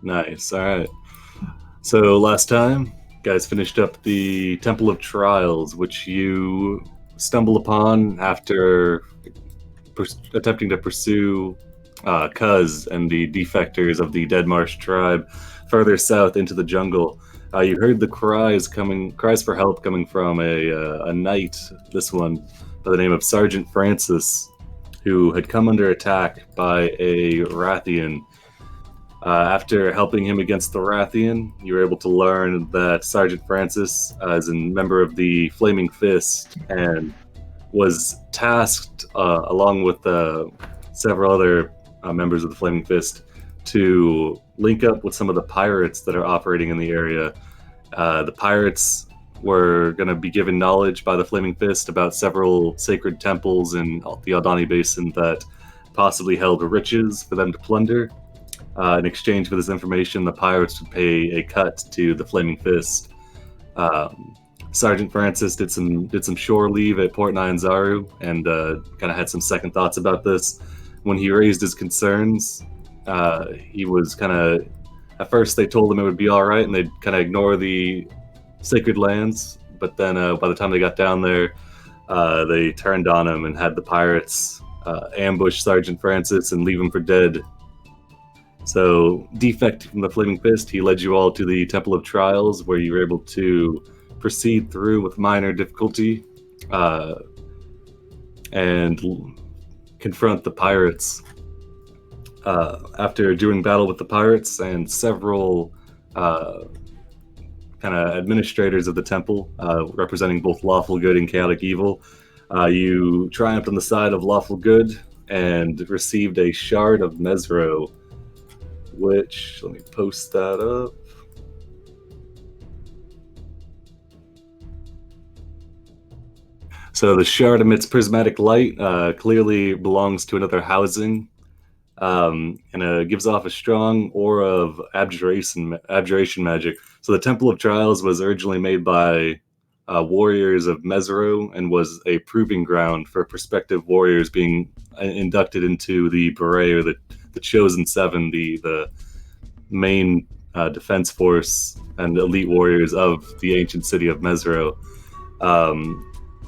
Nice. All right. So last time, guys finished up the Temple of Trials, which you stumble upon after attempting to pursue Cuz and the defectors of the Dead Marsh tribe further south into the jungle. You heard the cries for help coming from a knight, this one by the name of Sergeant Francis, who had come under attack by a Rathian. After helping him against the Rathian, you were able to learn that Sergeant Francis is a member of the Flaming Fist and was tasked, along with several other members of the Flaming Fist, to link up with some of the pirates that are operating in the area. The pirates were going to be given knowledge by the Flaming Fist about several sacred temples in the Aldani Basin that possibly held riches for them to plunder. In exchange for this information, the pirates would pay a cut to the Flaming Fist. Sergeant Francis did some shore leave at Port Nyanzaru and kind of had some second thoughts about this. When he raised his concerns, he was kind of... At first, they told him it would be all right, and they'd kind of ignore the sacred lands. But then, by the time they got down there, they turned on him and had the pirates ambush Sergeant Francis and leave him for dead. So, defect from the Flaming Fist, he led you all to the Temple of Trials, where you were able to proceed through with minor difficulty and confront the pirates. After doing battle with the pirates and several kind of administrators of the temple, representing both lawful good and chaotic evil, you triumphed on the side of lawful good and received a shard of Mesro, which, let me post that up. So the shard emits prismatic light, clearly belongs to another housing, and gives off a strong aura of abjuration magic. So the Temple of Trials was originally made by warriors of Mesro and was a proving ground for prospective warriors being inducted into the Beret, or the Chosen Seven, the main defense force and elite warriors of the ancient city of Mesro.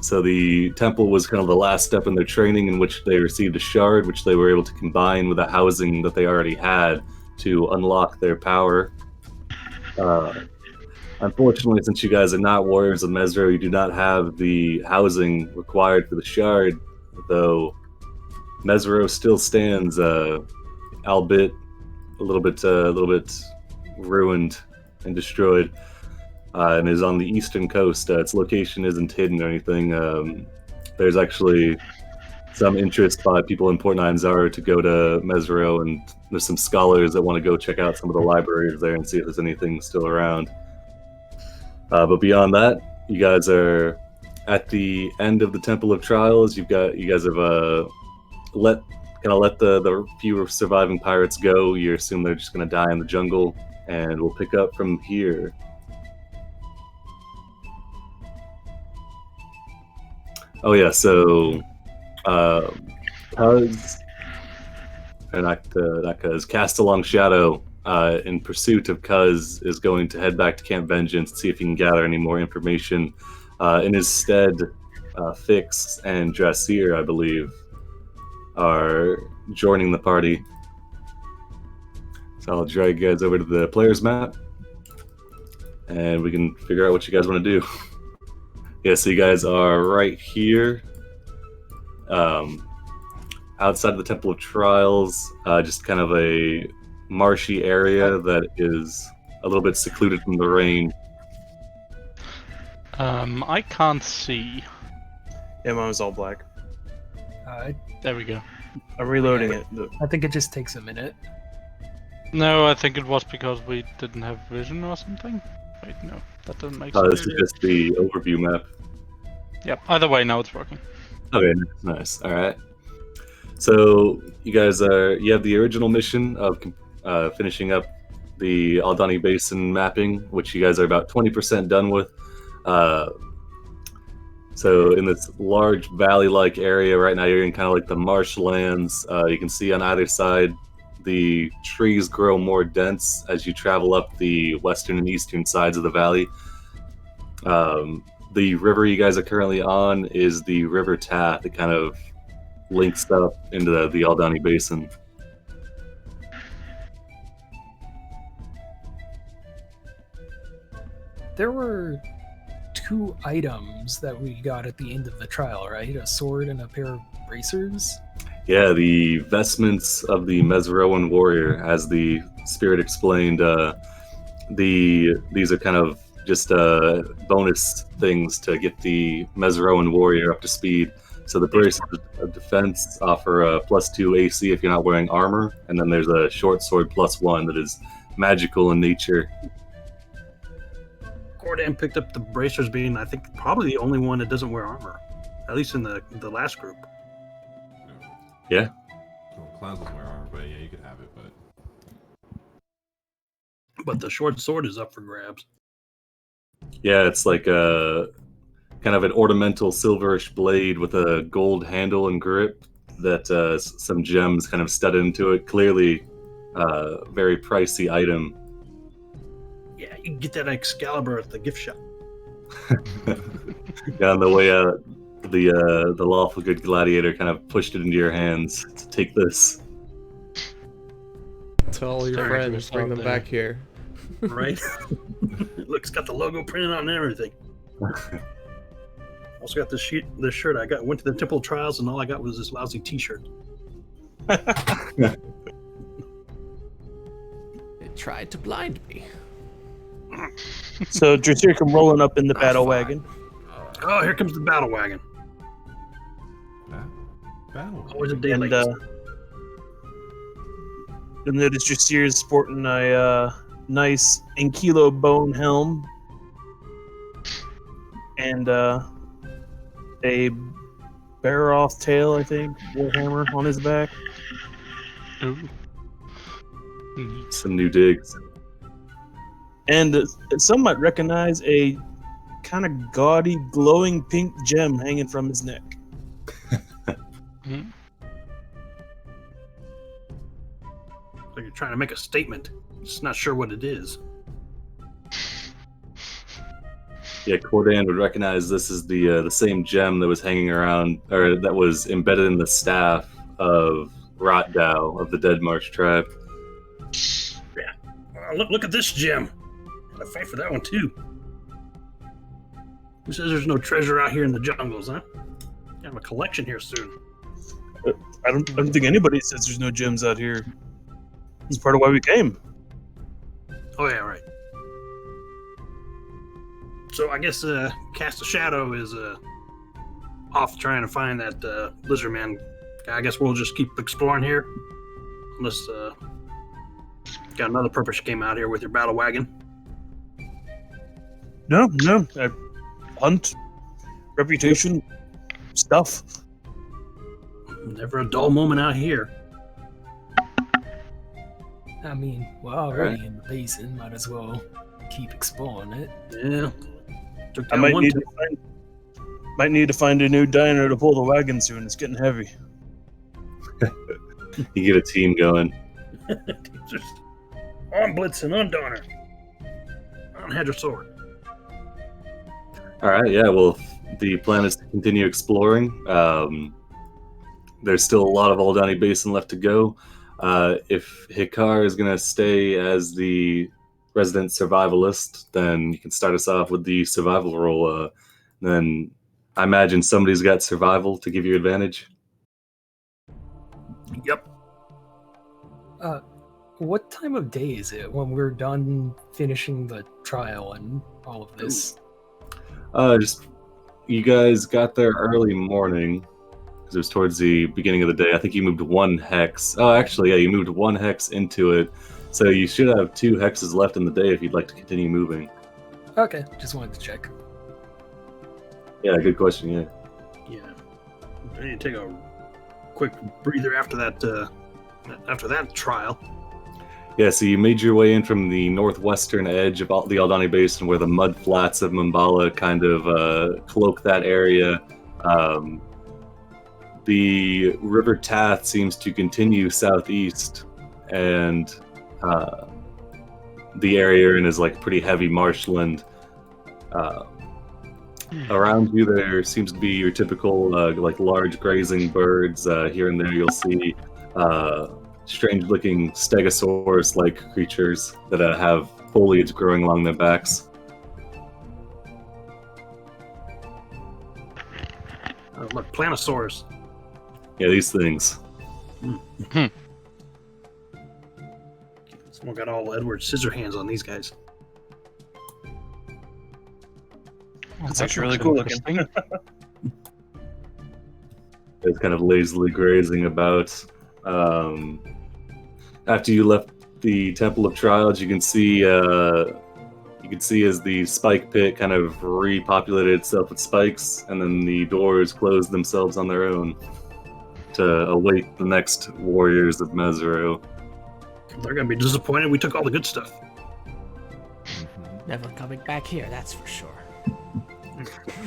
So the temple was kind of the last step in their training, in which they received a shard, which they were able to combine with a housing that they already had to unlock their power. Unfortunately, since you guys are not warriors of Mesro, you do not have the housing required for the shard, though Mesro still stands, albeit a little bit ruined and destroyed. And is on the eastern coast. Its location isn't hidden or anything. There's actually some interest by people in Port Nyanzaru to go to Mesro, and there's some scholars that want to go check out some of the libraries there and see if there's anything still around. But beyond that, you guys are at the end of the Temple of Trials. You guys have let the few surviving pirates go. You assume they're just going to die in the jungle, and we'll pick up from here. Oh yeah, so Castalong Shadow, in pursuit of Cuz, is going to head back to Camp Vengeance to see if he can gather any more information. In his stead, Fix and Drasir, I believe, are joining the party. So I'll drag you guys over to the player's map, and we can figure out what you guys want to do. Yeah, so you guys are right here, outside of the Temple of Trials, just kind of a marshy area that is a little bit secluded from the rain. I can't see. Yeah, mine was all black. There we go. I'm reloading it. I think it just takes a minute. No, I think it was because we didn't have vision or something. Wait, no, that doesn't make sense. This is just the overview map. Yep, either way, now it's working. Okay, nice. All right. So you guys you have the original mission of finishing up the Aldani Basin mapping, which you guys are about 20% done with. So in this large valley-like area right now, you're in kind of like the marshlands. You can see on either side the trees grow more dense as you travel up the western and eastern sides of the valley. The river you guys are currently on is the River Tath. It kind of links up into the Aldani Basin. There were 2 items that we got at the end of the trial, right? A sword and a pair of bracers? Yeah, the vestments of the Mesroan warrior, as the spirit explained. These are kind of just bonus things to get the Mesroan warrior up to speed. So the bracers of defense offer a +2 AC if you're not wearing armor, and then there's a short sword +1 that is magical in nature. Cordan picked up the bracers, being I think probably the only one that doesn't wear armor, at least in the last group. Yeah. Well, clowns doesn't wear armor, but yeah, you could have it. But the short sword is up for grabs. Yeah, it's like a kind of an ornamental silverish blade with a gold handle and grip that some gems kind of studded into it. Clearly, very pricey item. Yeah, you can get that Excalibur at the gift shop. Yeah, on the way out, the lawful good gladiator kind of pushed it into your hands to take this. Tell your Sorry, friends, bring them there. back here. Right? Look, it's got the logo printed on and everything. Also got this shirt I got. Went to the Temple Trials and all I got was this lousy T-shirt. It tried to blind me. So Dracir come rolling up in the battle wagon. Oh, here comes the battle wagon. Battle. Always a day And late. you'll notice Dracir is sporting a nice Ankilo bone helm and a bear-off tail, I think, warhammer on his back. Ooh. Some new digs. And some might recognize a kind of gaudy, glowing pink gem hanging from his neck. Mhm. Like you're trying to make a statement. Just not sure what it is. Yeah, Cordan would recognize this is the same gem that was hanging around, or that was embedded in the staff of Rotdow of the Dead Marsh tribe. Look at this gem. I'd fight for that one too. Who says there's no treasure out here in the jungles, huh? Have a collection here soon. I don't think anybody says there's no gems out here. It's part of why we came. Oh yeah, right. So I guess Cast a Shadow is off trying to find that lizard man. I guess we'll just keep exploring here, unless got another purpose you came out here with your battle wagon. No. Hunt, reputation, stuff. Never a dull moment out here. I mean, we're already in the basin. Might as well keep exploring it. Yeah. Took I down might one need to find a new diner to pull the wagon soon. It's getting heavy. You get a team going. Just on Blitzen, on Donner, on Hedger Sword. All right, yeah. Well, the plan is to continue exploring. There's still a lot of Aldani Basin left to go. If Hikar is going to stay as the resident survivalist, then you can start us off with the survival roll. Then I imagine somebody's got survival to give you advantage. Yep. What time of day is it when we're done finishing the trial and all of this? Just you guys got there early morning because it was towards the beginning of the day. I think you moved 1 hex. Oh, actually, yeah, you moved 1 hex into it. So you should have 2 hexes left in the day if you'd like to continue moving. Okay, just wanted to check. Yeah, good question. Yeah. Yeah. I need to take a quick breather after that. After that trial. Yeah, so you made your way in from the northwestern edge of the Aldani Basin, where the mud flats of Mambala kind of cloak that area. The River Tath seems to continue southeast, and the area you're in is like pretty heavy marshland. Around you, there seems to be your typical like large grazing birds. Here and there, you'll see strange-looking stegosaurus-like creatures that have foliage growing along their backs. Look, Planosaurus. Yeah, these things. Someone got all Edward Scissorhands on these guys. That's actually really cool looking. It's kind of lazily grazing about. After you left the Temple of Trials, you can see as the spike pit kind of repopulated itself with spikes, and then the doors closed themselves on their own to await the next warriors of Mesero. They're gonna be disappointed we took all the good stuff. Never coming back here, that's for sure.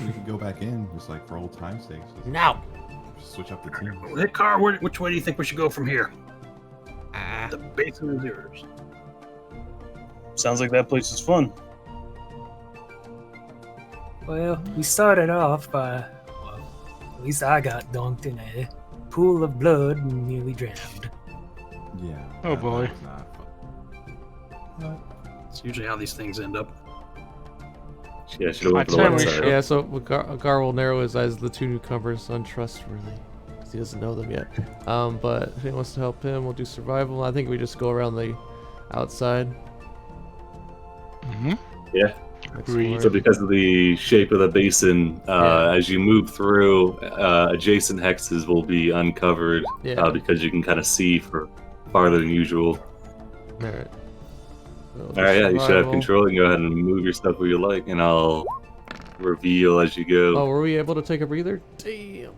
We can go back in, just like for old time's sake. No. Just switch up the team. Hey, Car, which way do you think we should go from here? Ah, The basin is yours. Sounds like that place is fun. Well, we started off by, well, at least I got dunked in a pool of blood and nearly drowned. Yeah. Oh, that boy. was not fun. It's usually how these things end up. Yeah, should have went for the I'd say light we side. should- Yeah, so Gar will narrow his eyes. The two newcomers untrustworthy because he doesn't know them yet. But if he wants to help him, we'll do survival. I think we just go around the outside. Mm-hmm. Yeah. Agreed. So because of the shape of the basin, as you move through, adjacent hexes will be uncovered Yeah. because you can kind of see for farther than usual. Alright. All right, yeah, you should have control. You can go ahead and move your stuff where you like, and I'll reveal as you go. Oh, were we able to take a breather? Damn.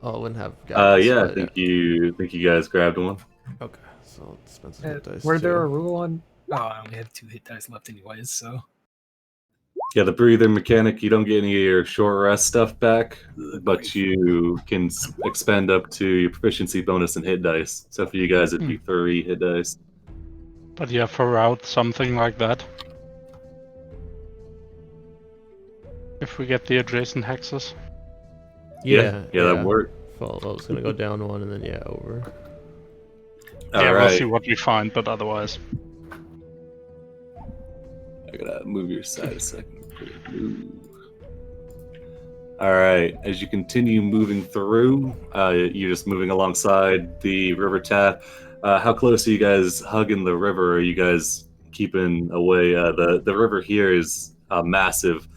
Oh, I wouldn't have guys. Yeah, I but, think you guys grabbed one. Okay, so I'll spend some hit dice. Were there too. a rule on? Oh, I only have 2 hit dice left anyways, so. Yeah, the breather mechanic, you don't get any of your short rest stuff back, but you can expend up to your proficiency bonus and hit dice. So for you guys, it'd be 3 hit dice. But yeah, for route, something like that. If we get the adjacent hexes. Yeah, that worked. Well, I was gonna go down one and then over. All Yeah, right. we'll see what we find, but otherwise. I gotta move your side a second. All right. As you continue moving through, you're just moving alongside the river path. How close are you guys hugging the river? Are you guys keeping away? The river here is massive.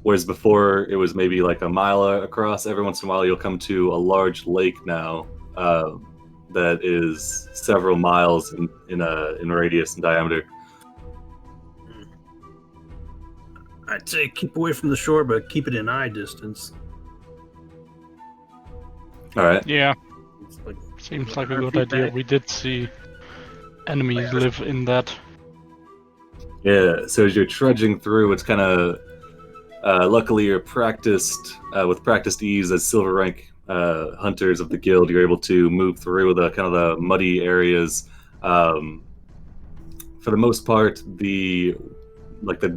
Whereas before it was maybe like a mile across. Every once in a while you'll come to a large lake now that is several miles in radius and diameter. I'd say keep away from the shore, but keep it in eye distance. All right. Yeah, It's like seems like a 100 good feet idea. back. We did see enemies live in that. Yeah. So as you're trudging through, it's kind of luckily you're practiced with practiced ease as silver rank hunters of the guild. You're able to move through the kind of the muddy areas. For the most part, the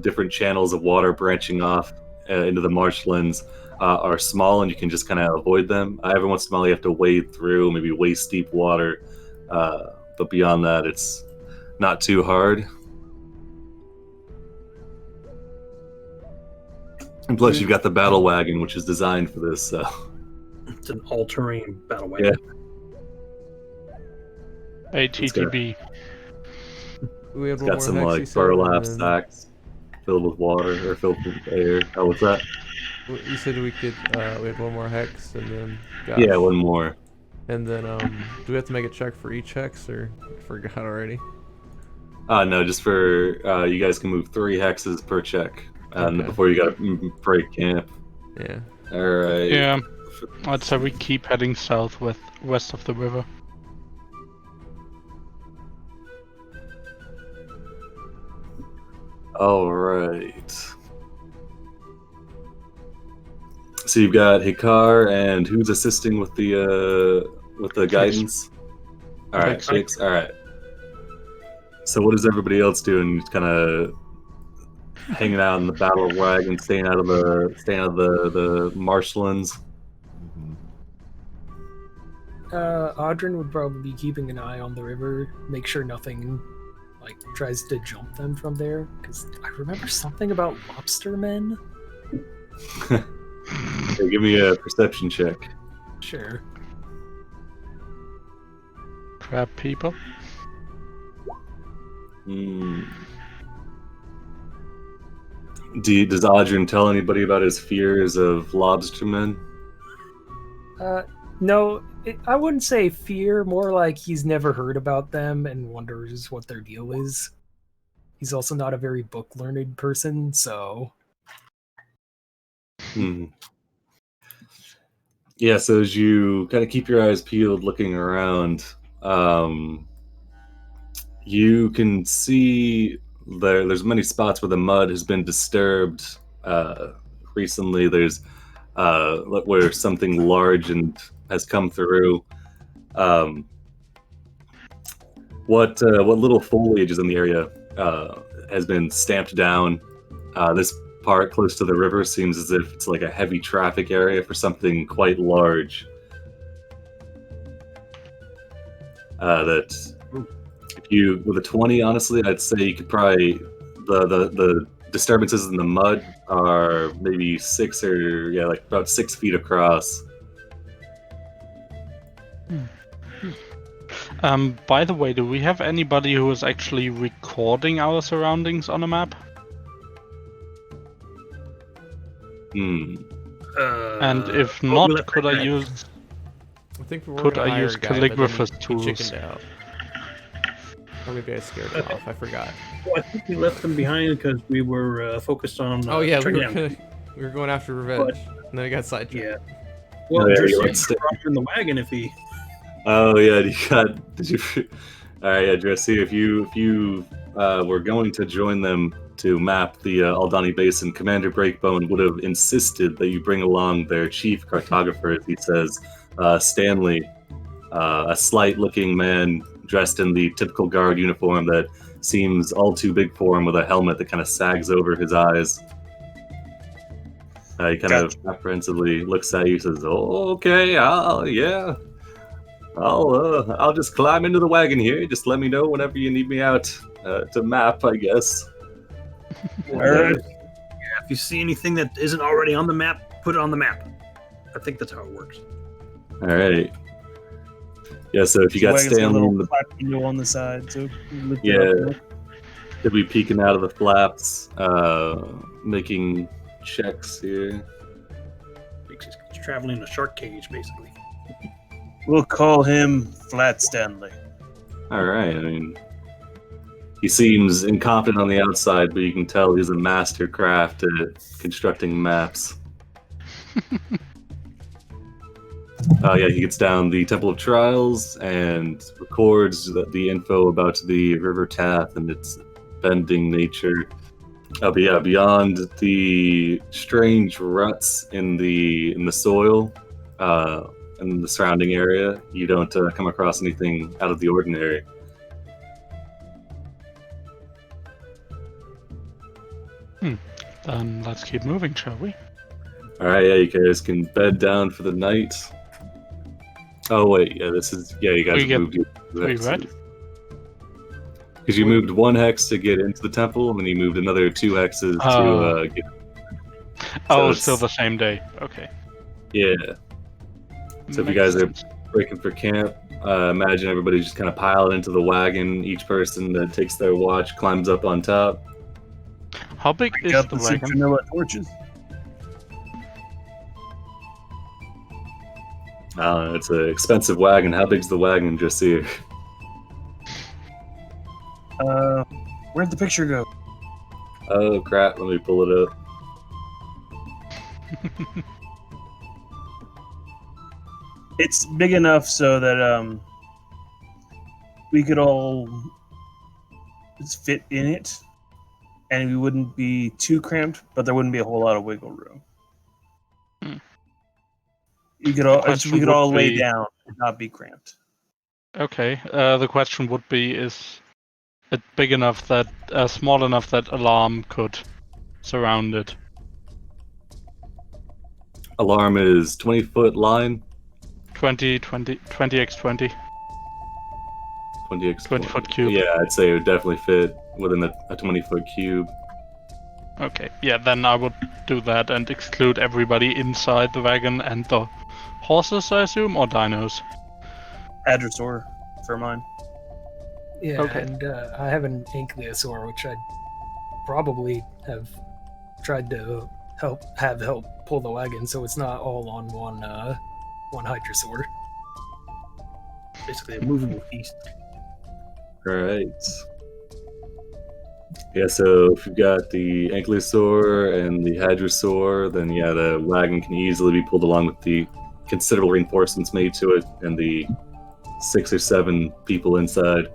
different channels of water branching off into the marshlands are small, and you can just kind of avoid them. Every once in a while, you have to wade through maybe waist deep water, but beyond that, it's not too hard. And plus, you've got the battle wagon, which is designed for this. So. It's an all-terrain battle wagon. ATTB. We had It's one got more some hex, like you said, burlap and then- sacks filled with water or filled with air. Oh, what's that? You said we could. We had one more hex, and then. Gosh. Yeah, one more. And then, do we have to make a check for each hex, or forgot already? No, just for you guys can move 3 hexes per check Okay. before you gotta break camp. Yeah. All right. Yeah, I'd say we keep heading south west of the river. All right. So you've got Hikar, and who's assisting with the guidance? All right, Shakes. All right. So what is everybody else doing? Just kind of hanging out in the battle wagon, staying out of the marshlands. Audrin would probably be keeping an eye on the river, make sure nothing like tries to jump them from there. Because I remember something about lobster men. Hey, give me a perception check. Sure. Crab people. Does Audrin tell anybody about his fears of lobstermen? No, I wouldn't say fear, more like he's never heard about them and wonders what their deal is. He's also not a very book-learned person, so... Yeah, so as you kind of keep your eyes peeled looking around, you can see there's many spots where the mud has been disturbed recently. There's where something large and has come through. What little foliage is in the area has been stamped down. This part close to the river seems as if it's like a heavy traffic area for something quite large. That if you with a 20, honestly, I'd say you could probably the disturbances in the mud are maybe like about 6 feet across. By the way, do we have anybody who is actually recording our surroundings on a map? And if not, could I use calligrapher's tools? Or maybe I scared him off. I forgot. Well, I think we left them behind because we were focused on. Oh yeah, we were going after revenge, and then I got sidetracked. Yeah. Well, Dressy in the wagon if he. Oh yeah, did you? All right, yeah, Dressy. If you were going to join them to map the Aldani Basin, Commander Breakbone would have insisted that you bring along their chief cartographer, as he says, Stanley, a slight-looking man dressed in the typical guard uniform that seems all too big for him, with a helmet that kind of sags over his eyes. He kind of apprehensively looks at you, says, "Oh, okay, I'll just climb into the wagon here. Just let me know whenever you need me out to map, I guess." Yeah, if you see anything that isn't already on the map, put it on the map. I think that's how it works. All right. Yeah, so if you got Stanley in the window on the side, so he'll be peeking out of the flaps, making checks here. He's traveling in a shark cage, basically. We'll call him Flat Stanley. All right. I mean, he seems incompetent on the outside, but you can tell he's a master craft at constructing maps. He gets down the Temple of Trials and records the info about the River Tath and its bending nature. But yeah, beyond the strange ruts in the soil and the surrounding area, you don't come across anything out of the ordinary. Then let's keep moving, shall we? All right, yeah, you guys can bed down for the night. Oh wait, yeah, you guys moved your hexes. Because you moved 1 hex to get into the temple, and then you moved another 2 hexes to get. So still the same day. Okay. Yeah. So if you guys are breaking for camp, imagine everybody just kind of piled into the wagon. Each person that takes their watch climbs up on top. How big is the wagon? Vanilla torches. I don't know, it's an expensive wagon. How big's the wagon, just here? Where'd the picture go? Oh crap, let me pull it up. It's big enough so that we could all fit in it, and we wouldn't be too cramped, but there wouldn't be a whole lot of wiggle room. We could all lay down and not be cramped. Okay. The question would be: is it big enough that, small enough that alarm could surround it? Alarm is 20-foot line. 20 x 20. 20 x 20 foot cube. Yeah, I'd say it would definitely fit within a 20-foot cube. Okay, yeah, then I would do that and exclude everybody inside the wagon and the horses, I assume, or dinos. Hadrosaur for mine. Yeah, Okay. and I have an ankylosaur, which I'd probably have tried to help pull the wagon, so it's not all on one hydrosaur. Basically a movable feast. Right. Yeah, so if you've got the ankylosaur and the hadrosaur, then yeah, the wagon can easily be pulled along with the considerable reinforcements made to it and the 6 or 7 people inside.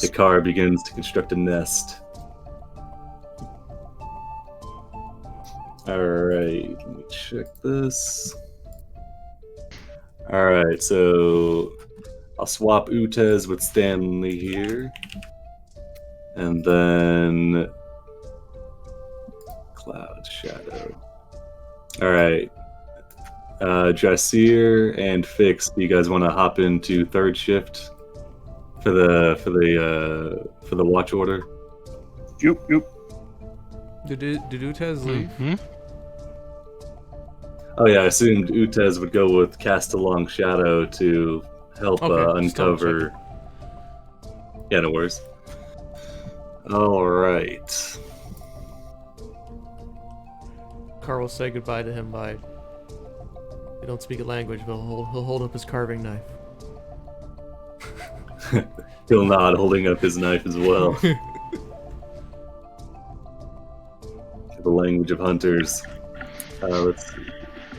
The car begins to construct a nest. Alright, let me check this. Alright, so I'll swap Utez with Stanley here. And then Cloud Shadow. Alright. Drasir and Fix, do you guys want to hop into third shift for the watch order? Yoop, yoop. Did Utez leave? Mm-hmm. Oh yeah, I assumed Utez would go with Cast Along Shadow to help Okay, just double uncover. Yeah, no worries. Alright. Carl will say goodbye to him by. They don't speak a language, but he'll hold up his carving knife. He'll nod, holding up his knife as well. The language of hunters. Let's see.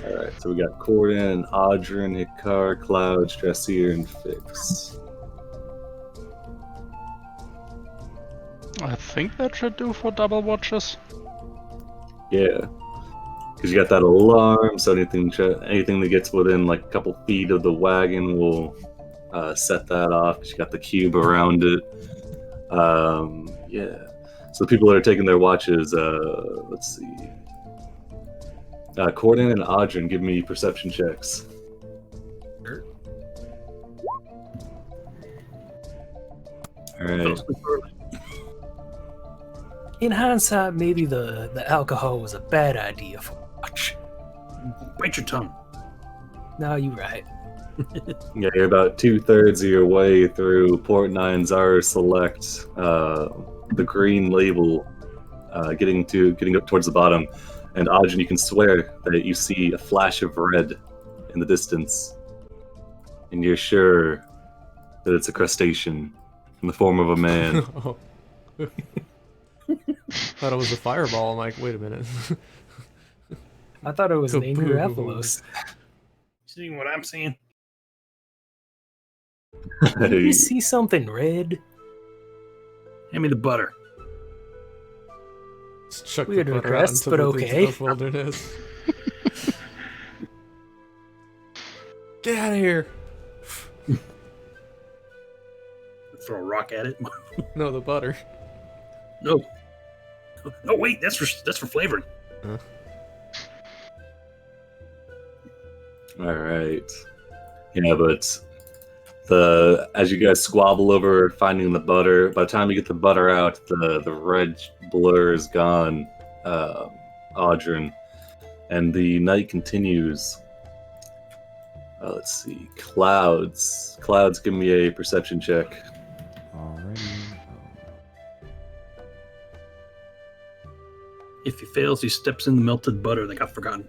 Alright, so we got Corden, Audrin, Hikar, Cloud, Drasir, and Fix. I think that should do for double watches. Yeah. Because you got that alarm, so anything that gets within like a couple feet of the wagon will set that off. Because you got the cube around it. Yeah. So the people that are taking their watches, let's see. Corden and Audrin, give me perception checks. Alright. In hindsight, maybe the alcohol was a bad idea for watch. Bite your tongue. No, you're right. Yeah, you're about 2/3 of your way through Port 9's R Select, the green label, getting up towards the bottom. And Audrin, you can swear that you see a flash of red in the distance. And you're sure that it's a crustacean in the form of a man. Oh. Thought it was a fireball. I'm like, wait a minute. I thought it was an angry Kaboom. Rathalos. Seeing what I'm seeing? You see something red? Hand me the butter. Just chuck Weird the butter request, out into but the okay. wilderness. Get out of here! Throw a rock at it. No, the butter. No. No, wait. That's for flavoring. All right. Yeah, but as you guys squabble over finding the butter, by the time you get the butter out, the red blur is gone, Audrin, and the night continues. Let's see, Clouds, give me a perception check. Alrighty. If he fails, he steps in the melted butter that got forgotten.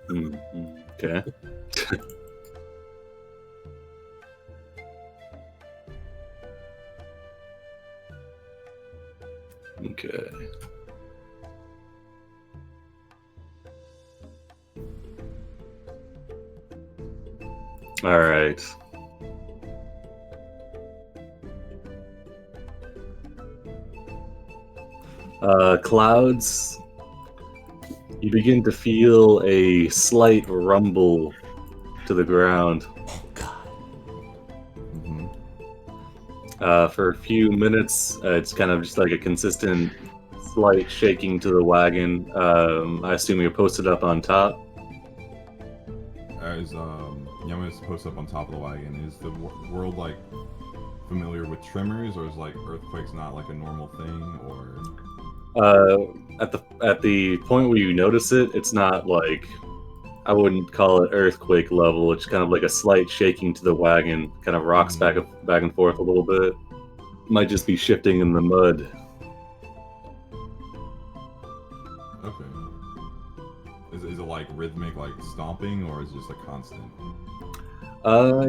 Okay. Okay. All right. Clouds, you begin to feel a slight rumble to the ground. Oh God. Mm-hmm. For a few minutes, it's kind of just like a consistent slight shaking to the wagon. I assume you're posted up on top. Yama's posted up on top of the wagon. Is the world like familiar with tremors, or is like earthquakes not like a normal thing, or? At the point where you notice it, it's not like, I wouldn't call it earthquake level. It's kind of like a slight shaking to the wagon, kind of rocks back and forth a little bit. Might just be shifting in the mud. Okay. Is it like rhythmic, like stomping, or is it just a constant?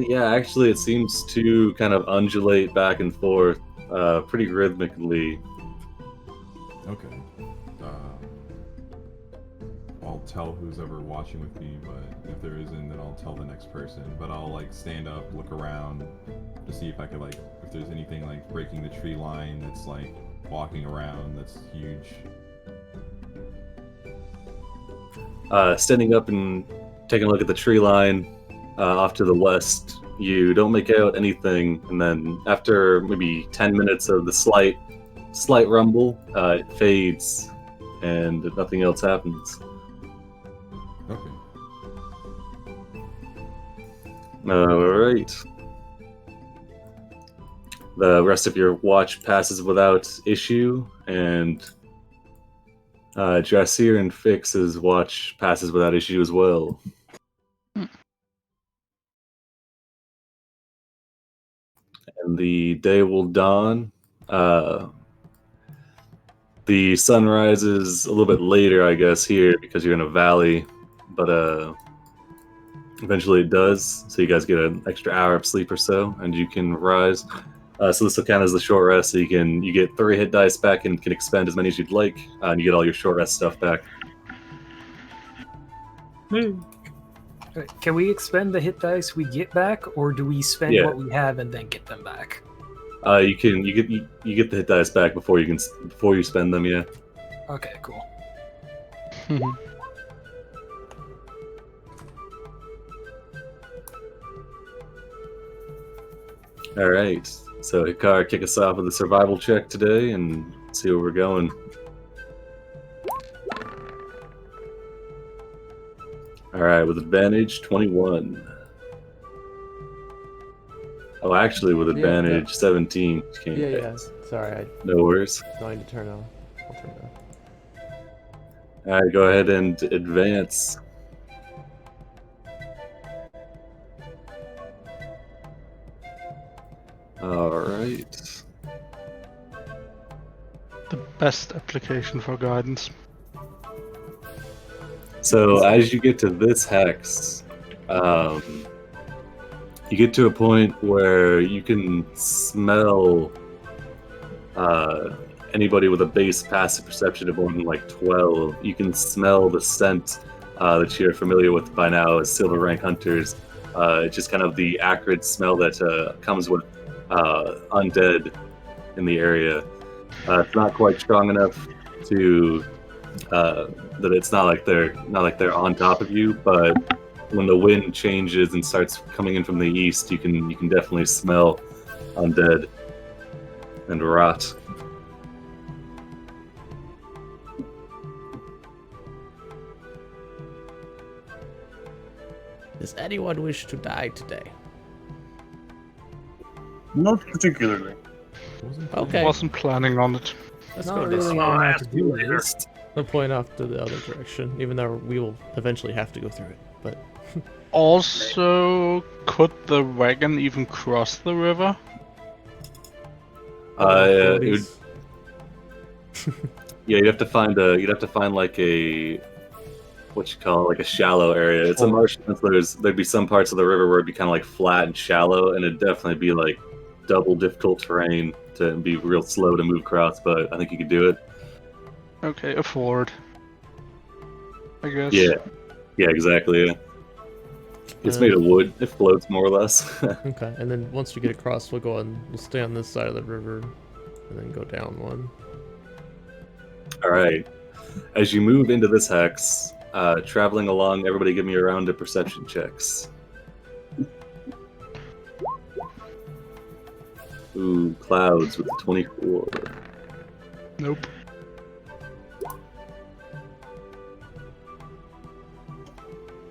Yeah, actually, it seems to kind of undulate back and forth, pretty rhythmically. Okay. I'll tell who's ever watching with me, but if there isn't, then I'll tell the next person. But I'll like stand up, look around to see if I could like, if there's anything like breaking the tree line that's like walking around that's huge. Standing up and taking a look at the tree line off to the west, you don't make out anything, and then after maybe 10 minutes of the slight rumble, it fades, and nothing else happens. Okay. Alright. The rest of your watch passes without issue, and Jassir and Fix's watch passes without issue as well. And the day will dawn. The sun rises a little bit later, I guess, here because you're in a valley, but eventually it does. So you guys get an extra hour of sleep or so, and you can rise. So this will count as the short rest. So you get 3 hit dice back and can expend as many as you'd like, and you get all your short rest stuff back. Can we expend the hit dice we get back, or do we spend what we have and then get them back? You get the hit dice back before you spend them. Yeah. Okay, cool. All right. So Hikar, kick us off with a survival check today and see where we're going. All right, with advantage, 21. Oh, actually, with advantage, 17. Yeah. Sorry, No worries. I'm going to turn off. I'll turn it off. All right, go ahead and advance. All right. The best application for guidance. So as you get to this hex, you get to a point where you can smell anybody with a base passive perception of more than like 12. You can smell the scent that you're familiar with by now as silver rank hunters. It's just kind of the acrid smell that comes with undead in the area. It's not quite strong enough to that it's not like they're on top of you, but when the wind changes and starts coming in from the east, you can definitely smell undead and rot. Does anyone wish to die today? Not particularly. Okay. Wasn't planning on it. Let's Not go this really way. what I have to do this. I'll point off to the other direction, even though we will eventually have to go through it. But Also, could the wagon even cross the river? You'd have to find like a like a shallow area. It's a marshland, so there'd be some parts of the river where it'd be kind of like flat and shallow, and it'd definitely be like double difficult terrain to be real slow to move across. But I think you could do it. Okay, a ford. I guess. Yeah, exactly. Yeah. It's made of wood. It floats more or less. okay, and then once we get across, we'll stay on this side of the river, and then go down one. All right. As you move into this hex, traveling along, everybody give me a round of perception checks. Ooh, Clouds with 24. Nope.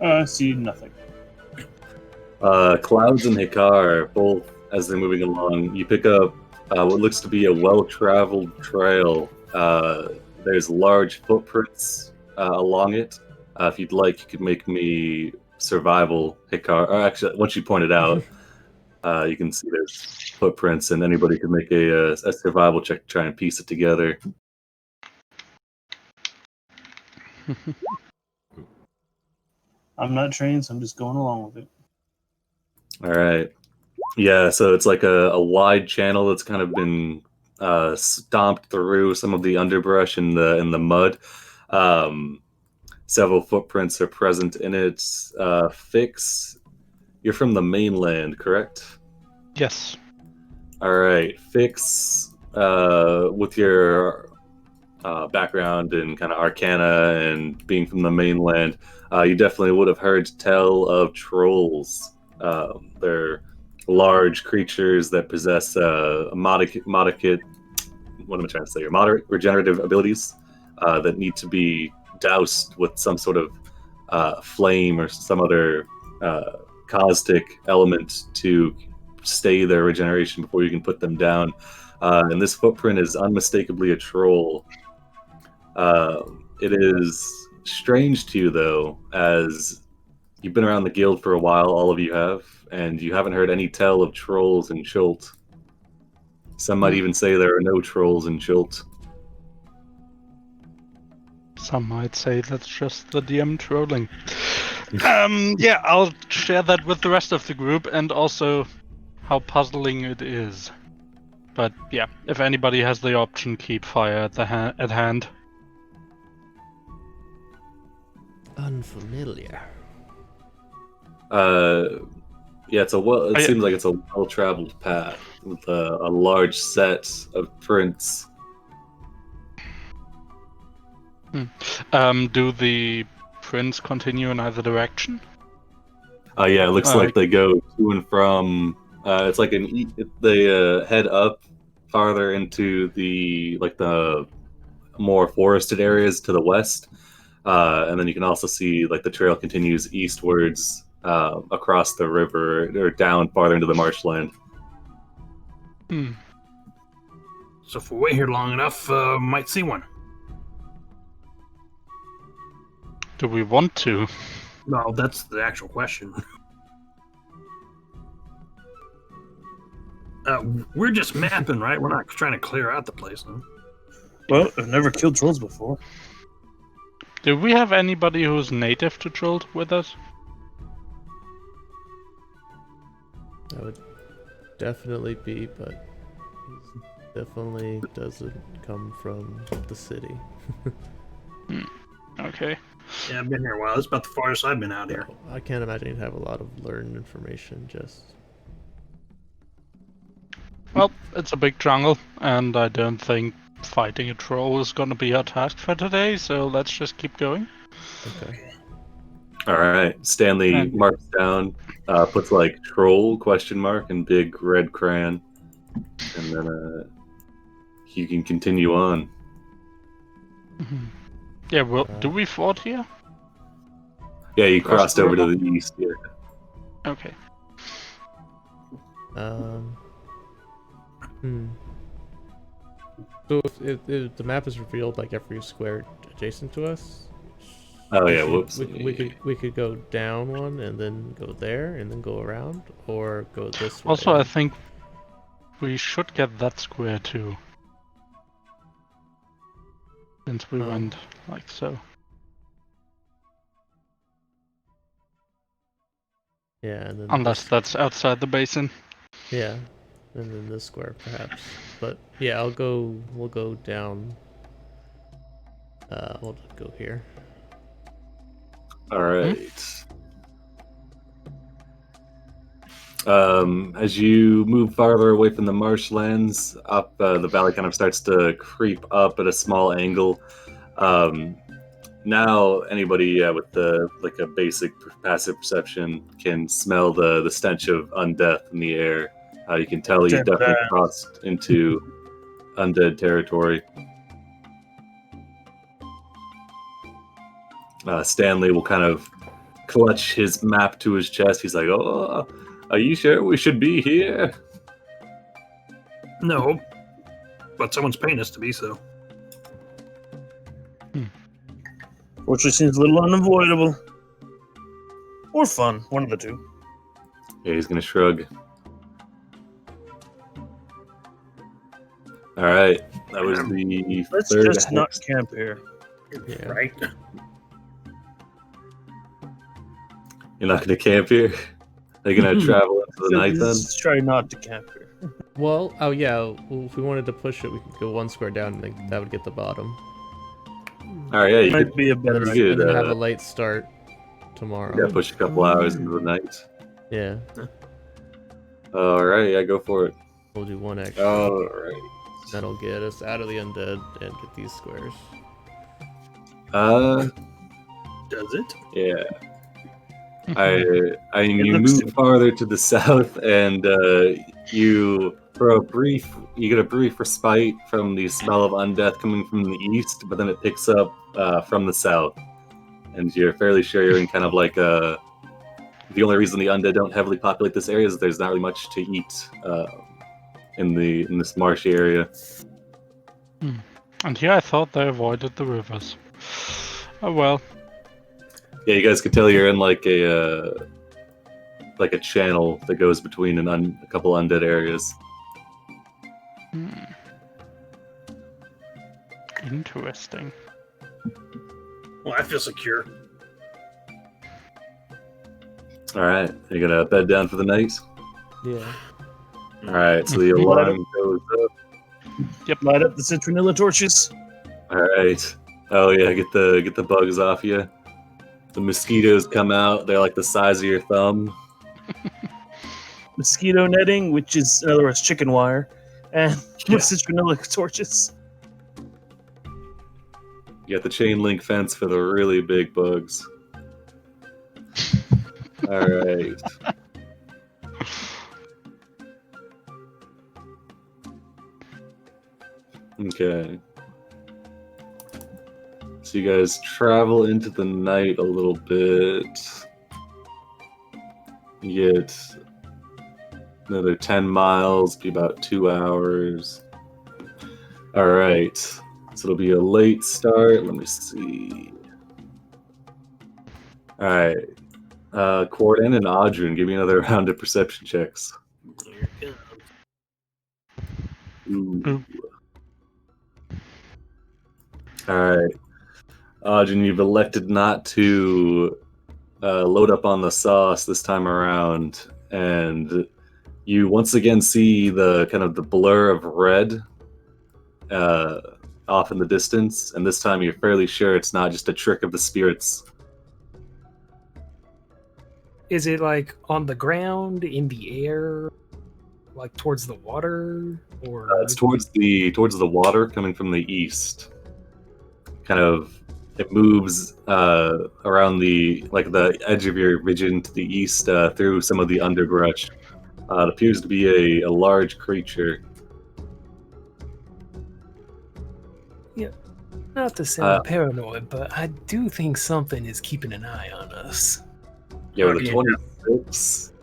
I see nothing. Clouds and Hikar, both as they're moving along, you pick up what looks to be a well-traveled trail. There's large footprints along it. If you'd like, you could make me survival, Hikar. Or actually, once you point it out, you can see there's footprints, and anybody could make a survival check to try and piece it together. I'm not trained, so I'm just going along with it. All right. Yeah, so it's like a wide channel that's kind of been stomped through some of the underbrush and the mud. Several footprints are present in it. Fix, you're from the mainland, correct? Yes. All right. Fix, with your background in kind of Arcana and being from the mainland, you definitely would have heard tell of trolls. They're large creatures that possess moderate regenerative abilities that need to be doused with some sort of flame or some other caustic element to stay their regeneration before you can put them down. And this footprint is unmistakably a troll. It is strange to you, though, as you've been around the guild for a while, all of you have, and you haven't heard any tell of trolls in Chult. Some might even say there are no trolls in Chult. Some might say that's just the DM trolling. Yeah, I'll share that with the rest of the group, and also how puzzling it is. But yeah, if anybody has the option, keep fire at hand. Unfamiliar. Yeah, it seems like it's a well-traveled path with a large set of prints. Do the prints continue in either direction? Yeah, it looks like they go to and from. It's like they head up farther into the more forested areas to the west, and then you can also see the trail continues eastwards across the river or down farther into the marshland. So if we wait here long enough, might see one. Do we want to? No, that's the actual question. We're just mapping, right? We're not trying to clear out the place, huh? Well, I've never killed trolls before. Do we have anybody who's native to Chult with us? That would definitely be, but he definitely doesn't come from the city. Okay. Yeah, I've been here a while. It's about the farthest I've been out here. I can't imagine he'd have a lot of learned information, just... Well, it's a big jungle, and I don't think fighting a troll is gonna be our task for today, so let's just keep going. Okay. All right, Stanley marks down, puts troll ? In big red crayon, and then you can continue on. Yeah, well, do we fort here? Yeah, you crossed over to the east here. Okay. So if the map is revealed every square adjacent to us. Oh yeah, whoops. We could go down one and then go there and then go around, or go this way. Also, I think we should get that square too. Since we went like so. Yeah, and then unless that's outside the basin. Yeah, and then this square perhaps. But yeah, we'll go down. We'll just go here. All right. As you move farther away from the marshlands, up the valley kind of starts to creep up at a small angle. Now anybody with the like a basic passive perception can smell the stench of undeath in the air. You can tell you definitely crossed into undead territory. Stanley will kind of clutch his map to his chest. He's like, "Oh, are you sure we should be here?" No, but someone's paying us to be so. Which seems a little unavoidable. Or fun, one of the two. Yeah, he's gonna shrug. All right, that was the Let's third. just not camp here. Yeah. Right? You're not gonna camp here. Are you gonna travel into the night then? Let's try not to camp here. Well, oh yeah. Well, if we wanted to push it, we could go one square down, and then that would get the bottom. All right, yeah, you Might could, be a better you idea. And then have could a late start tomorrow. yeah, push a couple hours into the night. Yeah, All right, yeah, go for it. we'll do one extra. All right. That'll get us out of the undead and get these squares. Does it? Yeah. I mean, It you looks move farther to the south, and you get a brief respite from the smell of undeath coming from the east, but then it picks up from the south, and you're fairly sure you're in kind of like a. The only reason the undead don't heavily populate this area is there's not really much to eat in this marshy area. And here I thought they avoided the rivers. Oh well. Yeah, you guys can tell you're in like a channel that goes between a couple undead areas. Interesting. Well, I feel secure. All right, you're gonna bed down for the night. Yeah. All right, so the alarm goes up. Light up the citronella torches. All right. Oh yeah, get the bugs off you. The mosquitoes come out. They're like the size of your thumb. Mosquito netting, which is, in other words, chicken wire. And Yeah. citronella torches. You got the chain link fence for the really big bugs. All right. Okay. So you guys travel into the night a little bit. You get another 10 miles, be about 2 hours. All right. So it'll be a late start. Let me see. All right. Corden and Audrun, give me another round of perception checks. Here it comes. Ooh. All right. Audrun, you've elected not to load up on the sauce this time around, and you once again see the kind of the blur of red off in the distance, and this time you're fairly sure it's not just a trick of the spirits. Is it like on the ground, in the air, like towards the water, or It's towards the water coming from the east. Kind of, it moves around the edge of your vision to the east through some of the underbrush. It appears to be a large creature. not to sound paranoid, but I do think something is keeping an eye on us. Yeah, with a 26,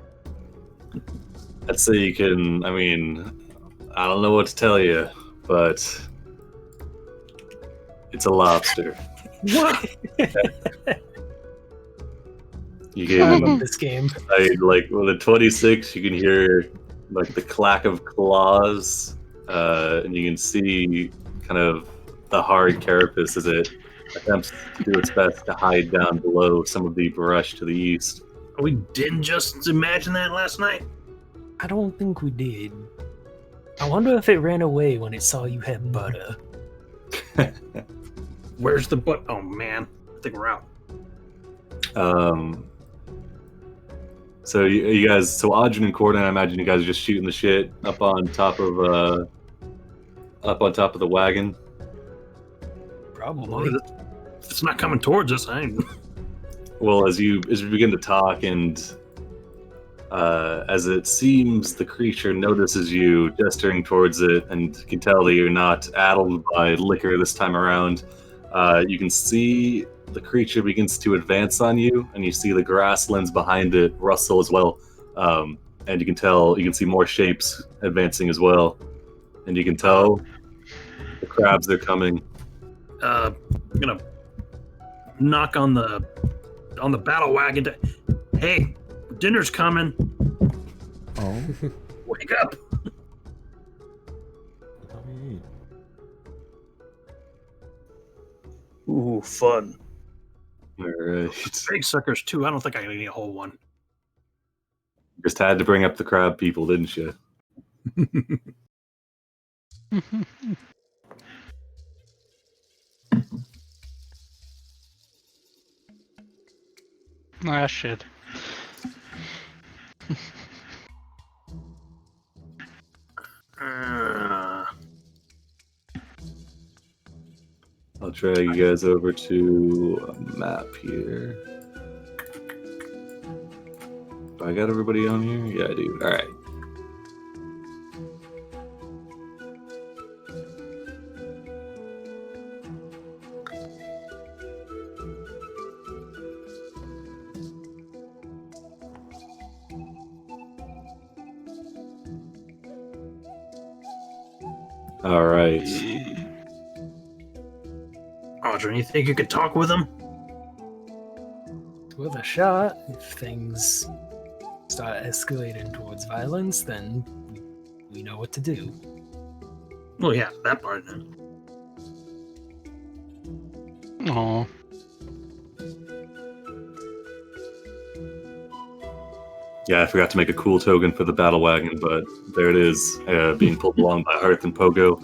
I'd say you can. I mean, I don't know what to tell you, but it's a lobster. What? You I can, love this game. like with a 26, you can hear like the clack of claws, and you can see kind of the hard carapace as it attempts to do its best to hide down below some of the brush to the east. We didn't just imagine that last night. I don't think we did. I wonder if it ran away when it saw you had butter. Where's the butt? Oh man, I think we're out. So you guys, so Audrun and Corden, I imagine you guys are just shooting the shit up on top of the wagon. Probably. If it's not coming towards us, I ain't. Well, as you begin to talk, and as it seems the creature notices you gesturing towards it, and can tell that you're not addled by liquor this time around, you can see the creature begins to advance on you, and you see the grasslands behind it rustle as well. And you can see more shapes advancing as well, and you can tell the crabs are coming. I'm gonna knock on the battle wagon. Hey, dinner's coming. Oh. Wake up! Let me eat. Ooh, fun. All right. Big suckers too. I don't think I can eat a whole one. Just had to bring up the crab people, didn't you? Ah, shit. I'll drag you guys over to a map here. Do I got everybody on here? Yeah, I do. All right. All right. Audrey, you think you could talk with him? With a shot, if things start escalating towards violence, then we know what to do. Well, yeah, that part then. Oh. Yeah, I forgot to make a cool token for the battle wagon, but there it is, being pulled along by Hearth and Pogo.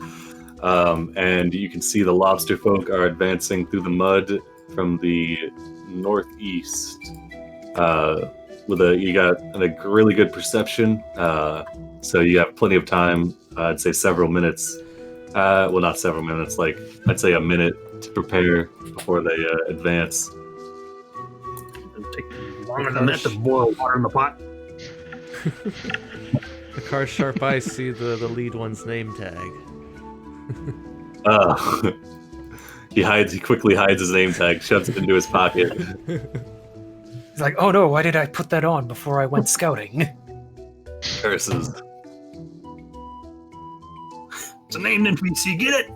And you can see the lobster folk are advancing through the mud from the northeast. You got a really good perception, so you have plenty of time. I'd say several minutes. Well, not several minutes. Like I'd say a minute to prepare before they advance. It'll take longer than that to boil water in the pot. The car's sharp eyes see the lead one's name tag. He quickly hides his name tag, shoves it into his pocket. He's like, oh no, why did I put that on before I went scouting? Curses. It's a named NPC, get it?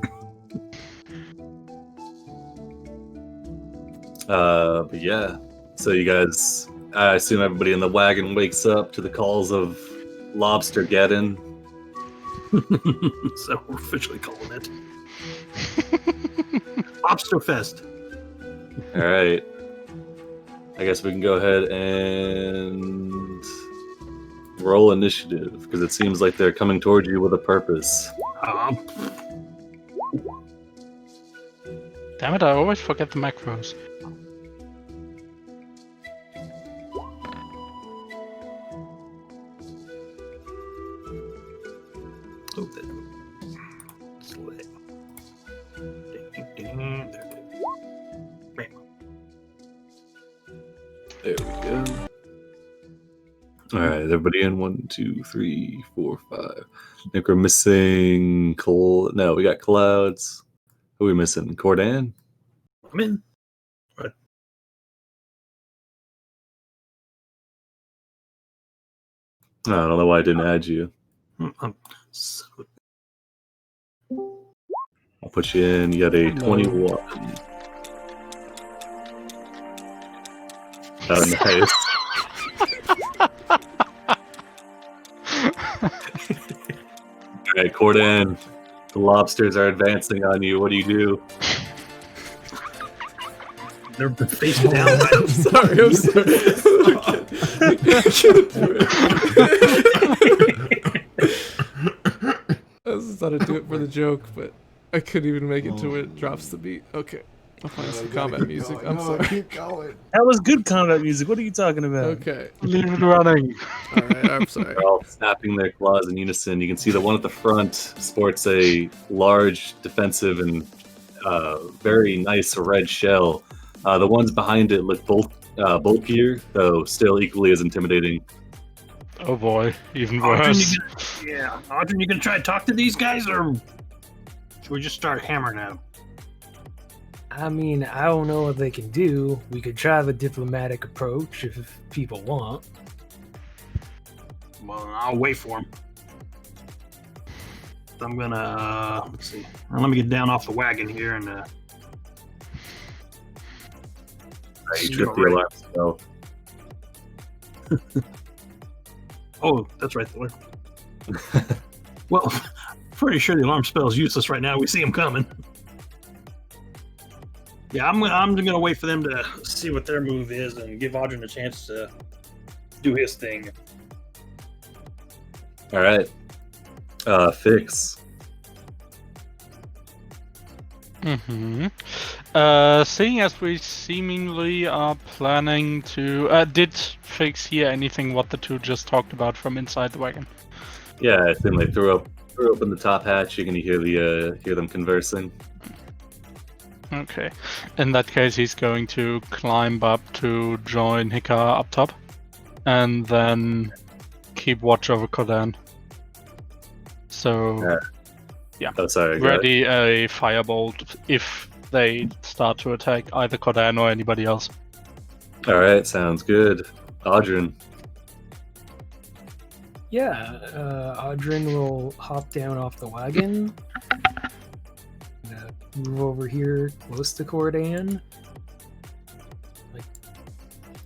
But yeah. So you guys, I assume everybody in the wagon wakes up to the calls of Lobstergeddon. So we're officially calling it Lobsterfest. All right. I guess we can go ahead and roll initiative because it seems like they're coming towards you with a purpose. Damn it, I always forget the macros. Oh, There we go. All right, everybody in 1, 2, 3, 4, 5. I think we're missing No, we got Clouds. Who are we missing? Cordan? I'm in. What? I don't know why I didn't add you. I'll put you in. You got a 21. Oh, nice. All right, Cordan. The lobsters are advancing on you. What do you do? They're face down. I'm sorry. I was thought I'd do it for the joke, but I couldn't even make it to where it drops the beat. Okay. I'll find some combat music. I'm sorry. Keep going. That was good combat music. What are you talking about? Okay. Leave it running. Alright, I'm sorry. They're all snapping their claws in unison. You can see the one at the front sports a large defensive and very nice red shell. The ones behind it look bulkier, though still equally as intimidating. Oh boy, even Audrey, worse. Audrey, you gonna try to talk to these guys, or should we just start hammering at them? I mean, I don't know what they can do. We could try the diplomatic approach if people want. Well, I'll wait for them. I'm gonna let's see. Let me get down off the wagon here and. You trip the alarm spell. Oh, that's right. Well, pretty sure the alarm spell is useless right now. We see them coming. Yeah, I'm gonna wait for them to see what their move is and give Audrey a chance to do his thing. All right. Fix. Seeing as we seemingly are planning to... did Fix hear anything what the two just talked about from inside the wagon? Yeah, I think they threw open the top hatch. You can hear them conversing. Okay. In that case, he's going to climb up to join Hikar up top. And then keep watch over Kodan. So... yeah. Oh, sorry. Ready a firebolt if they start to attack either Kodan or anybody else. All right, sounds good. Audrin. Yeah, Audrin will hop down off the wagon. Move over here close to Cordan. Like,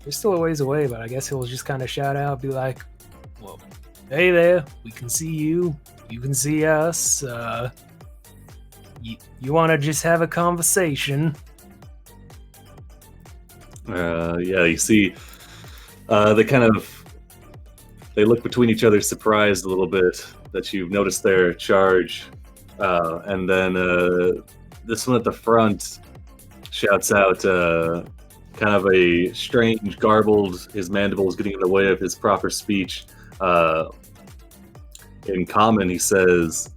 they're still a ways away, but I guess he'll just kind of shout out, be like, well, hey there, we can see you. You can see us. You want to just have a conversation? Yeah, you see, they look between each other, surprised a little bit that you've noticed their charge, and then this one at the front shouts out, kind of a strange, garbled. His mandibles getting in the way of his proper speech. In common, he says,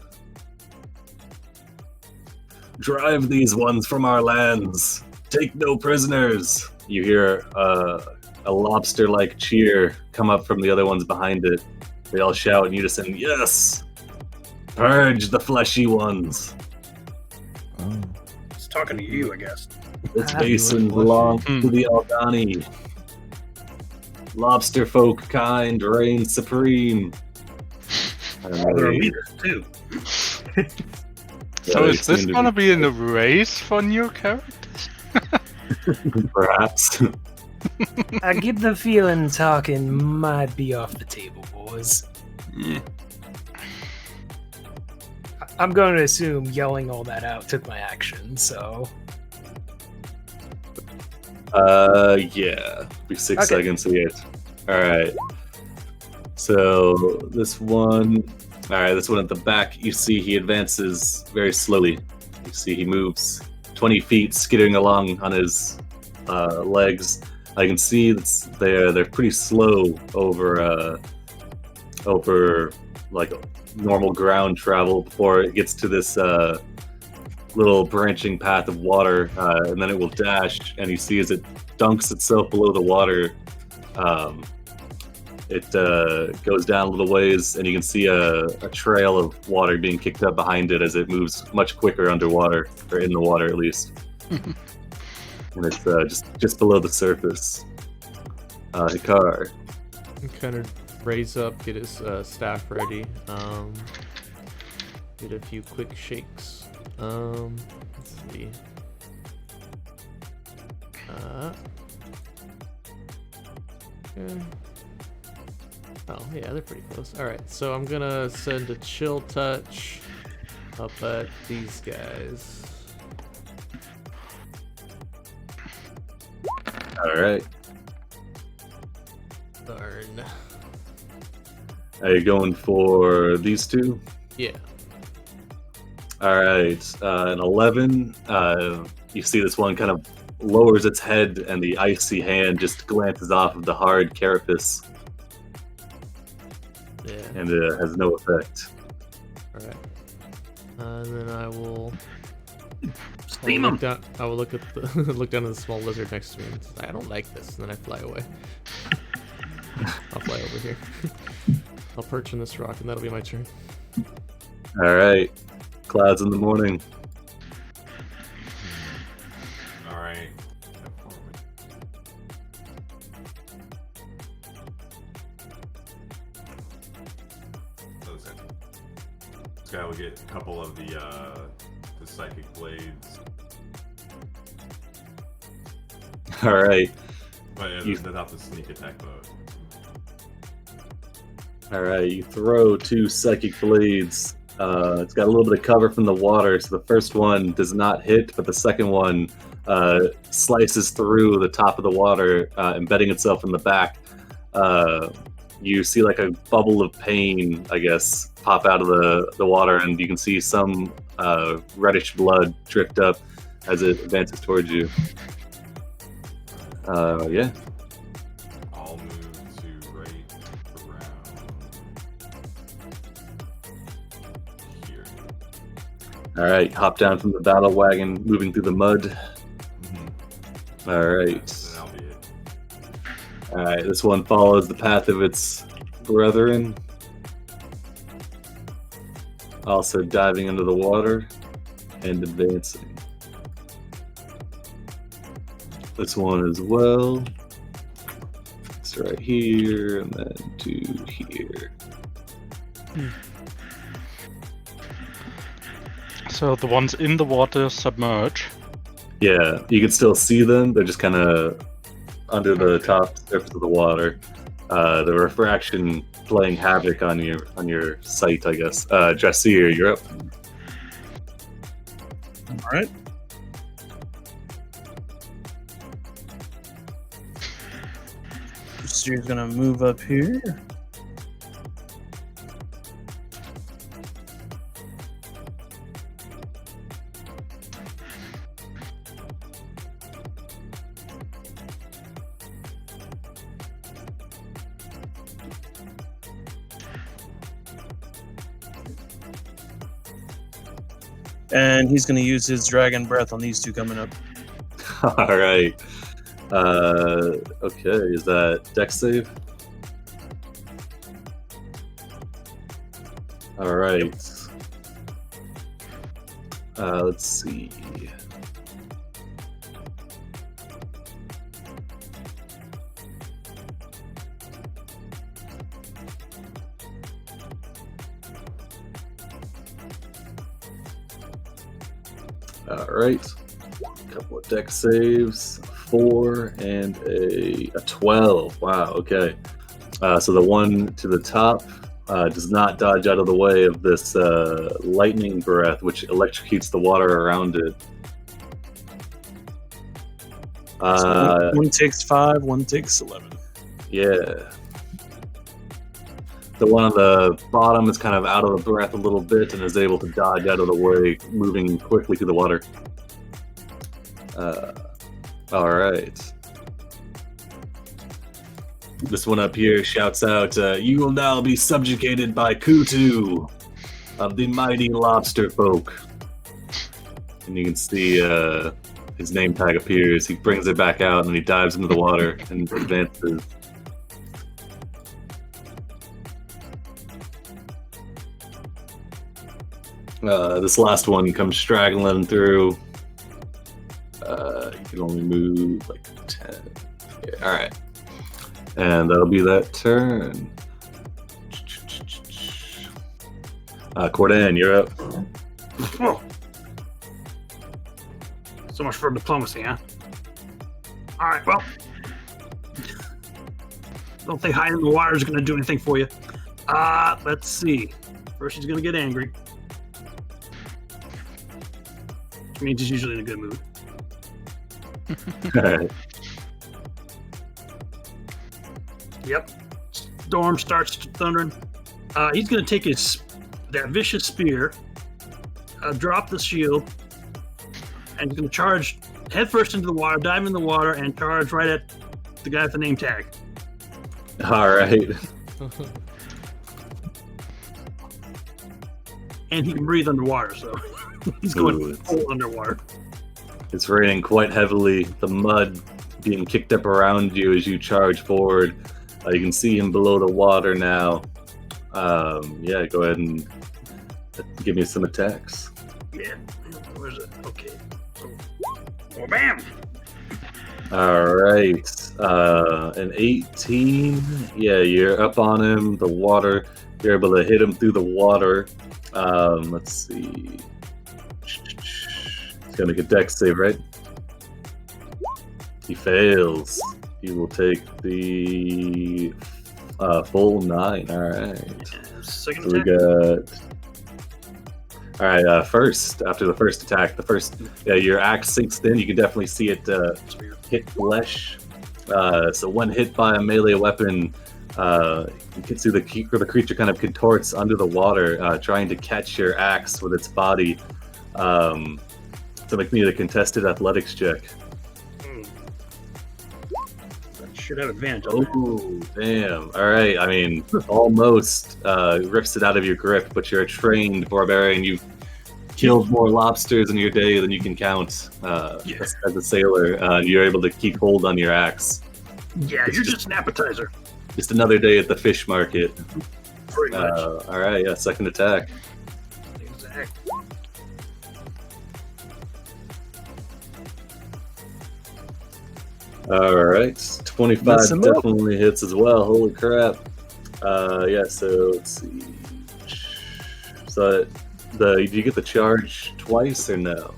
"Drive these ones from our lands. Take no prisoners." You hear a lobster-like cheer come up from the other ones behind it. They all shout in unison, "Yes! Purge the fleshy ones." Oh. He's talking to you, I guess. This basin belongs to the Aldani. Lobster folk kind reign supreme. They're leaders, too. So is this gonna be in a race for new characters? Perhaps. I get the feeling talking might be off the table, boys. Yeah. I'm going to assume yelling all that out took my action, so... Yeah. Be 6 Okay. seconds to get. Alright. So, this one at the back, you see he advances very slowly. You see he moves 20 feet, skittering along on his legs. I can see that they're pretty slow over like normal ground travel before it gets to this little branching path of water, and then it will dash, and you see as it dunks itself below the water, it goes down a little ways, and you can see a trail of water being kicked up behind it as it moves much quicker underwater, or in the water at least. And it's just below the surface. Hikar. Kind of raise up, get his staff ready. Get a few quick shakes. Let's see. Okay. Oh yeah, they're pretty close. All right, so I'm gonna send a chill touch up at these guys. All right. Darn. Are you going for these two? Yeah. All right. An 11. You see this one kind of lowers its head, and the icy hand just glances off of the hard carapace, Yeah. and it has no effect. All right. And then I will Steam 'em. I will look at the look down at the small lizard next to me and say, I don't like this, and then I fly away. I'll fly over here. I'll perch in this rock, and that'll be my turn. All right. Clouds in the morning. All right. So this guy will get a couple of the psychic blades. All right. But yeah, You- without the sneak attack mode. All right. You throw 2 psychic blades. It's got a little bit of cover from the water, so the first one does not hit, but the second one slices through the top of the water, embedding itself in the back. You see like a bubble of pain, I guess, pop out of the water, and you can see some reddish blood drift up as it advances towards you. Yeah. I'll move to right around here. All right. Hop down from the battle wagon, moving through the mud. Mm-hmm. All right. Then that'll be it. All right. This one follows the path of its brethren. Also diving into the water and advancing. This one as well. It's right here and then to here. So the ones in the water submerge. Yeah, you can still see them. They're just kind of under the top surface of the water. The refraction playing havoc on your sight, I guess. Dressier, you're up. All right. So you're gonna move up here. And he's gonna use his dragon breath on these 2 coming up. All right. Okay, is that dex save? All right. Let's see. All right. A couple of dex saves. 4 and a 12. Wow, okay. So the one to the top does not dodge out of the way of this lightning breath, which electrocutes the water around it. So one takes 5, one takes 11. Yeah. The one on the bottom is kind of out of the breath a little bit and is able to dodge out of the way, moving quickly through the water. All right. This one up here shouts out, "You will now be subjugated by Kutu of the mighty lobster folk." And you can see his name tag appears. He brings it back out and he dives into the water and advances. This last one comes straggling through. You can only move like 10. Yeah, all right. And that'll be that turn. Cordan, you're up. Whoa. So much for diplomacy, huh? Alright, well. Don't think hiding in the water is going to do anything for you. Let's see. First, he's going to get angry. Which means he's usually in a good mood. Yep. Storm starts thundering. He's going to take that vicious spear, drop the shield, and he's going to charge headfirst into the water, dive in the water, and charge right at the guy with the name tag. All right. And he can breathe underwater, so he's going full underwater. It's raining quite heavily. The mud being kicked up around you as you charge forward. You can see him below the water now. Yeah, go ahead and give me some attacks. Yeah. Where's it? Okay. Oh, bam! Alright. An 18. Yeah, you're up on him. The water. You're able to hit him through the water. Let's see. He's gonna make a dex save, right? He fails. He will take the full 9. Alright. Second So we attack. got. Alright, first, after the first attack, your axe sinks in. You can definitely see it hit flesh. So when hit by a melee weapon, you can see the creature kind of contorts under the water, trying to catch your axe with its body. So make me a contested athletics check. Should have advantage. On that. Oh, damn. Alright, I mean, almost rips it out of your grip, but you're a trained barbarian. You've killed more lobsters in your day than you can count as a sailor. You're able to keep hold on your axe. Yeah, you're just an appetizer. Just another day at the fish market. Pretty much. Alright, yeah, second attack. Exactly. Alright, 25 Mess him up. definitely hits as well. Holy crap. Yeah, so let's see. So, did you get the charge twice or no?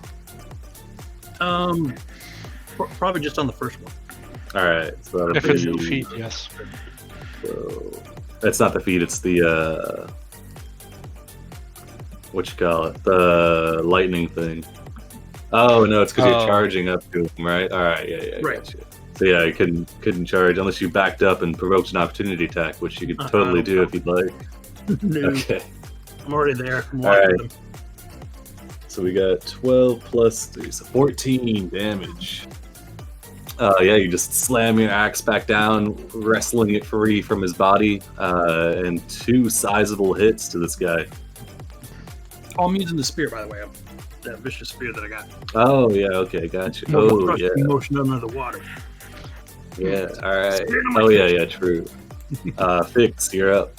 Probably just on the first one. Alright, so that'll If it's be. defeat, yes. So, it's not the feed, it's the what you call it? The lightning thing. Oh no, it's because you're Oh. charging up to him, right? Alright, yeah, Right. gotcha. So yeah, you couldn't charge unless you backed up and provoked an opportunity attack, which you could totally do if you'd like. No, Okay. I'm already there. I'm All walking right. them. So we got 12 plus 3, so 14 damage. Yeah, you just slam your axe back down, wrestling it free from his body, and 2 sizable hits to this guy. Oh, I'm using the spear, by the way. That vicious spear that I got. Oh yeah, okay, gotcha. No Oh crushing yeah, motion under the water. yeah. All right. Spear to my Oh yeah, face. yeah, true. Fix, you're up.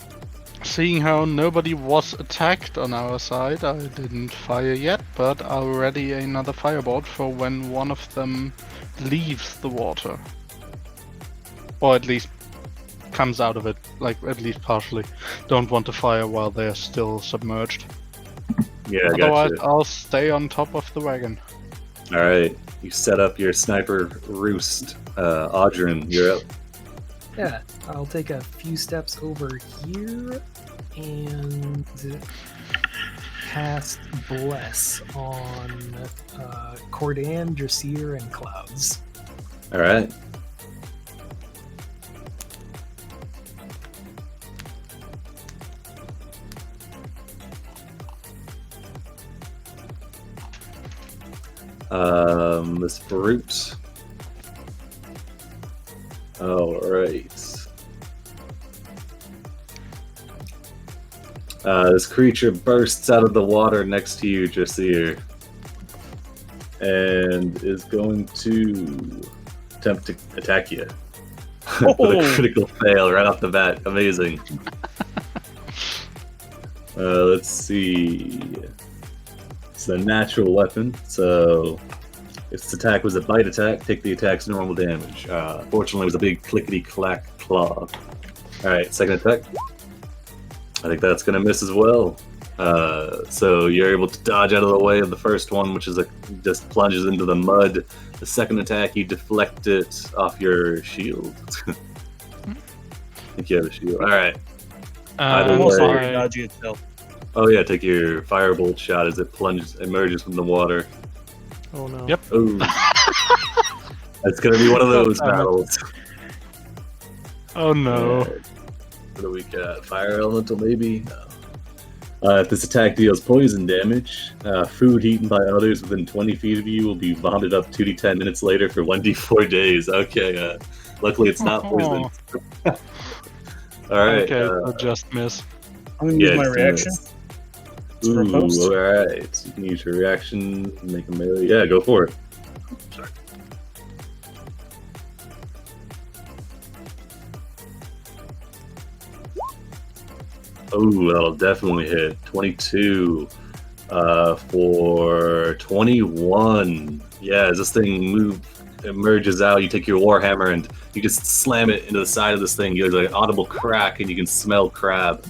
Seeing how nobody was attacked on our side, I didn't fire yet, but I'll ready another firebolt for when one of them leaves the water. Or at least comes out of it, like at least partially. Don't want to fire while they're still submerged. Yeah, I Otherwise, gotcha. I'll stay on top of the wagon. All right, you set up your sniper roost. Audrin, you're up. Yeah, I'll take a few steps over here and cast Bless on Cordan, Dressir, and Clouds. All right. This brute. All right. This creature bursts out of the water next to you, Dressir, and is going to attempt to attack you. With a critical fail right off the bat. Amazing. Let's see. It's a natural weapon, so if its attack was a bite attack, take the attack's normal damage. Fortunately, it was a big clickety-clack claw. Alright, second attack. I think that's going to miss as well. So you're able to dodge out of the way of the first one, which is just plunges into the mud. The second attack, you deflect it off your shield. I think you have a shield. Alright. Either Almost way. like dodging itself. Oh yeah, take your firebolt shot as it emerges from the water. Oh no. Yep. Ooh. That's gonna be one of those battles. Oh no. Alright. What do we got? Fire elemental, maybe? No. If this attack deals poison damage, food eaten by others within 20 feet of you will be vomited up 2d10 minutes later for 1d4 days. Okay, luckily it's not poison. Alright. Okay, I'll just miss. I'm gonna use my just reaction. miss. For a post. Ooh, alright. You can use your reaction, make a melee. Yeah, go for it. Oh, that'll definitely hit. 22 for 21. Yeah, as this thing emerges out, you take your warhammer and you just slam it into the side of this thing. There's an audible crack, and you can smell crab.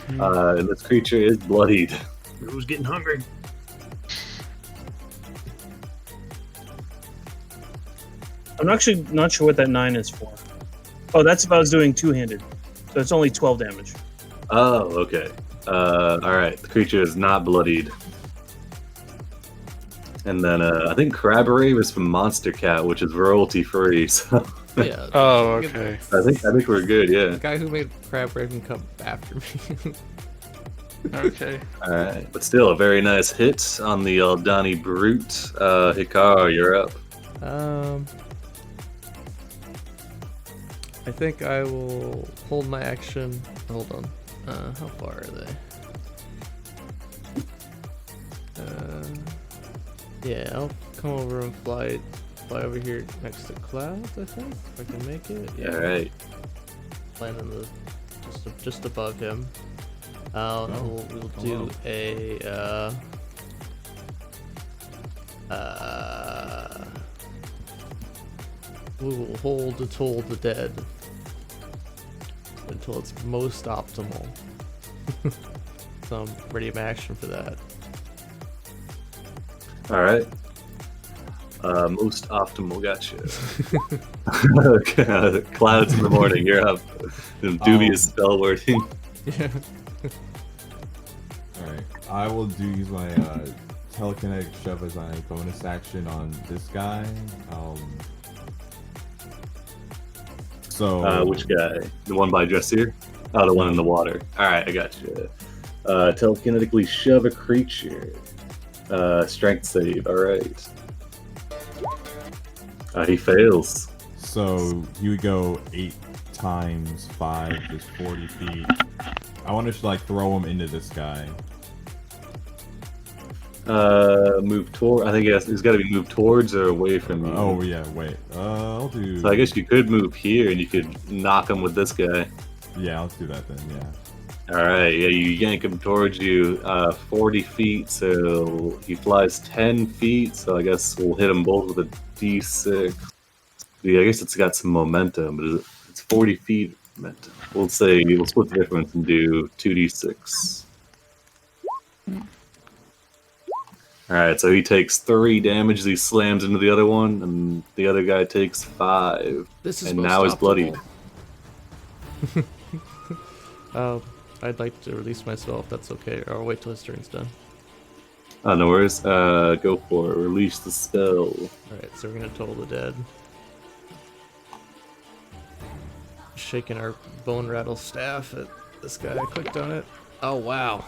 And this creature is bloodied. Who's getting hungry? I'm actually not sure what that 9 is for. Oh, that's if I was doing two-handed. So it's only 12 damage. Oh, okay. Alright, the creature is not bloodied. And then I think Crab Rave is from Monster Cat, which is royalty free, so Yeah. Oh, okay. I think we're good, The yeah. guy who made Crab Raven come after me. Okay. Alright, but still a very nice hit on the Aldani Brute. Hikaru, you're up. I think I will hold my action. Hold on. How far are they? Yeah, I'll come over and fly over here next to Clouds, I think, if I can make it. Yeah. Alright. Land on the just above him. We'll do a we will hold to Toll the Dead until it's most optimal. So I'm ready my action for that. Alright. Most optimal, gotcha. Okay, Clouds in the morning, you're up. Some dubious spell wording. Yeah. Alright, I will use my telekinetic shove as my bonus action on this guy. Which guy? The one by Dressier? Oh, the one in the water. Alright, I got you. Telekinetically shove a creature. Strength save, alright. He fails. So he would go 8 times 5 is 40 feet. I want to like throw him into this guy. Move toward. I think he's got to be moved towards or away from you. Oh yeah, wait. I'll do. So I guess you could move here and you could knock him with this guy. Yeah, let's do that then. Yeah. All right. Yeah, you yank him towards you, 40 feet. So he flies 10 feet. So I guess we'll hit them both with a D6. Yeah, I guess it's got some momentum, but it's 40 feet momentum. We'll split the difference and do 2d6. Alright, so he takes 3 damage as he slams into the other one, and the other guy takes 5. This is and now he's bloodied. I'd like to release my spell if that's okay, or I'll wait till his turn's done. Oh, no worries. Go for it. Release the spell. Alright, so we're gonna Toll the Dead. Shaking our bone rattle staff at this guy. I clicked on it. Oh wow.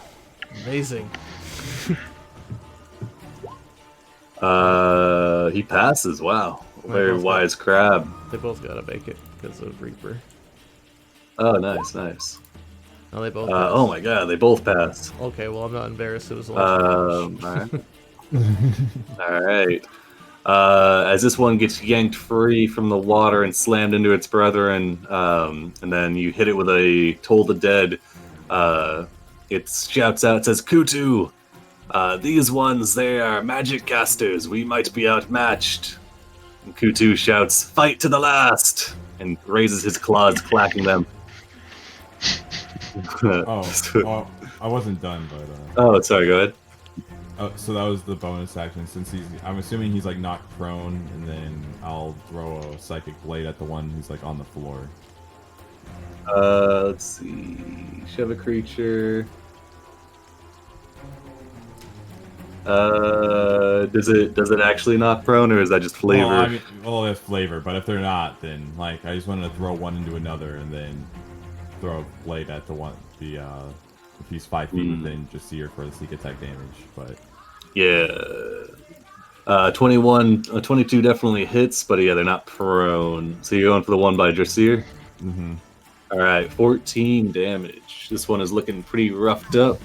Amazing. He passes. Wow. Very wise crab. They both gotta make it because of Reaper. Oh, nice, nice. No, they both pass. Oh my god, they both pass. Okay, well I'm not embarrassed. It was a lot. Alright. Alright. As this one gets yanked free from the water and slammed into its brethren, and then you hit it with a Toll the Dead, it shouts out, it says, Kutu! These ones, they are magic casters. We might be outmatched. And Kutu shouts, fight to the last! And raises his claws, clacking them. I wasn't done, but... Oh, sorry, go ahead. So that was the bonus action. Since I'm assuming he's like knocked prone, and then I'll throw a psychic blade at the one who's like on the floor. Let's see. Shove a creature. Does it actually knock prone, or is that just flavor? Well, it's flavor, but if they're not, then like I just wanted to throw one into another, and then throw a blade at the one if he's 5 feet within, just see her for the sneak attack damage. But yeah, 22 definitely hits, but yeah, they're not prone. So you're going for the one by Dressier? Mm-hmm. All right, 14 damage. This one is looking pretty roughed up.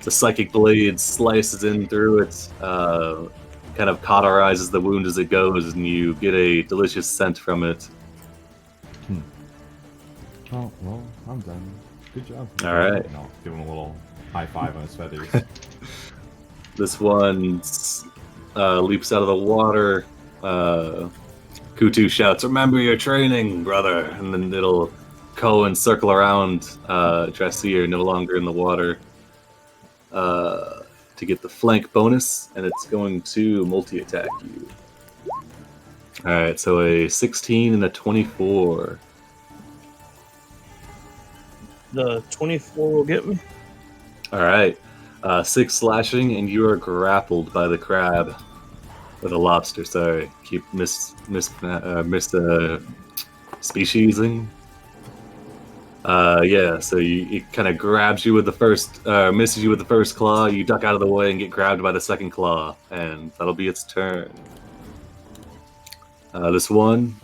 The psychic blade slices in through it, kind of cauterizes the wound as it goes, and you get a delicious scent from it. Oh, well, I'm done. Good job. All right. And I'll give him a little high five on his feathers. This one leaps out of the water. Kutu shouts, "Remember your training, brother!" And then it'll go and circle around Dressier, no longer in the water, to get the flank bonus, and it's going to multi-attack you. Alright, so a 16 and a 24. The 24 will get me. Alright, 6 slashing, and you are grappled by the crab. Or the lobster, sorry. Keep speciesing. Yeah, so it kind of grabs you with the first, misses you with the first claw, you duck out of the way and get grabbed by the second claw, and that'll be its turn. This one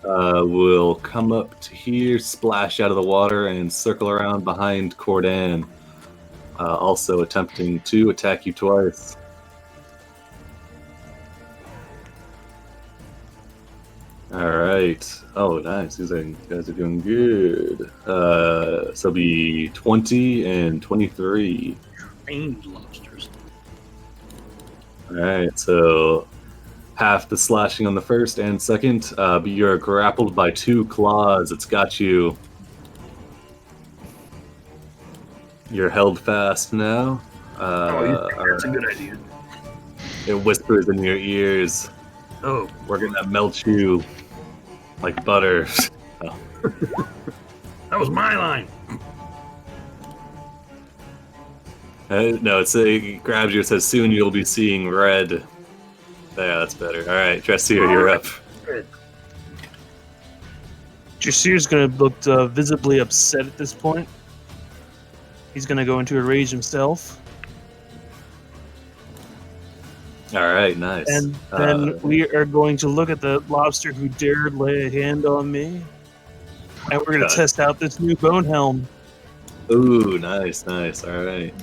will come up to here, splash out of the water, and circle around behind Cordan, also attempting to attack you twice. Alright. Oh, nice. These guys are doing good. So it'll be 20 and 23. Trained lobsters. Alright, so half the slashing on the first and second, but you're grappled by 2 claws. It's got you. You're held fast now. That's a good idea. It whispers in your ears, Oh, "We're gonna melt you like butter." Oh. that was my line. No, it grabs you. It says, "Soon you'll be seeing red." Yeah, that's better. All right, Dressier, you're up. Dressier's going to look visibly upset at this point. He's going to go into a rage himself. All right, nice. And then we are going to look at the lobster who dared lay a hand on me. And we're going to test out this new bone helm. Ooh, nice. All right.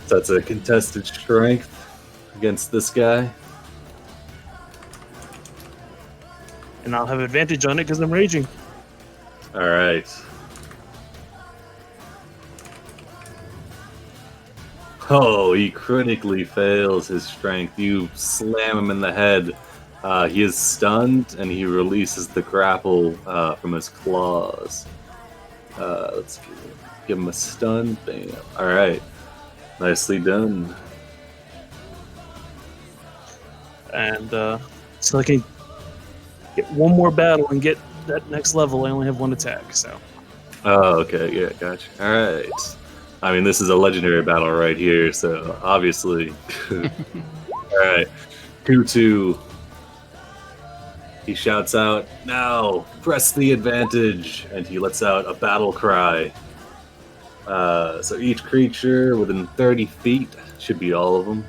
So that's a contested strength against this guy. And I'll have advantage on it because I'm raging. All right. Oh, he critically fails his strength. You slam him in the head. He is stunned, and he releases the grapple from his claws. Let's give him a stun. Bam. All right. Nicely done. And so I can get one more battle and get that next level. I only have 1 attack, so. Oh, okay. Yeah, gotcha. All right. I mean, this is a legendary battle right here, so obviously. All right. 2-2. He shouts out, "Now, press the advantage," and he lets out a battle cry. So each creature within 30 feet, should be all of them.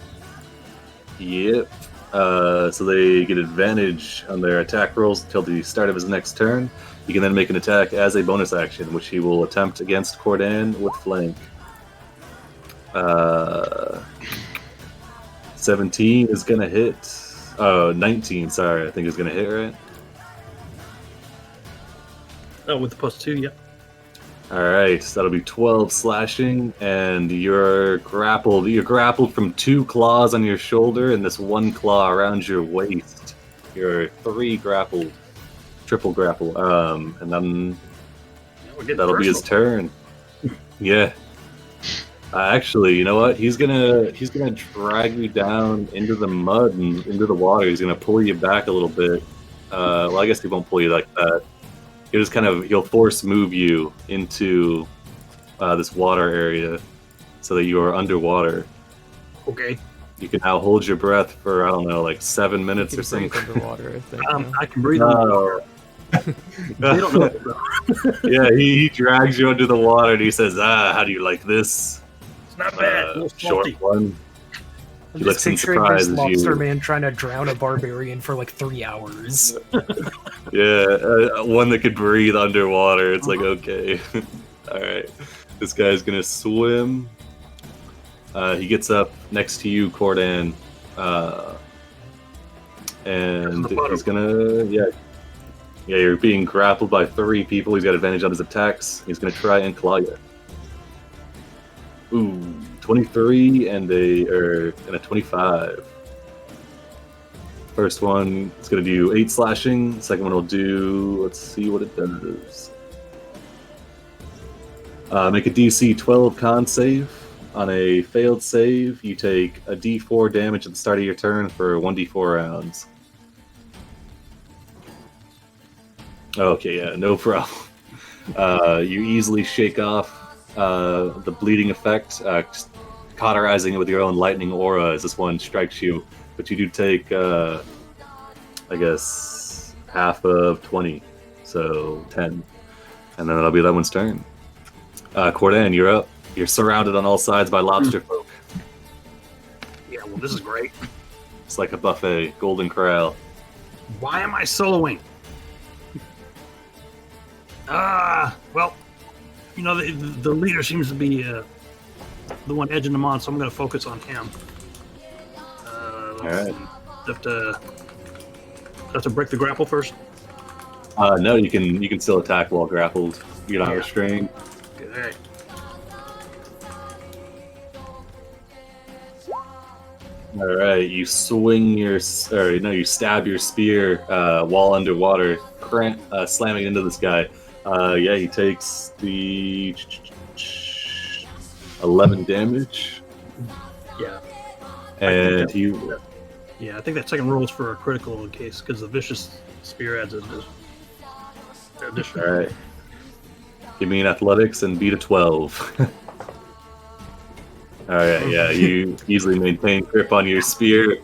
Yep. So they get advantage on their attack rolls until the start of his next turn. He can then make an attack as a bonus action, which he will attempt against Cordan with flank. 17 is going to hit. 19, sorry, I think is going to hit, right? Oh, with the +2, yep. Alright, so that'll be 12 slashing, and you're grappled. You're grappled from 2 claws on your shoulder and this 1 claw around your waist. You're 3 grappled. Triple grapple. And then that'll be his turn. Yeah. Actually, you know what? He's gonna drag you down into the mud and into the water. He's gonna pull you back a little bit. Well, I guess he won't pull you like that. He'll force move you into this water area so that you are underwater. Okay. You can now hold your breath for, I don't know, like 7 minutes or something. Underwater, I think. I can breathe underwater. They don't know. Yeah, he drags you under the water and he says, "How do you like this?" It's not bad. A little Short salty. one. I'm He just looks in picturing this surprise as lobster you. man trying to drown a barbarian for like 3 hours. Yeah, one that could breathe underwater. It's like, okay. Alright. This guy's gonna swim. He gets up next to you, Cordan. And he's gonna, Yeah, you're being grappled by 3 people. He's got advantage on his attacks. He's going to try and claw you. Ooh, 23 and a 25. First one is going to do 8 slashing. Second one will do, let's see what it does. Make a DC 12 con save. On a failed save, you take a D4 damage at the start of your turn for 1d4 rounds. Okay, yeah, no problem. You easily shake off the bleeding effect, cauterizing it with your own lightning aura as this one strikes you. But you do take, I guess, half of 20, so 10. And then that'll be that one's turn. Cordan, you're up. You're surrounded on all sides by lobster folk. Yeah, well, this is great. It's like a buffet, golden corral. Why am I soloing? Well, you know, the leader seems to be the one edging them on, so I'm going to focus on him. All right. Have to break the grapple first? No, you can still attack while grappled. You're not restrained. Okay. All right, you swing you stab your spear while underwater, slamming into this guy. Yeah, he takes the 11 damage. Yeah. And Yeah, I think that second roll is for a critical in case, because the vicious spear adds an additional. All right. Give me an athletics and beat a 12. All right, yeah, you easily maintain grip on your spear.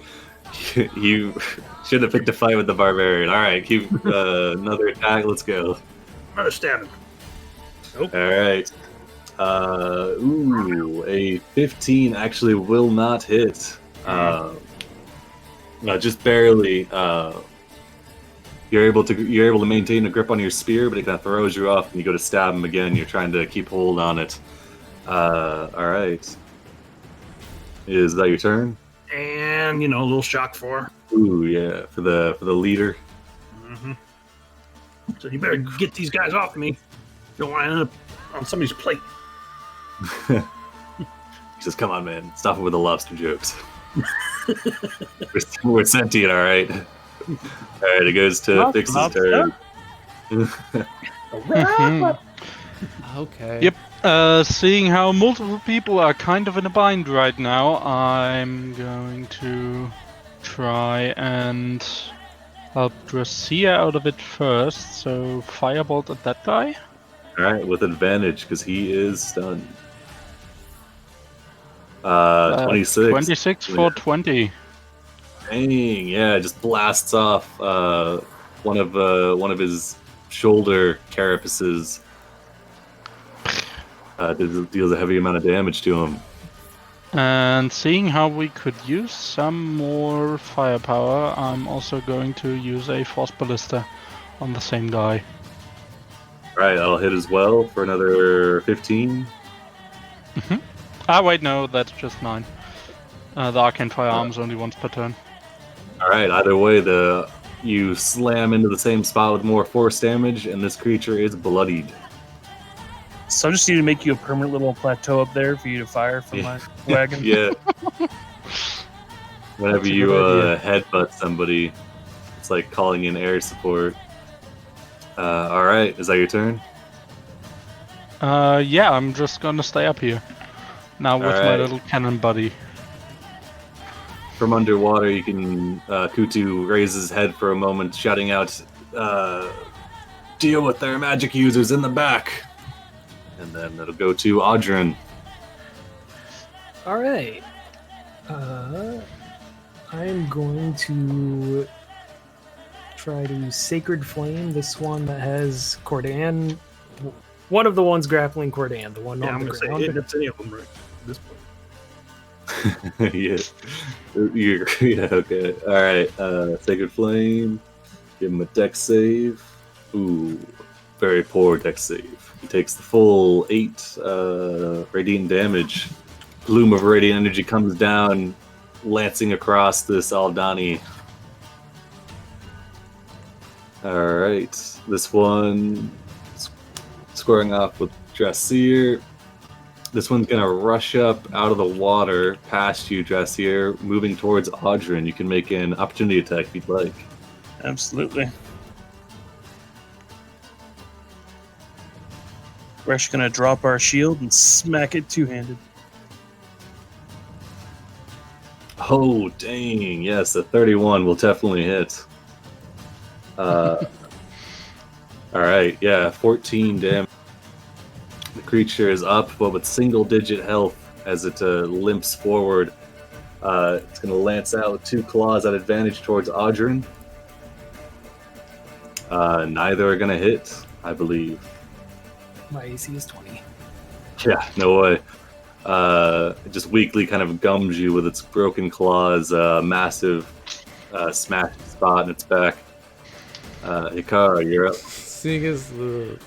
You should have picked a fight with the barbarian. All right, keep another attack. Let's go. Another stabbing. Nope. All right. A 15 actually will not hit. No, just barely. You're able to maintain a grip on your spear, but it kind of throws you off, and you go to stab him again. You're trying to keep hold on it. All right. Is that your turn? And, a little shock 4. Ooh, yeah, for the leader. Mm-hmm. So you better get these guys off me. Don't want to end up on somebody's plate. He says, "Come on, man, stop it with the lobster jokes." we're sentient, all right. All right, it goes to Fix's turn. Okay. Yep. Seeing how multiple people are kind of in a bind right now, I'm going to try and help Dracia out of it first. So firebolt at that guy. All right, with advantage because he is stunned. 26. 26 for 20. Dang, yeah, just blasts off one of his shoulder carapaces. Deals a heavy amount of damage to him. And seeing how we could use some more firepower, I'm also going to use a Force Ballista on the same guy. Right, I'll hit as well for another 15. Wait, no, that's just 9. The Arcane Firearms only once per turn. Alright, either way, you slam into the same spot with more force damage, and this creature is bloodied. So I just need to make you a permanent little plateau up there for you to fire from my wagon. Yeah. Whenever you headbutt somebody, it's like calling in air support. Alright, is that your turn? Yeah, I'm just gonna stay up here. Now with my little cannon buddy. From underwater, you can Kutu raise his head for a moment, shouting out, "Deal with their magic users in the back." And then it'll go to Audrin. All right. I'm going to try to Sacred Flame this one that has Cordan. One of the ones grappling Cordan, the one on the ground. It hits any of them right at this point. Yeah, okay. All right. Sacred Flame. Give him a dex save. Ooh, very poor dex save. He takes the full 8 radiant damage. Bloom of radiant energy comes down, lancing across this Aldani. All right, this one squaring off with Dressier. This one's gonna rush up out of the water past you, Dressier, moving towards Audrin. You can make an opportunity attack if you'd like. Absolutely. We're actually going to drop our shield and smack it two-handed. Oh, dang. Yes, a 31 will definitely hit. All right, yeah, 14 damage. The creature is up, but with single-digit health as it limps forward. It's going to lance out with 2 claws at advantage towards Audrin. Neither are going to hit, I believe. My AC is 20. Yeah, no way. It just weakly kind of gums you with its broken claws, massive smashed spot in its back. Hikara, you're up. Seeing as the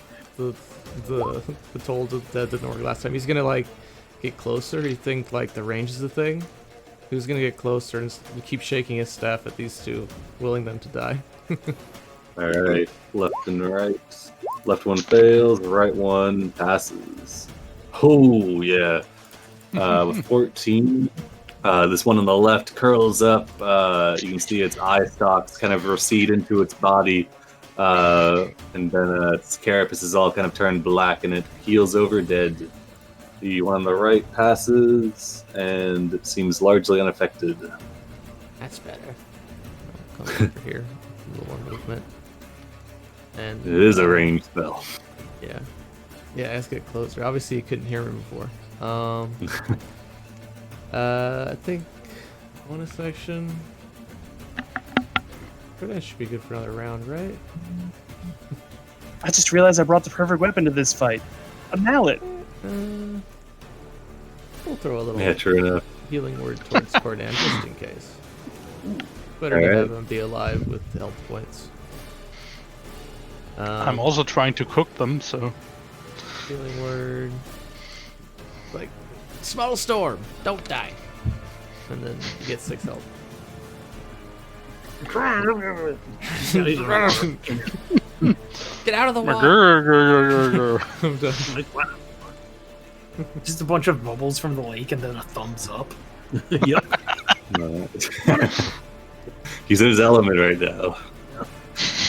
toll that didn't work last time, he's gonna like get closer. You think like the range is the thing? He's gonna get closer and keep shaking his staff at these two, willing them to die. All right, left and right. Left one fails, right one passes. Oh, yeah. With 14, this one on the left curls up. You can see its eye stalks kind of recede into its body. And then its carapace is all kind of turned black and it heals over dead. The one on the right passes and it seems largely unaffected. That's better. I'll come over here. A little more movement. And It is a ranged spell. Yeah. Yeah, let's get closer. Obviously, you couldn't hear me before. I think bonus action. That should be good for another round, right? I just realized I brought the perfect weapon to this fight. A mallet. We'll throw a little Yeah, true enough. healing word towards Cordan just in case. Better to have him be alive with health points. I'm also trying to cook them, so. Healing word. Like, small storm, don't die. And then you get 6 health. Get out of the water! I'm done. Just a bunch of bubbles from the lake and then a thumbs up. Yep. He's in his element right now.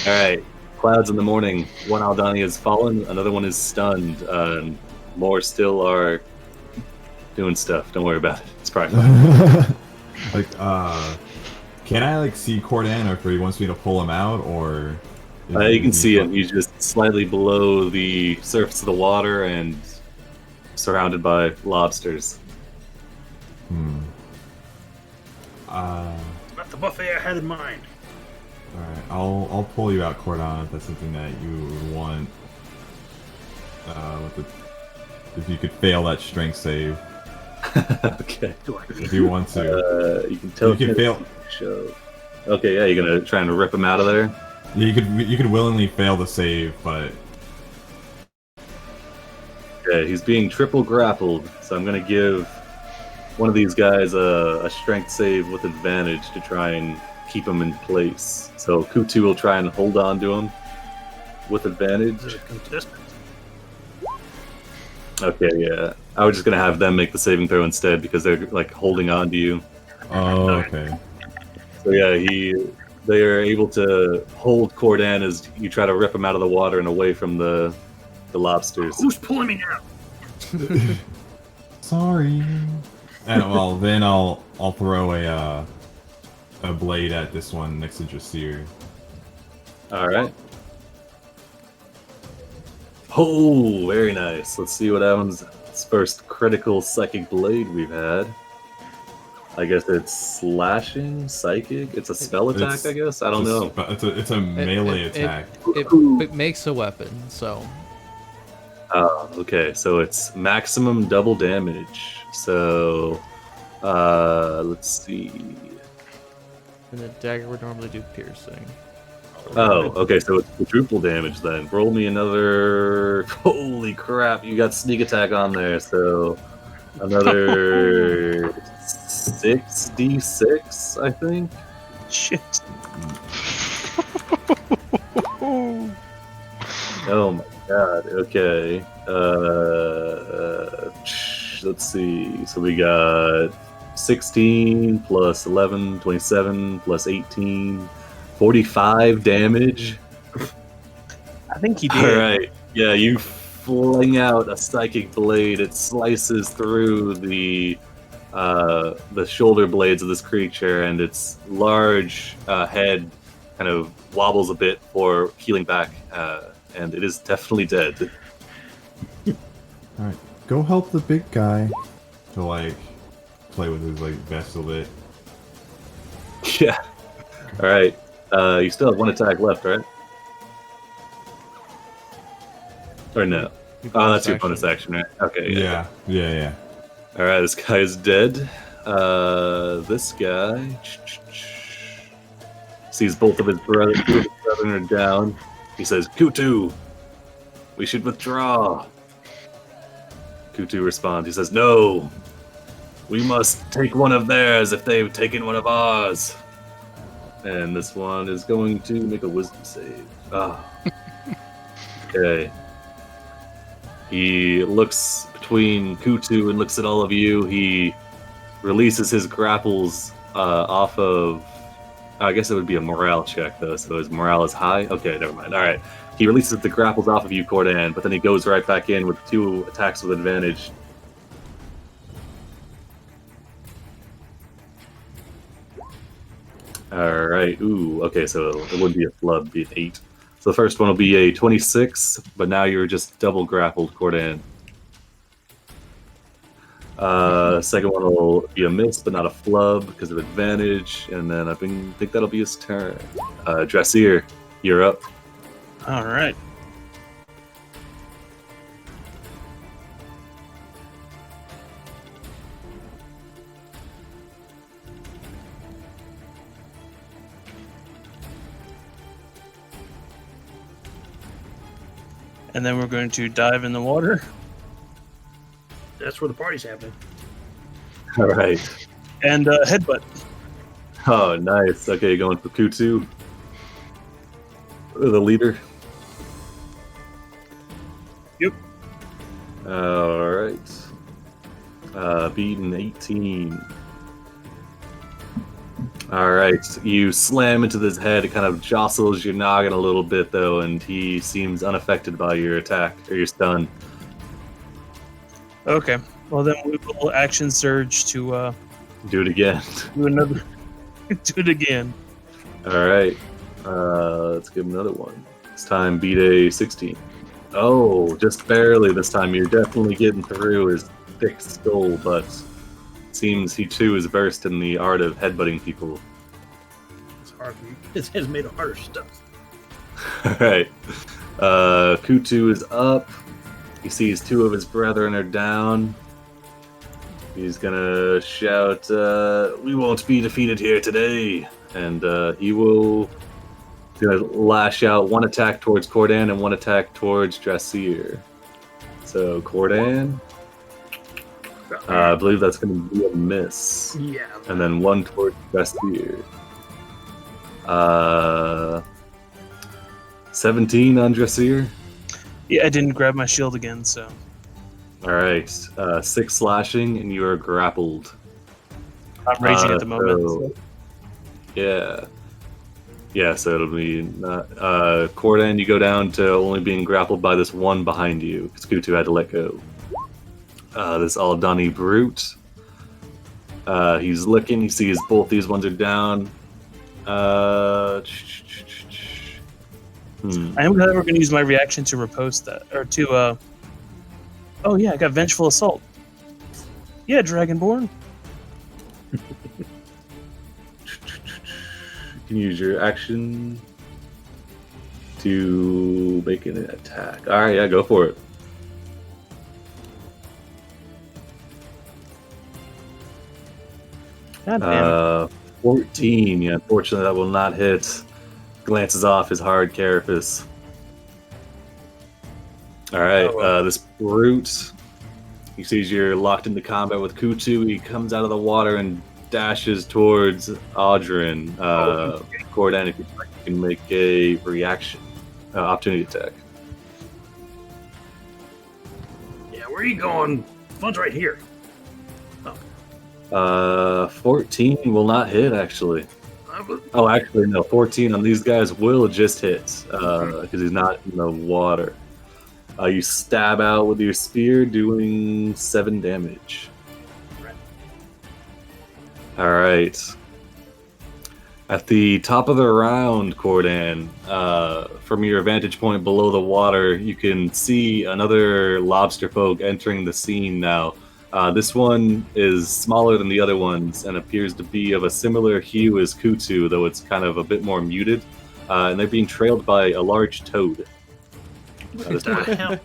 Alright, clouds in the morning. One Aldani has fallen, another one is stunned. More still are doing stuff. Don't worry about it. It's probably fine. Like, can I like see Cordan, or if he wants me to pull him out, or? You can see him. He's just slightly below the surface of the water and surrounded by lobsters. Not the buffet I had in mind. Alright, I'll pull you out, Cordan, if that's something that you would want. If you could fail that strength save. Okay. If you want to. You can tell. You can fail. Show. Okay, yeah, you're gonna try and rip him out of there. Yeah, you could willingly fail the save, but. Okay, he's being triple grappled, so I'm gonna give one of these guys a strength save with advantage to try and keep him in place. So Kutu will try and hold on to him with advantage. Is it consistent? Okay, yeah. I was just gonna have them make the saving throw instead because they're like holding on to you. Oh, okay. So yeah, they are able to hold Cordan as you try to rip him out of the water and away from the lobsters. Who's pulling me now? Sorry. And well, then I'll throw a blade at this one next to Dressier. All right. Oh, very nice. Let's see what happens. It's first critical psychic blade we've had. I guess it's slashing, psychic. It's a spell attack, I guess. I don't know. It's a melee attack. It makes a weapon, so. Oh, okay. So it's maximum double damage. So, let's see. And the dagger would normally do piercing. Oh, okay. So it's quadruple damage then. Roll me another. Holy crap! You got sneak attack on there. So another 6d6, I think. Shit. Oh my god. Okay. Let's see. So we got 16 plus 11, 27 plus 18, 45 damage. I think he All did. right. Yeah, you fling out a psychic blade. It slices through the shoulder blades of this creature, and its large head kind of wobbles a bit for healing back, and it is definitely dead. Alright, go help the big guy to, like, play with his, like, vest a bit. Yeah. All right. You still have one attack left, right? Or no? Oh, that's your bonus action, right? Okay. Yeah. All right, this guy is dead. This guy sees both of his brothers are down. He says, "Kutu, we should withdraw." Kutu responds. He says, "No, we must take one of theirs if they've taken one of ours." And this one is going to make a wisdom save. Okay. He looks between Kutu and looks at all of you. He releases his grapples off of... I guess it would be a morale check, though, so his morale is high. Okay, never mind. All right. He releases the grapples off of you, Cordan, but then he goes right back in with 2 attacks with advantage. All right. Ooh, okay, so it wouldn't be a flood, it'd be an 8. So the first one will be a 26, but now you're just double grappled, Cordan. Second one will be a miss, but not a flub because of advantage, and then I think that'll be his turn. Dressier, you're up. All right. And then we're going to dive in the water. That's where the party's happening. All right. And headbutt. Oh, nice. Okay, going for Kutu, the leader. Yep. All right. Beaten 18. All right. You slam into his head. It kind of jostles your noggin a little bit, though, and he seems unaffected by your attack or your stun. Okay. Well, then we will action surge to Do it again. do another. Do it again. All right. Let's give him another one. This time, beat a 16. Oh, just barely this time. You're definitely getting through his thick skull, but it seems he too is versed in the art of headbutting people. It's hard. His head's made of harder stuff. All right. Kutu is up. He sees 2 of his brethren are down. He's gonna shout, "We won't be defeated here today!" And he will gonna lash out 1 attack towards Cordan and 1 attack towards Dressier. So Cordan, I believe that's gonna be a miss. Yeah. And then 1 towards Dressier. 17 on Dressier. Yeah, I didn't grab my shield again, so. All right, 6 slashing, and you are grappled. I'm raging at the moment. So, yeah. So it'll be not Cordan. You go down to only being grappled by this one behind you because Kutu had to let go. This Aldani brute. He's looking. He sees both these ones are down. I am never going to use my reaction to repost that, or to, oh yeah, I got Vengeful Assault. Yeah, Dragonborn. You can use your action to make an attack. All right, yeah, go for it. God damn it. 14. Yeah, unfortunately, that will not hit. Glances off his hard carapace. All right, this brute. He sees you're locked into combat with Kutu. He comes out of the water and dashes towards Audrin. Cordan, if you'd like, you can make a reaction opportunity attack. Yeah, where are you going? Fun's right here. 14 will not hit, actually. Oh, actually, no. 14 on these guys will just hit because he's not in the water. You stab out with your spear, doing 7 damage. All right. At the top of the round, Cordan, from your vantage point below the water, you can see another lobster folk entering the scene now. This one is smaller than the other ones and appears to be of a similar hue as Kutu, though it's kind of a bit more muted. And they're being trailed by a large toad. What the hell?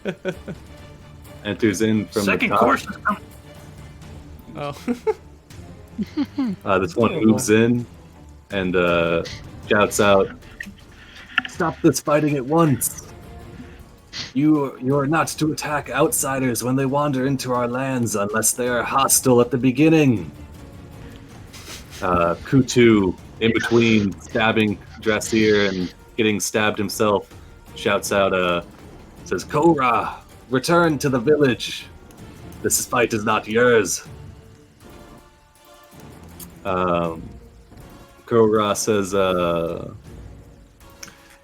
Enters in from Second the top. course is coming. Oh. This one moves in and shouts out, "Stop this fighting at once! You are not to attack outsiders when they wander into our lands unless they are hostile at the beginning." Kutu, in between stabbing Dressir and getting stabbed himself, shouts out, says, "Korra, return to the village. This fight is not yours." Korra says,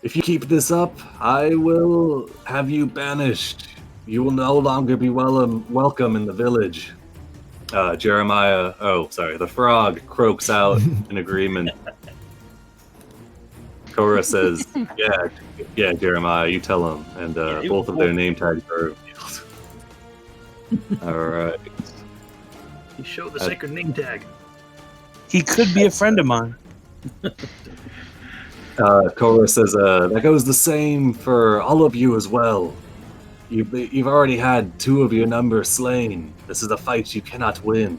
"If you keep this up, I will have you banished. You will no longer be welcome in the village." The frog croaks out in agreement. Korra says, yeah, Jeremiah, you tell him. And both of their name tags are revealed. Alright. You show the sacred name tag. He could be a friend of mine. Korra says, "That goes the same for all of you as well. You've already had 2 of your number slain. This is a fight you cannot win."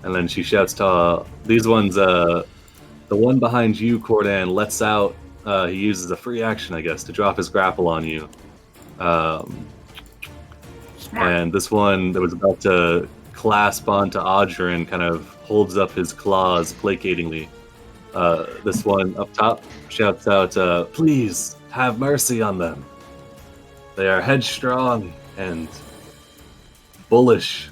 And then she shouts to these ones, the one behind you, Cordan, lets out, he uses a free action, I guess, to drop his grapple on you. And this one that was about to clasp onto Audrin kind of holds up his claws placatingly. This one up top shouts out, "Please, have mercy on them. They are headstrong and bullish."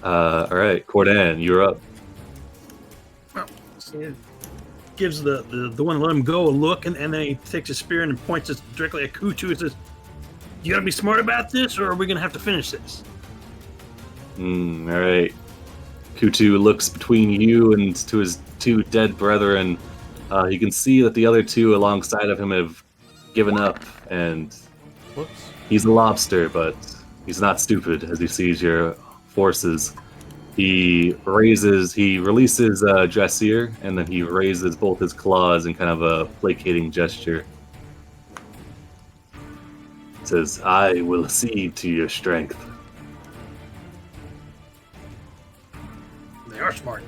Alright, Cordan, you're up. So it gives the one that let him go a look, and then he takes his spear and points it directly at Kutu and says, "You gotta be smart about this, or are we gonna have to finish this?" Alright. Kutu looks between you and to his 2 dead brethren. You can see that the other 2 alongside of him have given up, and Whoops. he's a lobster, but he's not stupid as he sees your forces. He releases Dressir, and then he raises both his claws in kind of a placating gesture. Says, "I will cede to your strength." They are smart.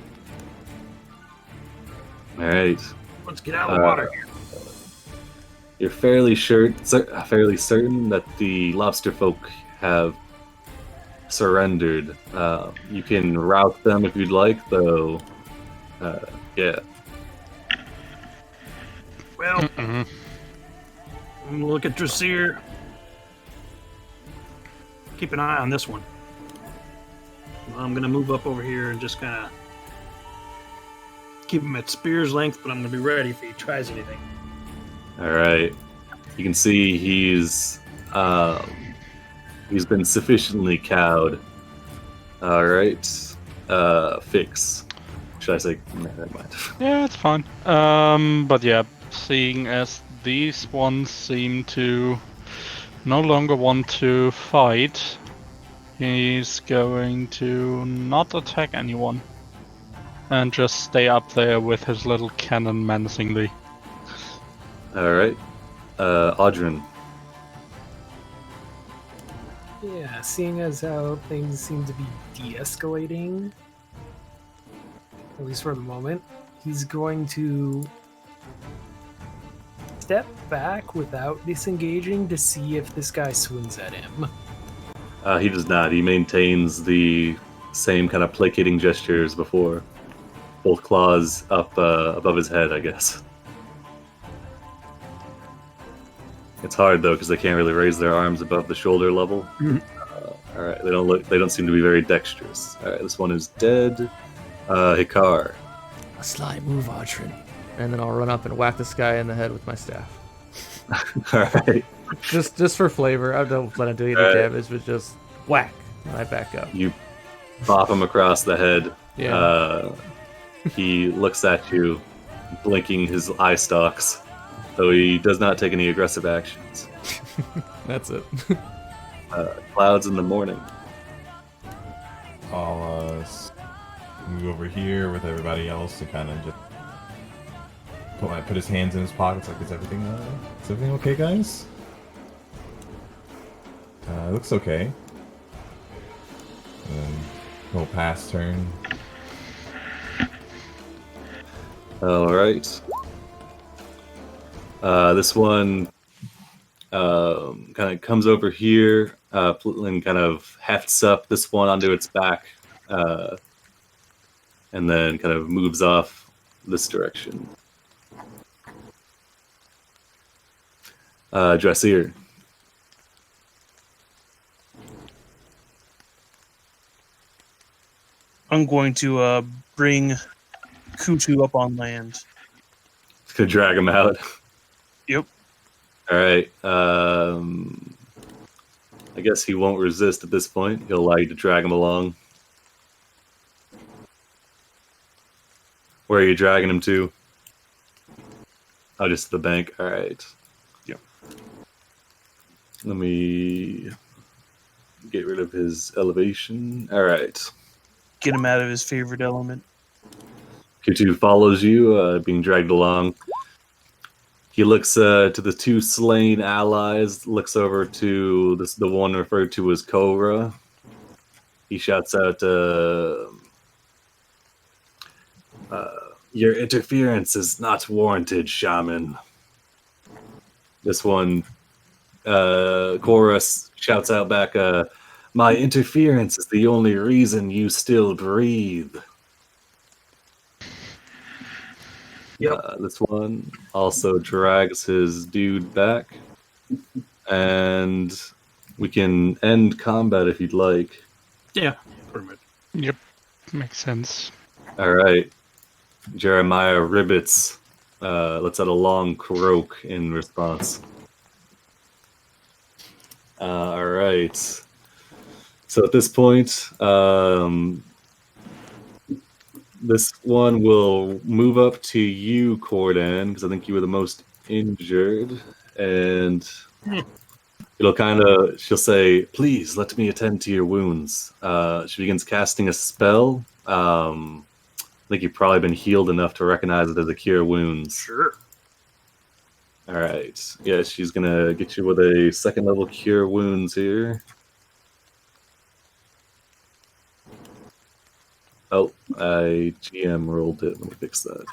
Alright. Let's get out of the water here. You're fairly certain that the lobster folk have surrendered. You can rout them if you'd like, though. Yeah. Well, I'm gonna look at Dressir. Keep an eye on this one. I'm gonna move up over here and just kind of keep him at spear's length, but I'm gonna be ready if he tries anything. Alright. You can see he's been sufficiently cowed. Alright. Fix. Should I say? No, never mind. Yeah, it's fine. But yeah, seeing as these ones seem to no longer want to fight, he's going to not attack anyone and just stay up there with his little cannon menacingly. Alright. Audrin. Yeah, seeing as how things seem to be de-escalating, at least for the moment, he's going to step back without disengaging to see if this guy swings at him. He does not. He maintains the same kind of placating gesture as before. Both claws up above his head, I guess. It's hard though because they can't really raise their arms above the shoulder level. All right, they don't seem to be very dexterous. All right, this one is dead. Hikar. A sly move, Audrin. And then I'll run up and whack this guy in the head with my staff. All right. Just for flavor. I don't let him do any damage, but just whack. And I back up. You bop him across the head. Yeah. He looks at you, blinking his eye stalks, though he does not take any aggressive actions. That's it. Clouds in the morning. I'll move over here with everybody else and kind of just put his hands in his pockets. Like, is everything okay, guys? It looks okay. And then he'll pass turn. All right. This one kind of comes over here and kind of hefts up this one onto its back, and then kind of moves off this direction. Dressier. I'm going to bring Kutu up on land. It's gonna drag him out. Yep. All right. I guess he won't resist at this point. He'll allow you to drag him along. Where are you dragging him to? Oh, just to the bank. All right. Yep. Let me get rid of his elevation. All right. Get him out of his favorite element. Kutu follows you, being dragged along. He looks to the two slain allies, looks over to the one referred to as Cobra. He shouts out, your interference is not warranted, Shaman. This one, Chorus shouts out back, my interference is the only reason you still breathe. This one also drags his dude back. And we can end combat if you'd like. Yeah, pretty much. Yep, makes sense. All right. Jeremiah Ribbits lets out a long croak in response. All right. So at this point, this one will move up to you, Cordan, because I think you were the most injured. And she'll say, please let me attend to your wounds. She begins casting a spell. I think you've probably been healed enough to recognize it as a cure wounds. Sure. All right. Yeah, she's going to get you with a second level cure wounds here. Oh, I GM rolled it. Let me fix that.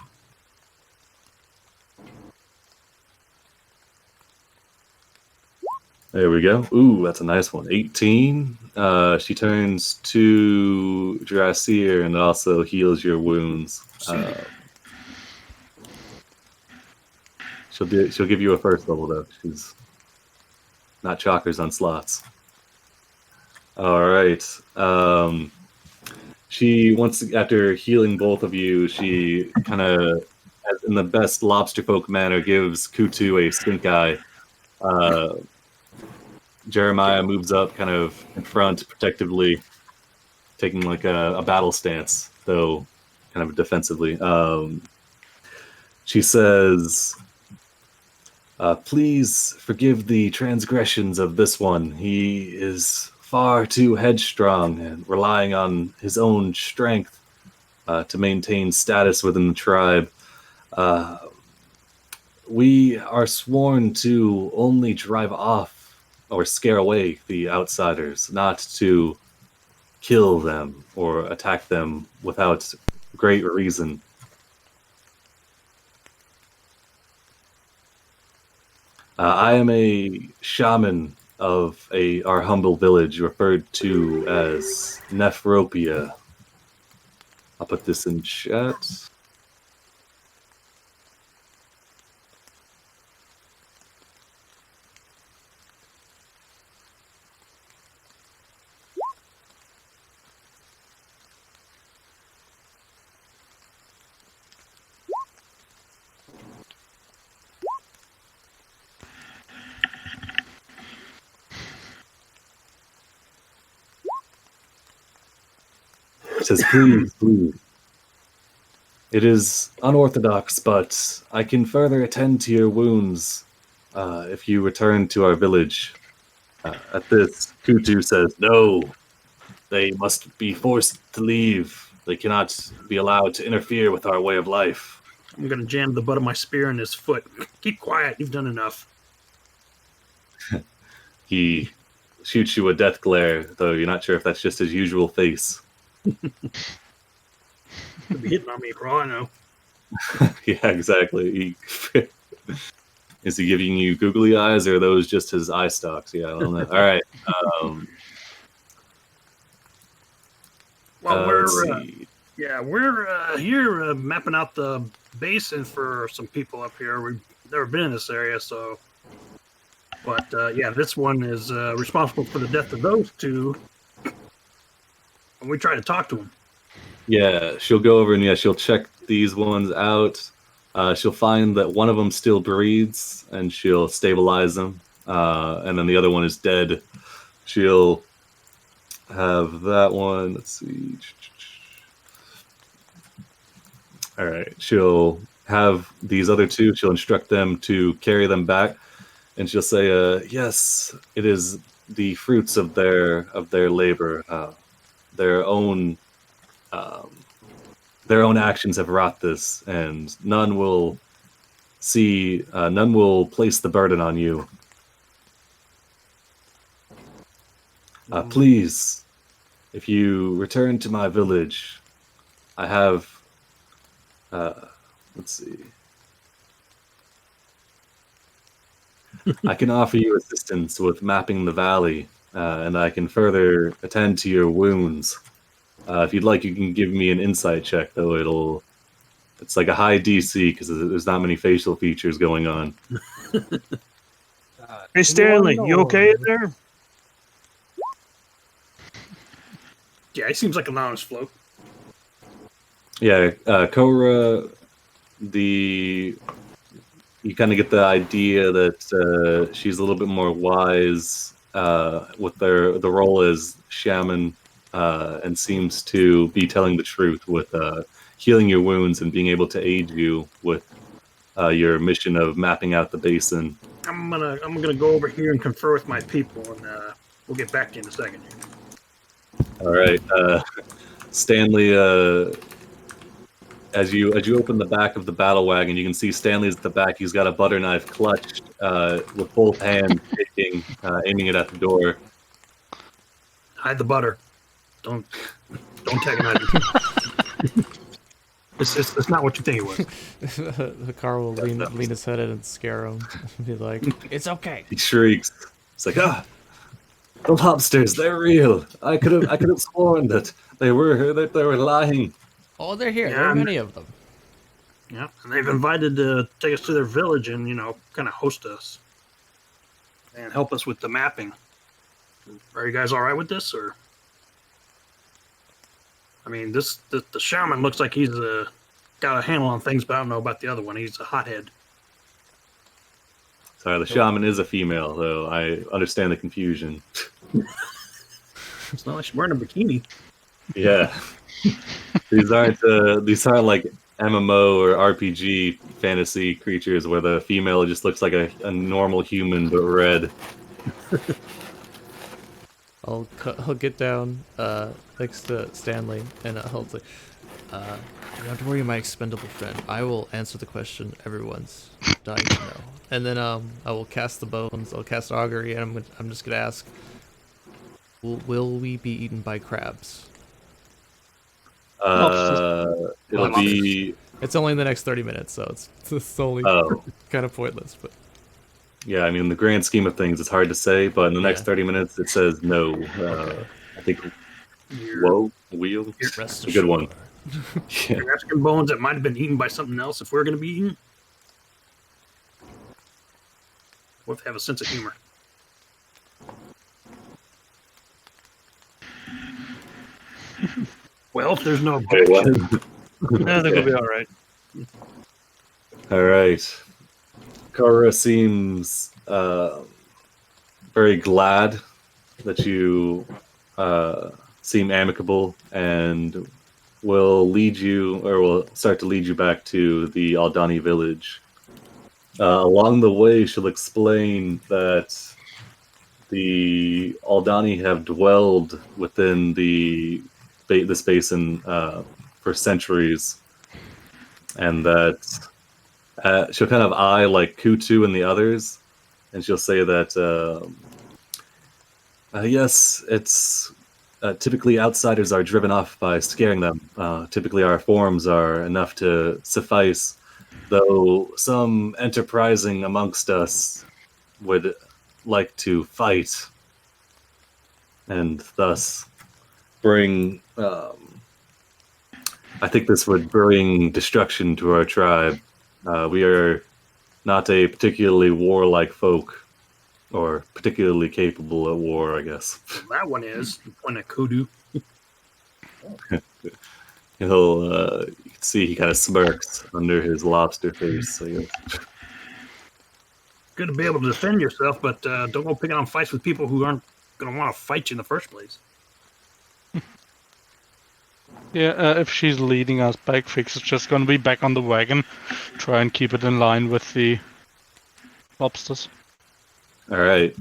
There we go. Ooh, that's a nice one. 18. She turns to Drassier and also heals your wounds. She'll give you a first level though. She's not chalkers on slots. All right. She after healing both of you, she kind of, in the best lobster folk manner, gives Kutu a stink eye. Jeremiah moves up kind of in front, protectively, taking like a battle stance, though kind of defensively. She says, please forgive the transgressions of this one. He is far too headstrong and relying on his own strength to maintain status within the tribe. We are sworn to only drive off or scare away the outsiders, not to kill them or attack them without great reason. I am a shaman of our humble village referred to as Nephropia. I'll put this in chat. says, please, please. It is unorthodox, but I can further attend to your wounds if you return to our village. At this, Kutu says, no, they must be forced to leave. They cannot be allowed to interfere with our way of life. I'm gonna jam the butt of my spear in his foot. Keep quiet. You've done enough. He shoots you a death glare, though you're not sure if that's just his usual face. Could be hitting on me for all I know. Yeah, exactly. Is he giving you googly eyes, or are those just his eye stalks? Yeah, I don't know. All right. Well, Let's we're see. we're here mapping out the basin for some people up here. We've never been in this area, so. But this one is responsible for the death of those two. And we try to talk to them. Yeah, she'll go over and she'll check these ones out. She'll find that one of them still breathes, and she'll stabilize them. And then the other one is dead. She'll have that one. Let's see. All right. She'll have these other two. She'll instruct them to carry them back, and she'll say, "Yes, it is the fruits of their labor, their own actions have wrought this, and none will place the burden on you. Please, if you return to my village, I have, let's see. I can offer you assistance with mapping the valley, and I can further attend to your wounds. If you'd like, you can give me an insight check, though it's like a high DC because there's not many facial features going on. Hey, Stanley, you okay in there? Yeah, he seems like an honest float. Yeah, Korra, you kind of get the idea that she's a little bit more wise with the role as shaman, and seems to be telling the truth with healing your wounds and being able to aid you with your mission of mapping out the basin. I'm gonna go over here and confer with my people, and we'll get back to you in a second. All right, Stanley. As you open the back of the battle wagon, you can see Stanley's at the back. He's got a butter knife clutched with both hands, aiming it at the door. Hide the butter. Don't take it out. It's not what you think it was. The car will lean his head in and scare him. Be like, It's okay. He shrieks. It's like, the lobsters, they're real. I could have sworn that they were lying. Oh, they're here. Yeah, There are many of them. Yeah, and they've invited to take us to their village and kind of host us and help us with the mapping. Are you guys all right with this, or? I mean, the shaman looks like he's got a handle on things, but I don't know about the other one. He's a hothead. Sorry, the shaman is a female, though. I understand the confusion. It's not like she's wearing a bikini. Yeah. These aren't like MMO or RPG fantasy creatures where the female just looks like a normal human but red. I'll get down next to Stanley, and I'll say, "You don't have to worry, my expendable friend. I will answer the question everyone's dying to know." And then I will cast the bones. I'll cast augury, and I'm just gonna ask, will we be eaten by crabs? It'll be. It's only in the next 30 minutes, so it's only kind of pointless, but. Yeah, I mean, in the grand scheme of things, it's hard to say, but in the next 30 minutes, it says no. I think, wheel? Rest a good one. Yeah. You're asking bones that might have been eaten by something else if we're going to be eaten? What if they have a sense of humor? Well, if there's no objection, I think we'll be all right. All right. Kara seems very glad that you seem amicable and will start to lead you back to the Aldani village. Along the way, she'll explain that the Aldani have dwelled within this basin for centuries, and that she'll kind of eye like Kutu and the others, and she'll say that yes, it's typically outsiders are driven off by scaring them. Typically, our forms are enough to suffice, though some enterprising amongst us would like to fight, and thus bring. I think this would bring destruction to our tribe. We are not a particularly warlike folk, or particularly capable at war, I guess. That one is. Point at Kudu. He'll, you can see he kind of smirks under his lobster face. I guess. Good to be able to defend yourself, but don't go picking on fights with people who aren't going to want to fight you in the first place. Yeah, if she's leading us back, Fix is just gonna be back on the wagon. Try and keep it in line with the lobsters. All right.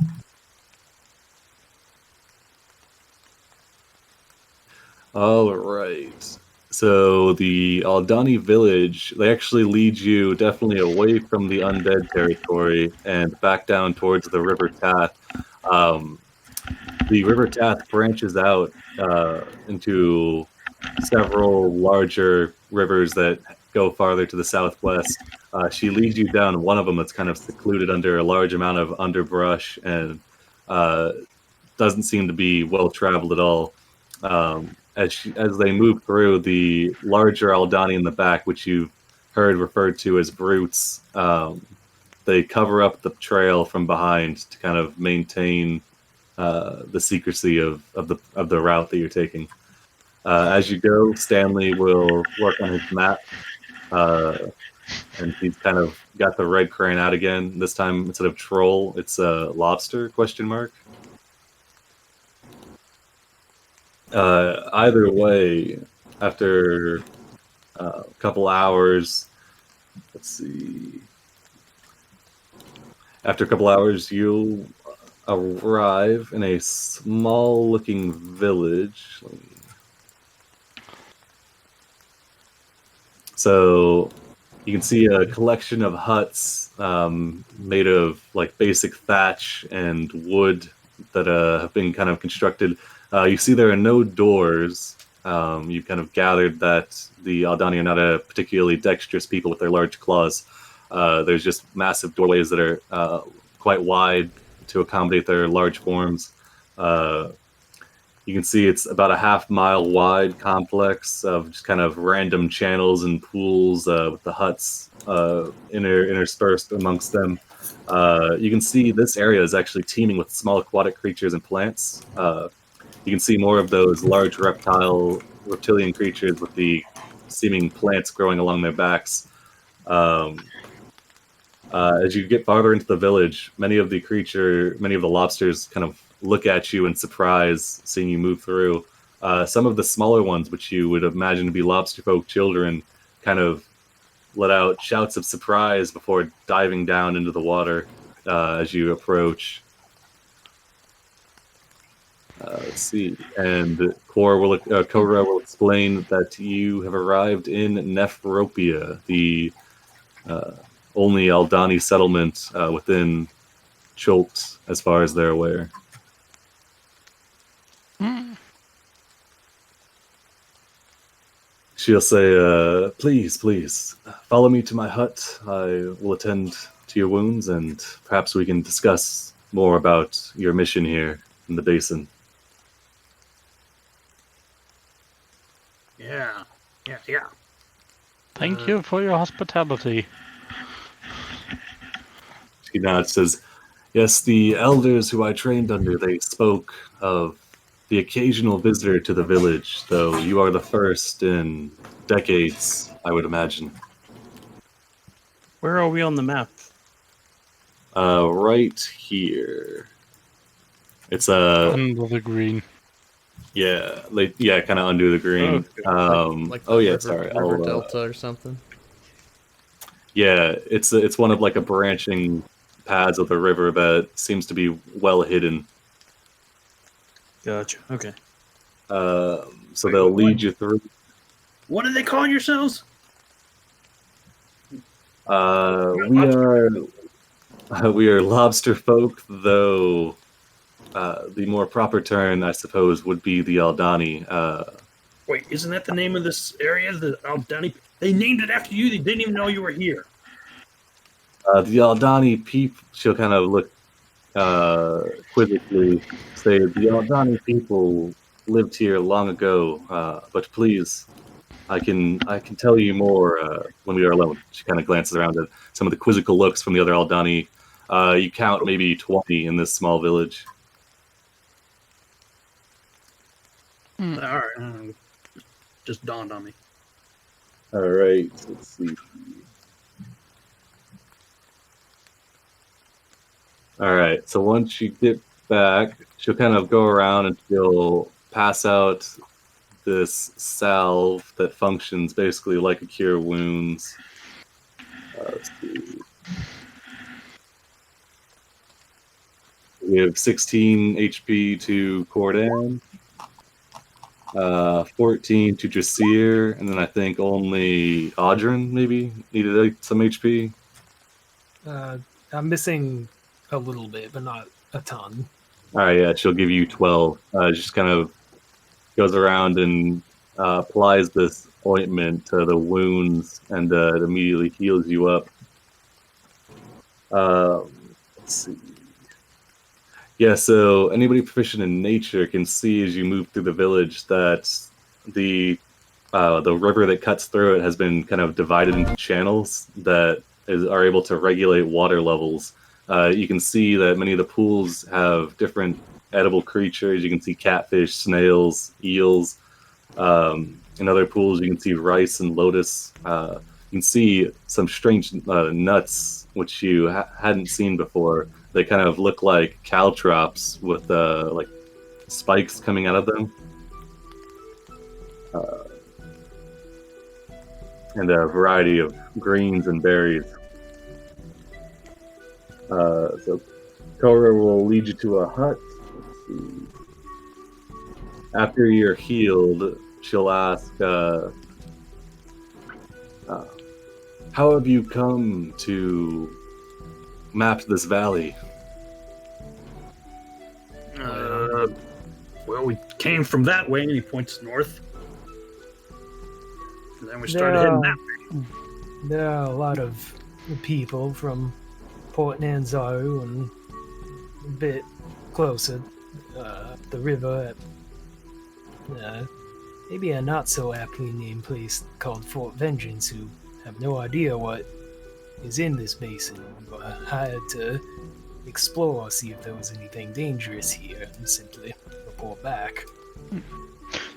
All right. So the Aldani village, they actually lead you definitely away from the undead territory and back down towards the River Tath. The River Tath branches out into several larger rivers that go farther to the southwest. She leads you down one of them that's kind of secluded under a large amount of underbrush and doesn't seem to be well traveled at all. As they move through, the larger Aldani in the back, which you've heard referred to as brutes, they cover up the trail from behind to kind of maintain the secrecy of the route that you're taking. As you go, Stanley will work on his map, and he's kind of got the red crayon out again. This time, instead of troll, it's a lobster, question mark. Either way, after a couple hours, let's see. After a couple hours, you'll arrive in a small-looking village. So you can see a collection of huts made of like basic thatch and wood that have been kind of constructed. You see there are no doors. You've kind of gathered that the Aldani are not a particularly dexterous people with their large claws. There's just massive doorways that are quite wide to accommodate their large forms. You can see it's about a half-mile wide complex of just kind of random channels and pools with the huts interspersed amongst them. You can see this area is actually teeming with small aquatic creatures and plants. You can see more of those large reptilian creatures with the seeming plants growing along their backs. As you get farther into the village, many of the lobsters kind of look at you in surprise, seeing you move through. Some of the smaller ones, which you would imagine to be lobster folk children, kind of let out shouts of surprise before diving down into the water as you approach. Let's see. And Korra will explain that you have arrived in Nephropia, the only Aldani settlement within Chult, as far as they're aware. She'll say, please, follow me to my hut. I will attend to your wounds, and perhaps we can discuss more about your mission here in the basin. Yeah. Thank you for your hospitality. She nods, says, yes, the elders who I trained under, they spoke of the occasional visitor to the village, though you are the first in decades, I would imagine. Where are we on the map? Right here. It's a... Under the green. Yeah, kind of under the green. Like the yeah, river, sorry. river I'll, delta or something. yeah, it's one of like a branching paths of the river that seems to be well hidden. Gotcha. Okay. So Wait, they'll what? lead you through. What are they calling yourselves? We are lobster folk, though. The more proper term, I suppose, would be the Aldani. Wait, isn't that the name of this area? The Aldani. They named it after you. They didn't even know you were here. The Aldani people. She'll kind of look quizzically, say the Aldani people lived here long ago. But please, I can tell you more when we are alone. She kind of glances around at some of the quizzical looks from the other Aldani. You count maybe 20 in this small village. All right. Just dawned on me. All right, let's see. All right, so once you get back, she'll kind of go around and she'll pass out this salve that functions basically like a cure wounds. Let's see. We have 16 HP to Cordan, 14 to Jasir, and then I think only Audrin maybe needed some HP. I'm missing a little bit, but not a ton. All right, yeah, she'll give you 12. Just kind of goes around and applies this ointment to the wounds, and it immediately heals you up. Let's see. Yeah, so anybody proficient in nature can see as you move through the village that the river that cuts through it has been kind of divided into channels that are able to regulate water levels. You can see that many of the pools have different edible creatures. You can see catfish, snails, eels. In other pools, you can see rice and lotus. You can see some strange nuts, which you hadn't seen before. They kind of look like caltrops with like spikes coming out of them. And a variety of greens and berries. So Cora will lead you to a hut. Let's see. After you're healed, she'll ask, how have you come to map this valley? Well, we came from that way, and he points north. And then we started heading that way. There are a lot of people from Port Nanzo and a bit closer the river at maybe a not so aptly named place called Fort Vengeance, who have no idea what is in this basin. We were hired to explore, see if there was anything dangerous here, and simply report back.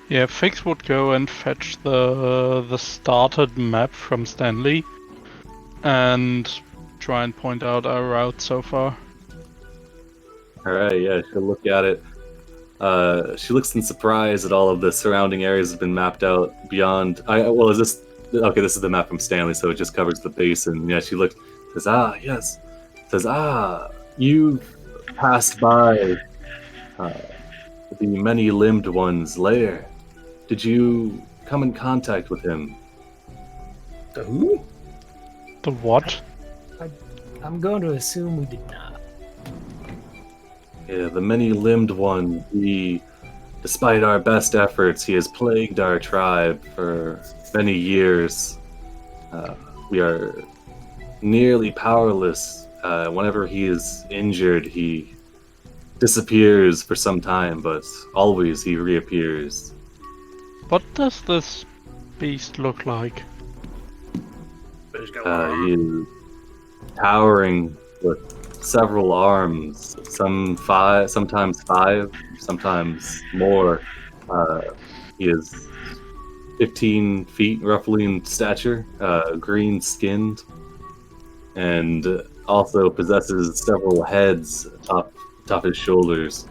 Yeah, Fix would go and fetch the started map from Stanley and try and point out our route so far. All right, yeah, she'll look at it. She looks in surprise at all of the surrounding areas have been mapped out beyond. Is this okay? This is the map from Stanley, so it just covers the basin. Yeah, she looks, says, yes. Says, you passed by the many-limbed one's lair. Did you come in contact with him? The who? The what? I'm going to assume we did not. Yeah, the many-limbed one. Despite our best efforts, he has plagued our tribe for many years. We are nearly powerless. Whenever he is injured, he disappears for some time, but always he reappears. What does this beast look like? He is towering with several arms, sometimes five, sometimes more. He is 15 feet roughly in stature, green skinned, and also possesses several heads atop his shoulders.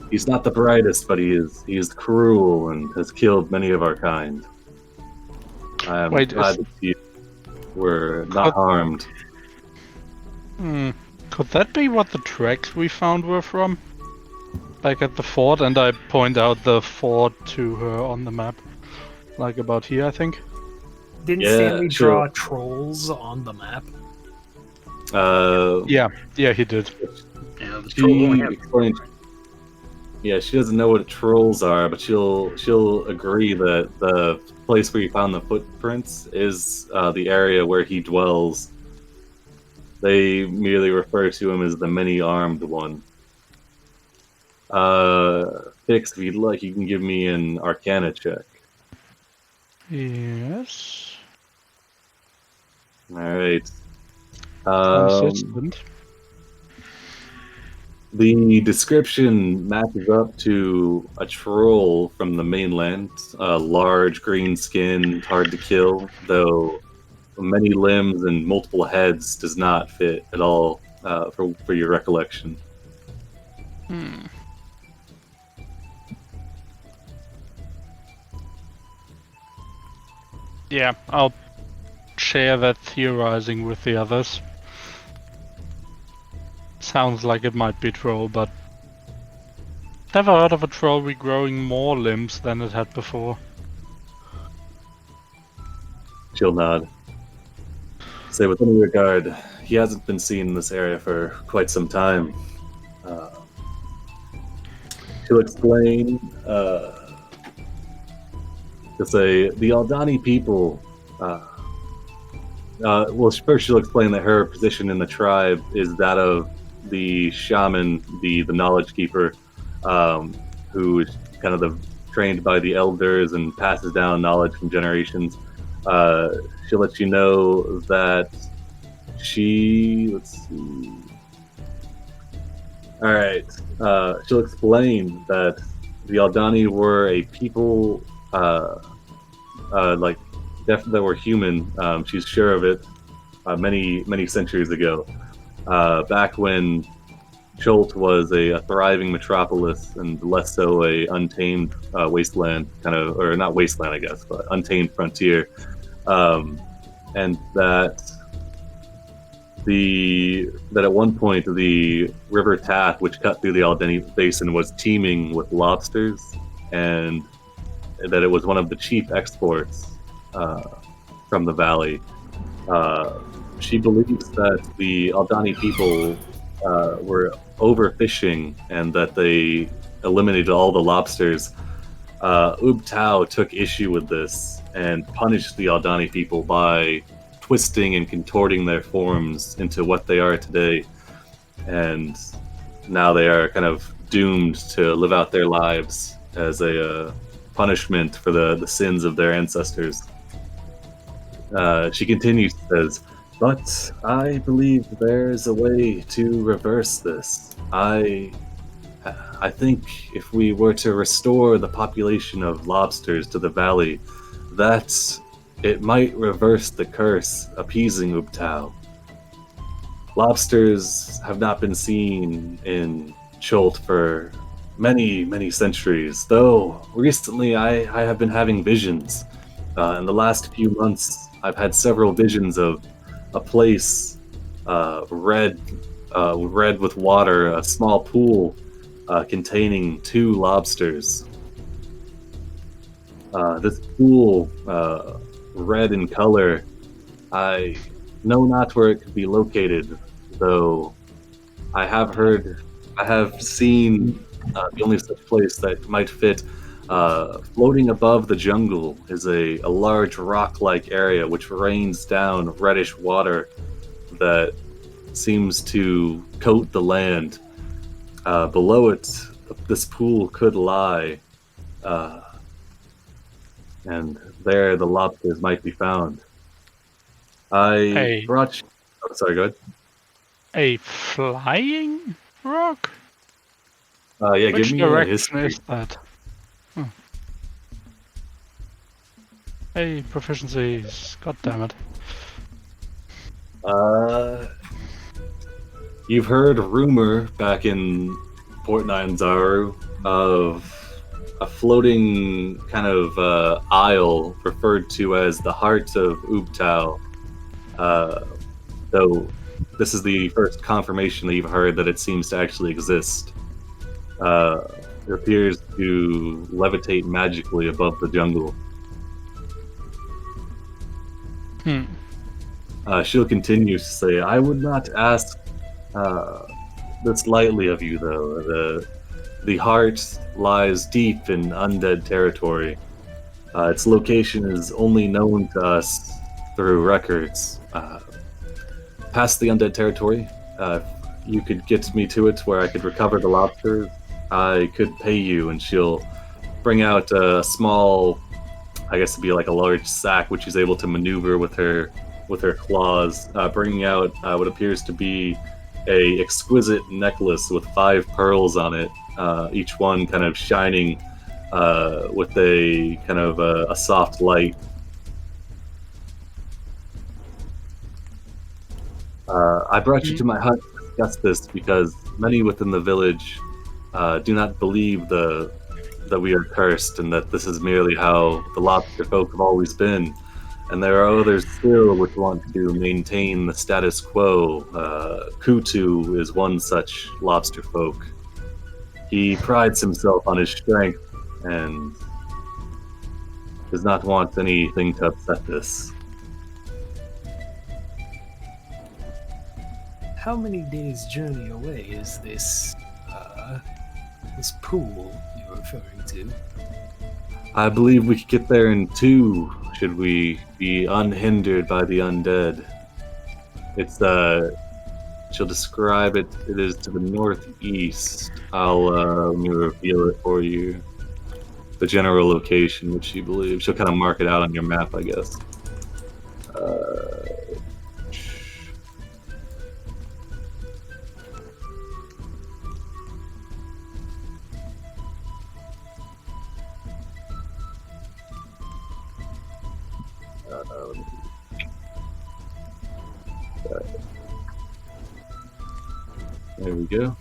He's not the brightest, but he is cruel and has killed many of our kind. I am Wait, glad that you were not harmed. Could that be what the tracks we found were from? Like at the fort, and I point out the fort to her on the map. Like about here, I think. Didn't Yeah, Stanley sure. draw trolls on the map? Yeah, he did. Yeah, the troll only have she doesn't know what trolls are, but she'll agree that the place where you found the footprints is the area where he dwells. They merely refer to him as the many-armed one. Fix, if you'd like, you can give me an Arcana check. Yes. All right. Consistent. The description matches up to a troll from the mainland. Large, green skin, hard to kill, though many limbs and multiple heads does not fit at all for your recollection. Yeah, I'll share that theorizing with the others. Sounds like it might be troll, but never heard of a troll regrowing more limbs than it had before. She'll nod. Say, with any regard, he hasn't been seen in this area for quite some time. She'll explain. To say the Aldani people. Well, first she'll explain that her position in the tribe is that of the shaman, the knowledge keeper, who is kind of trained by the elders and passes down knowledge from generations. She'll let you know that let's see. All right. She'll explain that the Aldani were a people, that were human. She's sure of it. Many centuries ago, back when Chult was a thriving metropolis and less so a untamed wasteland, or not wasteland, I guess, but untamed frontier, and that at one point the river Tath, which cut through the Aldani Basin, was teeming with lobsters, and that it was one of the chief exports from the valley. She believes that the Aldani people were overfishing and that they eliminated all the lobsters. Ubtao took issue with this and punished the Aldani people by twisting and contorting their forms into what they are today. And now they are kind of doomed to live out their lives as a punishment for the sins of their ancestors. She continues, says, but I believe there's a way to reverse this. I think if we were to restore the population of lobsters to the valley, that it might reverse the curse, appeasing Ubtao. Lobsters have not been seen in Chult for many centuries, though recently I have been having visions. In the last few months, I've had several visions of a place red with water, a small pool containing 2 lobsters. This pool, red in color, I know not where it could be located, though I have seen the only such place that might fit. Floating above the jungle is a large rock-like area which rains down reddish water that seems to coat the land. Below it, this pool could lie, and there the lobsters might be found. Brought you... Oh, sorry, go ahead. A flying rock? Yeah, Which give me a direction history. is that? Hey, proficiencies. God damn it. You've heard rumor back in Port Nyanzaru of a floating kind of isle referred to as the Heart of Ubtao. Though this is the first confirmation that you've heard that it seems to actually exist. It appears to levitate magically above the jungle. She'll continue to say, I would not ask this lightly of you, though. The heart lies deep in undead territory. Its location is only known to us through records. Past the undead territory, if you could get me to it where I could recover the lobsters, I could pay you, and she'll bring out a small, I guess it'd be like a large sack, which she's able to maneuver with her claws, bringing out what appears to be a exquisite necklace with 5 pearls on it, each one kind of shining with a kind of a soft light. I brought you to my hut to discuss this because many within the village do not believe that we are cursed and that this is merely how the lobster folk have always been. And there are others still which want to maintain the status quo. Kutu is one such lobster folk. He prides himself on his strength and does not want anything to upset this. How many days' journey away is this pool you're referring to? I believe we could get there in 2, should we be unhindered by the undead. It's she'll describe it. It is to the northeast. Let me reveal it for you. The general location, which she believes. She'll kind of mark it out on your map, I guess. There we go.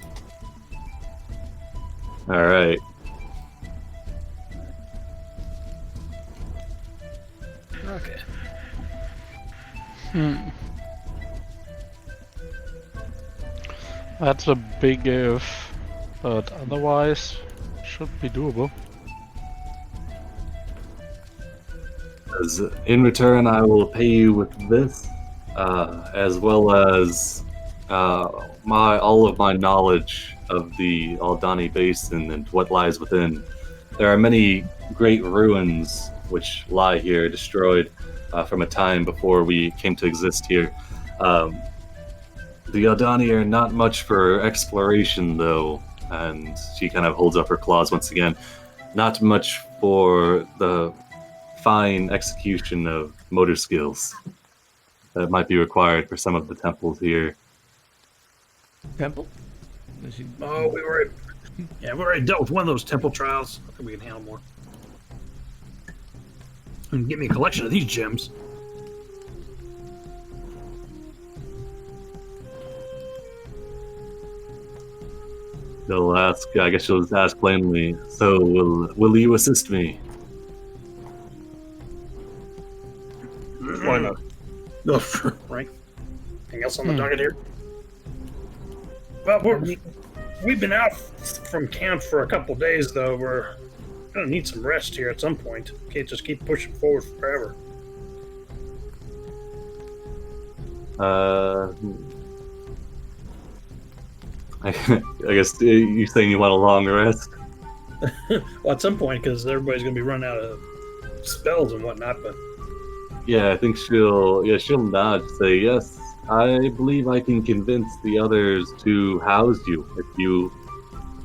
All right. Okay. That's a big if, but otherwise should be doable. As in return, I will pay you with this, as well as all of my knowledge of the Aldani Basin and what lies within. There are many great ruins which lie here, destroyed from a time before we came to exist here. The Aldani are not much for exploration, though, and she kind of holds up her claws once again. Not much for the fine execution of motor skills that might be required for some of the temples here. Temple? Oh, we already dealt with one of those temple trials. I think we can handle more. And get me a collection of these gems. They'll ask, I guess she'll just ask plainly, so will you assist me? Why not? Oh, right. Anything else on the docket here? Well, we've been out from camp for a couple days, though. We're gonna need some rest here at some point. Can't just keep pushing forward forever. I guess you're saying you want a long rest? Well, at some point, because everybody's gonna be running out of spells and whatnot. But Yeah, I think she'll nod, say yes. I believe I can convince the others to house you if you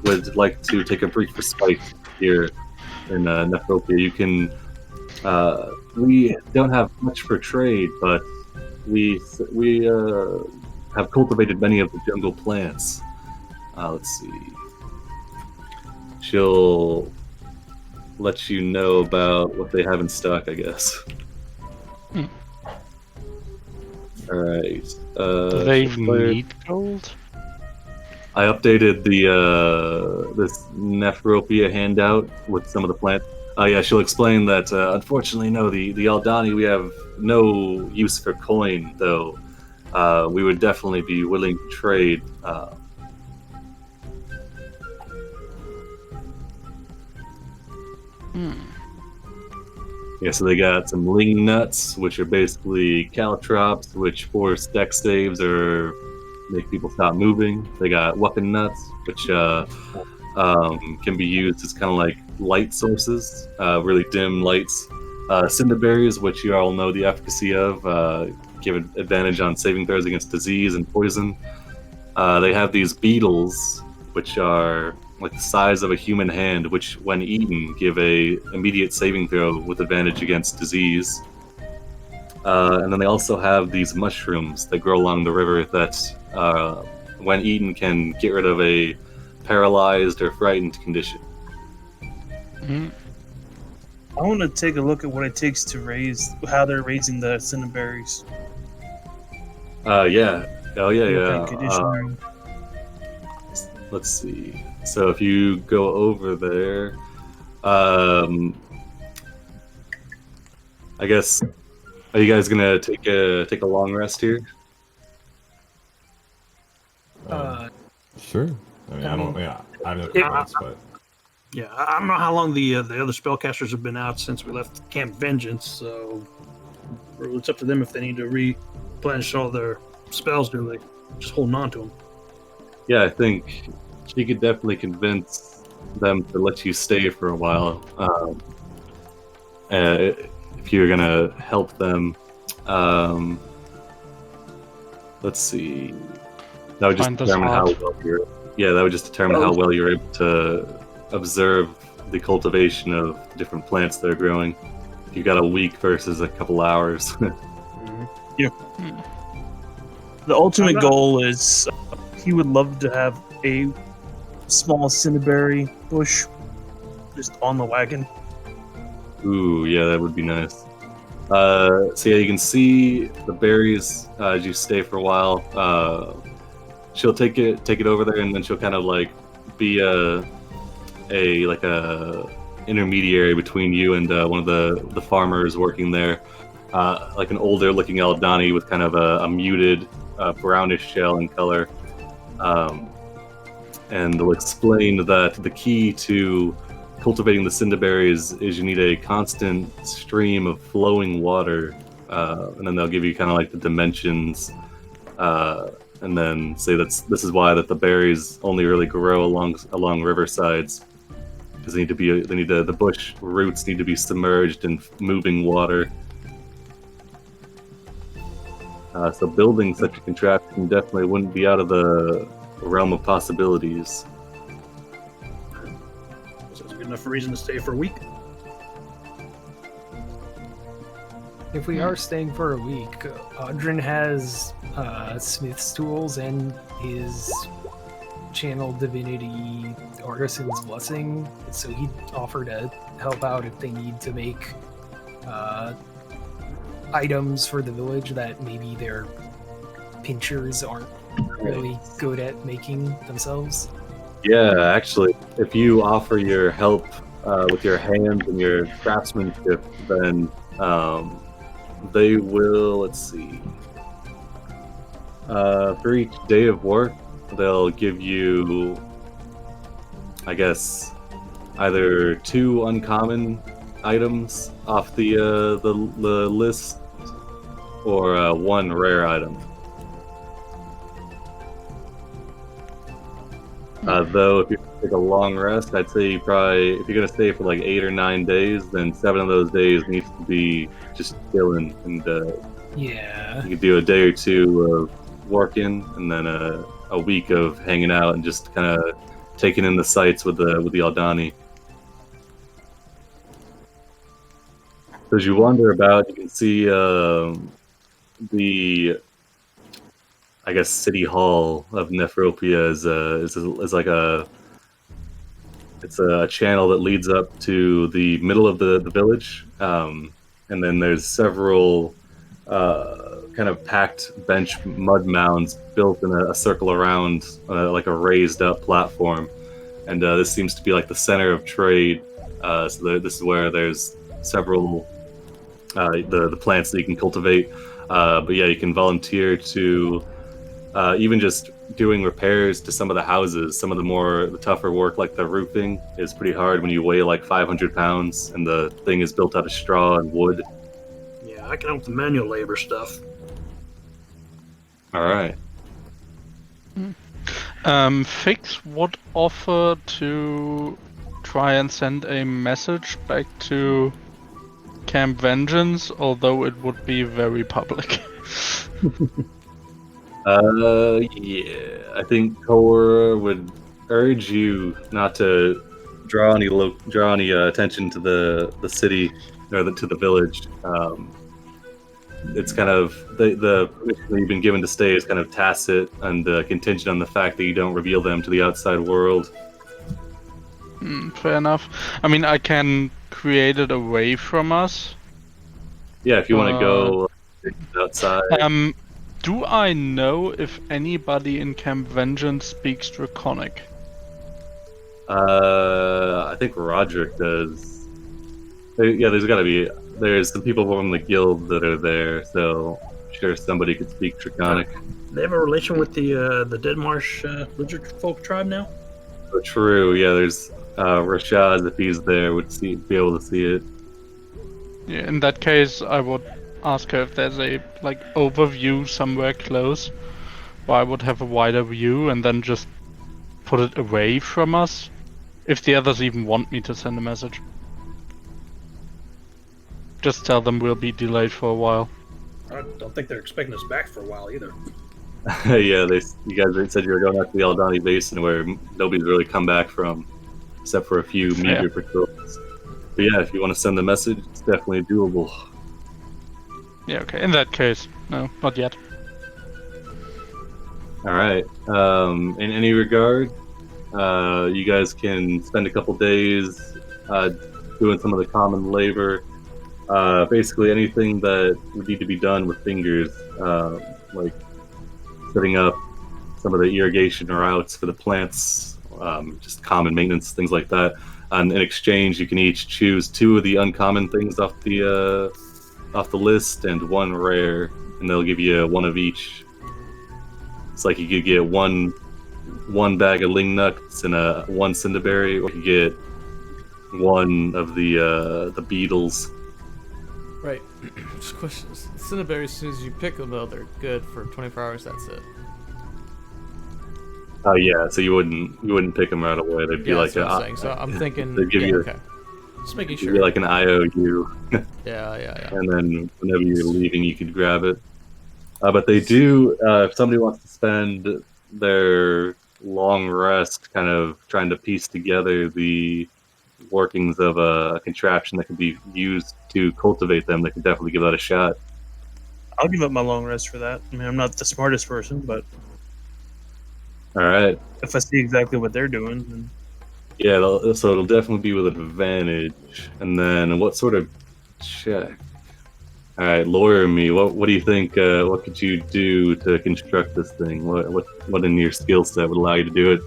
would like to take a brief respite here in Nephropia. You can. We don't have much for trade, but we have cultivated many of the jungle plants. Let's see. She'll let you know about what they have in stock, I guess. Hmm. Alright. Do they need gold? I updated the this Nephropia handout with some of the plants. Yeah, she'll explain that. Unfortunately, no, the Aldani, we have no use for coin, though. We would definitely be willing to trade. Yeah, so they got some ling nuts, which are basically caltrops, which force dex saves or make people stop moving. They got weapon nuts, which can be used as kind of like light sources, really dim lights. Cinderberries, which you all know the efficacy of, give advantage on saving throws against disease and poison. They have these beetles, which are like the size of a human hand, which when eaten give a immediate saving throw with advantage against disease. And then they also have these mushrooms that grow along the river that, when eaten, can get rid of a paralyzed or frightened condition. I want to take a look at what it takes to how they're raising the cinnaberries. Yeah. Oh, yeah, What yeah. kind of condition? Let's see. So if you go over there, I guess, are you guys gonna take a long rest here? Sure. I mean, I don't. Yeah, I have no Yeah. complaints, but Yeah, I don't know how long the other spellcasters have been out since we left Camp Vengeance, so it's up to them if they need to replenish all their spells. Do they just holding on to them? Yeah, I think she could definitely convince them to let you stay for a while. If you're gonna help them, let's see. That would just Find this determine how hard. well you're. Yeah, that would just determine how well you're able to observe the cultivation of different plants that are growing. You got a week versus a couple hours. The ultimate goal is he would love to have a small cinnaberry bush just on the wagon. Ooh, yeah, that would be nice. So yeah, you can see the berries as you stay for a while. She'll take it over there, and then she'll kind of like be a intermediary between you and one of the farmers working there, like an older looking Aldani with kind of a muted brownish shell in color, and they'll explain that the key to cultivating the cinderberries is you need a constant stream of flowing water, and then they'll give you kind of like the dimensions, and then say this is why that the berries only really grow along riversides, because the bush roots need to be submerged in moving water. So building such a contraption definitely wouldn't be out of the realm of possibilities. So it's a good enough reason to stay for a week. If we are staying for a week, Audrin has Smith's tools and his channel divinity artisan's blessing, so he'd offer to help out if they need to make items for the village that maybe their pinchers aren't really good at making themselves. Yeah, actually, if you offer your help with your hands and your craftsmanship, then they will, let's see, for each day of work, they'll give you, I guess, either 2 uncommon items off the list, or 1 rare item. Though, if you take a long rest, I'd say if you're gonna stay for like 8 or 9 days, then 7 of those days needs to be just chilling, and Yeah. you could do a day or 2 of working, and then a week of hanging out and just kind of taking in the sights with the Aldani. So as you wander about, you can see the, I guess, city hall of Nephropia is like it's a channel that leads up to the middle of the village, and then there's several kind of packed bench mud mounds built in a circle around like a raised up platform, and this seems to be like the center of trade. This is where there's several the plants that you can cultivate. But yeah, you can volunteer to even just doing repairs to some of the houses. Some of the tougher work, like the roofing, is pretty hard when you weigh like 500 pounds, and the thing is built out of straw and wood. Yeah, I can help with the manual labor stuff. All right. Fix would offer to try and send a message back to Camp Vengeance, although it would be very public. Yeah, I think Tor would urge you not to draw any attention to the city or to the village. It's kind of the permission that you've been given to stay is kind of tacit and contingent on the fact that you don't reveal them to the outside world. Fair enough. I mean, I can create it away from us. Yeah, if you want to go outside. Do I know if anybody in Camp Vengeance speaks Draconic? I think Roderick does. There's some people from the guild that are there, so I'm sure somebody could speak Draconic. They have a relation with the Deadmarsh lizard folk tribe now? But true, yeah, there's Rashad, if he's there, would be able to see it. Yeah, in that case, I would ask her if there's a overview somewhere close, where I would have a wider view, and then just put it away from us, if the others even want me to send a message. Just tell them we'll be delayed for a while. I don't think they're expecting us back for a while either. Yeah, you guys said you were going out to the Aldani Basin, where nobody's really come back from, except for a few meager patrols. But yeah, if you want to send the message, it's definitely doable. Yeah, okay. In that case, no, not yet. All right. In any regard, you guys can spend a couple days doing some of the common labor. Basically, anything that would need to be done with fingers, like setting up some of the irrigation routes for the plants, just common maintenance, things like that. And in exchange, you can each choose 2 of the uncommon things off the list and 1 rare, and they'll give you 1 of each. It's like you could get one bag of ling nuts and 1 cinderberry, or you could get 1 of the beetles. Right. Just questions. Cinnaberries, as soon as you pick them, though, they're good for 24 hours. That's it. Oh yeah, so you wouldn't pick them right away. They'd be like that's what I'm saying. So I'm thinking. They'd give you okay. Just making give sure. you like an IOU. Yeah. And then whenever you're leaving, you could grab it. But they do. If somebody wants to spend their long rest, kind of trying to piece together the workings of a contraption that can be used to cultivate them, they can definitely give that a shot. I'll give up my long rest for that. I mean, I'm not the smartest person, but All right. if I see exactly what they're doing, then Yeah, so it'll definitely be with advantage. And then what sort of check? All right, lawyer me. What do you think? What could you do to construct this thing? What in your skill set would allow you to do it?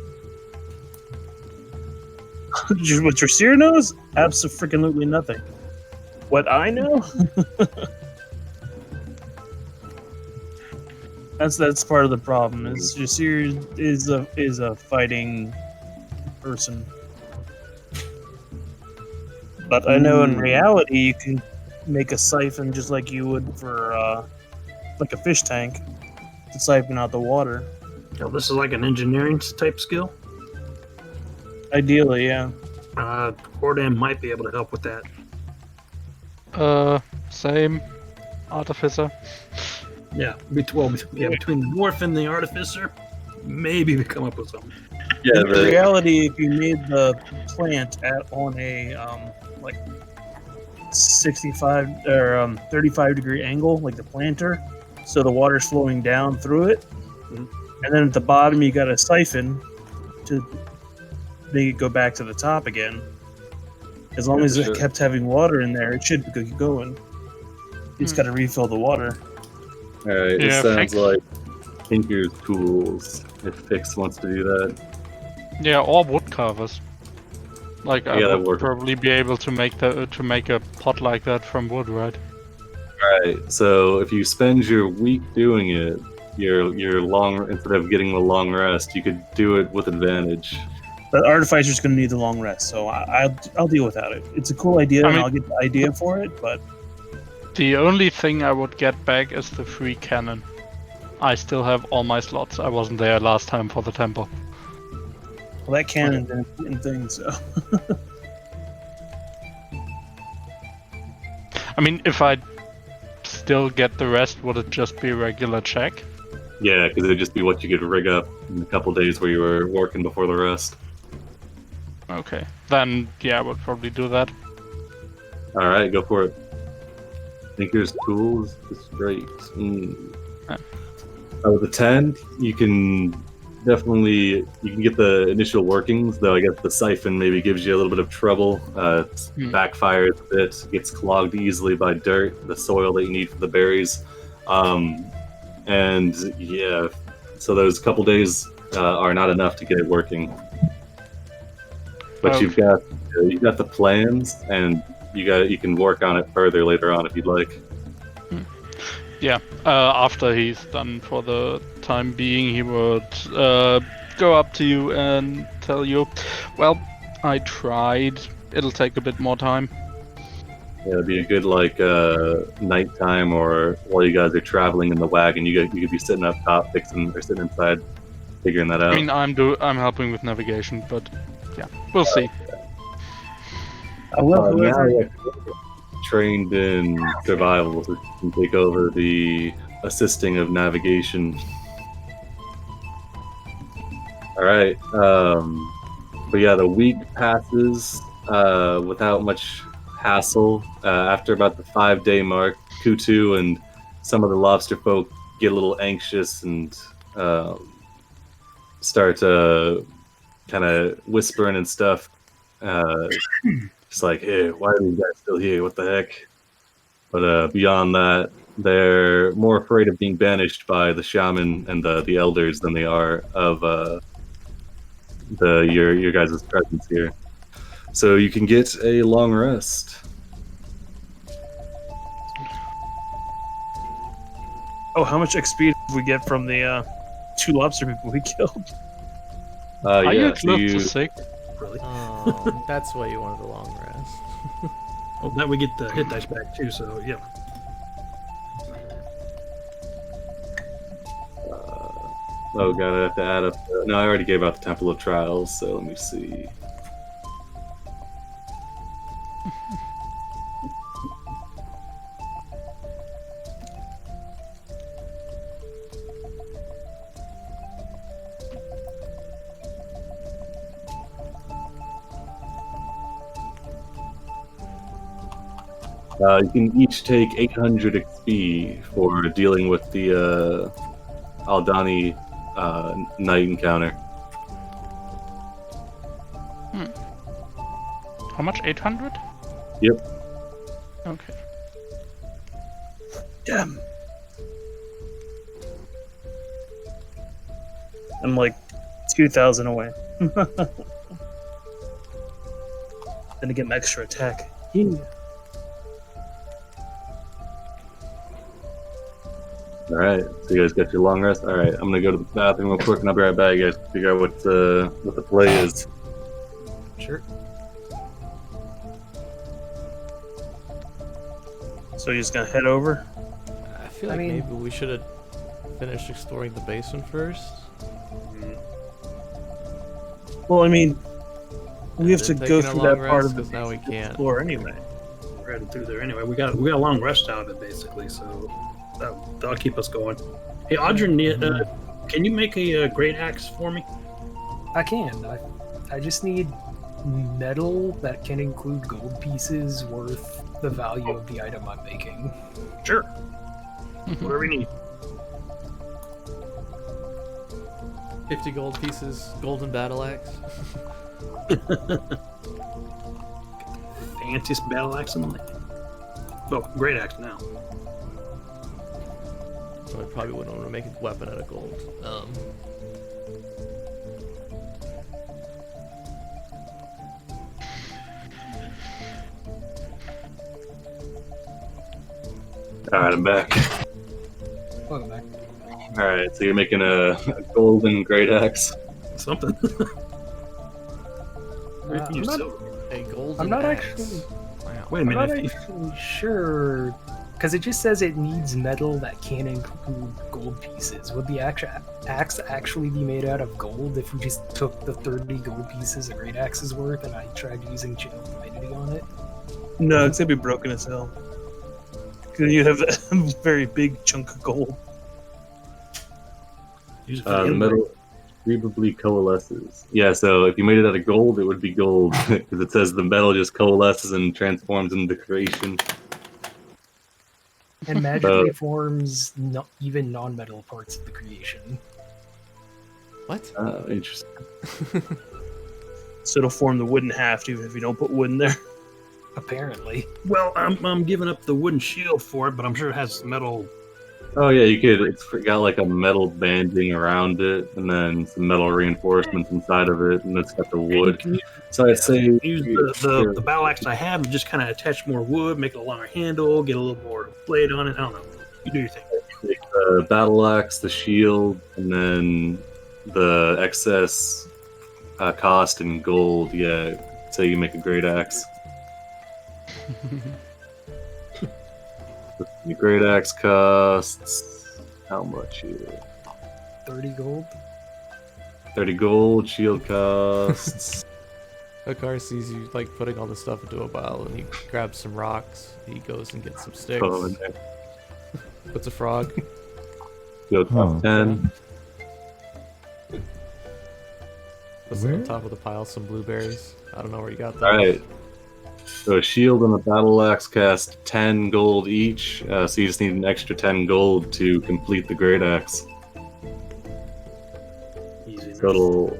what your seer knows? Absolutely nothing. What I know? That's part of the problem. Is Jasir is a fighting person, but I know in reality you can make a siphon just like you would for like a fish tank to siphon out the water. Oh, this is like an engineering type skill. Ideally, yeah. Cordam might be able to help with that. Same. Artificer. Yeah, between the dwarf and the artificer, maybe we come up with something. Yeah, In reality, if you made the plant on a like 65 or 35 degree angle, like the planter, so the water's flowing down through it, and then at the bottom you got a siphon to make it go back to the top again. As long as it kept having water in there, it should keep going. You just got to refill the water. Alright, Yeah, it sounds Fix. like Tinker's Tools, if Fix wants to do that. Yeah, or wood carvers. Like I Yeah, that would works. probably be able to make a pot like that from wood, right? Alright, so if you spend your week doing it, your long instead of getting the long rest, you could do it with advantage. But Artificer's going to need the long rest, so I'll deal without it. It's a cool idea, I and mean- I'll get the idea for it, but The only thing I would get back is the free cannon. I still have all my slots. I wasn't there last time for the temple. well, that cannon's an important thing, so. I mean, if I still get the rest, would it just be a regular check? Yeah, because it'd just be what you could rig up in a couple days where you were working before the rest. Okay. Then, yeah, I would probably do that. Alright, go for it. Tinker's Tools is great. Yeah. With a 10, you can get the initial workings, though I guess the siphon maybe gives you a little bit of trouble. It backfires a bit, gets clogged easily by dirt, the soil that you need for the berries. And yeah, so those couple days are not enough to get it working. But Okay. you've got the plans, and you can work on it further later on if you'd like. Yeah, after he's done for the time being, he would go up to you and tell you, well, I tried. It'll take a bit more time. Yeah, it'd be a good nighttime or while you guys are traveling in the wagon. You could be sitting up top fixing or sitting inside figuring that out. I mean, I'm helping with navigation, but yeah, we'll see. I will, Now however, you're trained in survival, so you can take over the assisting of navigation. All right, but yeah, the week passes without much hassle. After about the 5-day mark, Kutu and some of the lobster folk get a little anxious and start kind of whispering and stuff. It's like, hey, why are these guys still here? What the heck? But beyond that, they're more afraid of being banished by the shaman and the elders than they are of your guys' presence here. So you can get a long rest. oh, how much XP did we get from the 2 lobster people we killed? Are Yeah, you so close you, to sick? Really? Oh, that's why you wanted a long rest. Well, now we get the hit dice back too, so yeah. oh god, I have to add up. No, I already gave out the Temple of Trials, so let me see. You can each take 800 XP for dealing with the Aldani night encounter. How much? 800? Yep. Okay. Damn. I'm like 2,000 away. Then to get an extra attack. Yeah. All right, so you guys got your long rest. All right, I'm gonna go to the bathroom real quick, and I'll be right back. You guys figure out what the play is. Sure. So you're just gonna head over? I feel I like mean- maybe we should have finished exploring the basin first. Well, I mean, we have to Then go taking a through long that part rest, of the 'cause now we can't. floor anyway. We're headed through there anyway. We got a long rest out of it basically, so that'll keep us going. Hey, Audrey, can you make a great axe for me? I can. I just need metal that can include gold pieces worth the value of the item I'm making. Sure. Whatever we need. 50 gold pieces, golden battle axe. Fanciest battle axe in the land. Oh, great axe now. so I probably wouldn't want to make a weapon out of gold. All right, I'm back. Welcome back. All right, so you're making a golden great axe. Something. I'm not, A golden I'm not axe. actually. Wow. Wait a I'm minute. not if you- actually sure because it just says it needs metal that can include gold pieces. Would the axe actually be made out of gold if we just took the 30 gold pieces a great axe is worth and I tried using channel divinity on it? No, it's gonna be broken as hell. Because you have a very big chunk of gold. use it for The the metal irretrievably coalesces. Yeah, so if you made it out of gold, it would be gold because it says the metal just coalesces and transforms into creation. And magically forms even non-metal parts of the creation. What? Interesting. So it'll form the wooden haft even if you don't put wood in there. Apparently. Well, I'm giving up the wooden shield for it, but I'm sure it has metal. Oh yeah, you could. It's got like a metal banding around it, and then some metal reinforcements inside of it, and it's got the wood. Can you So I'd say use the battle axe I have and just kind of attach more wood, make it a longer handle, get a little more blade on it. I don't know. You do your thing. take the battle axe, the shield, and then the excess cost in gold. Yeah, so you make a great axe. The great axe costs how much here? 30 gold? 30 gold. Shield costs. Akar sees you like putting all the stuff into a pile, and he grabs some rocks. He goes and gets some sticks. Oh, in there. Puts a frog. Shield costs 10. Puts it on top of the pile some blueberries. I don't know where you got those. All right. So a shield and a battle axe cost 10 gold each. So you just need an extra 10 gold to complete the great axe. Easy. So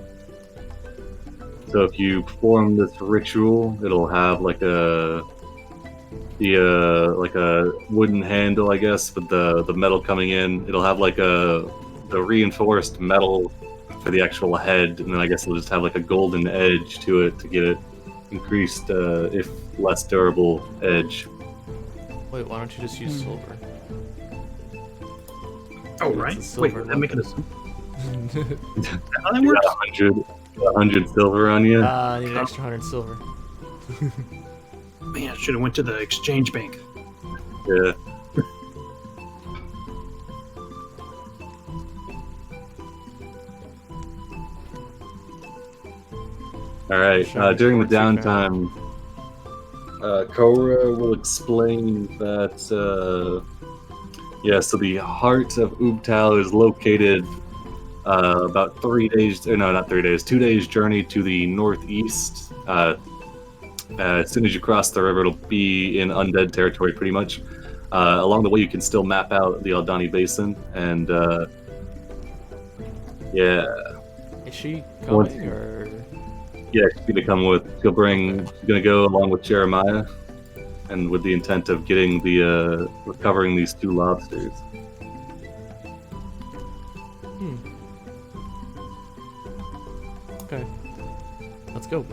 if you perform this ritual, it'll have like a wooden handle, I guess, with the metal coming in. It'll have like the reinforced metal for the actual head, and then I guess it'll just have like a golden edge to it to get it increased, if less durable edge. Wait, why don't you just use silver? Oh, It's right. a Wait, silver would that make it a. How that You works? got 100 silver on you. I need an extra 100 silver. Man, I should have went to the exchange bank. Yeah. All right. Sure, During the towards you, downtime, Korra will explain that. So the heart of Ubtao is located about 3 days. No, not 3 days. 2 days journey to the northeast. As soon as you cross the river, it'll be in undead territory, pretty much. Along the way, you can still map out the Aldani Basin, and Is she Once- coming or? she's gonna come with. She's gonna go along with Jeremiah, and with the intent of getting the recovering these 2 lobsters. Okay. Let's go.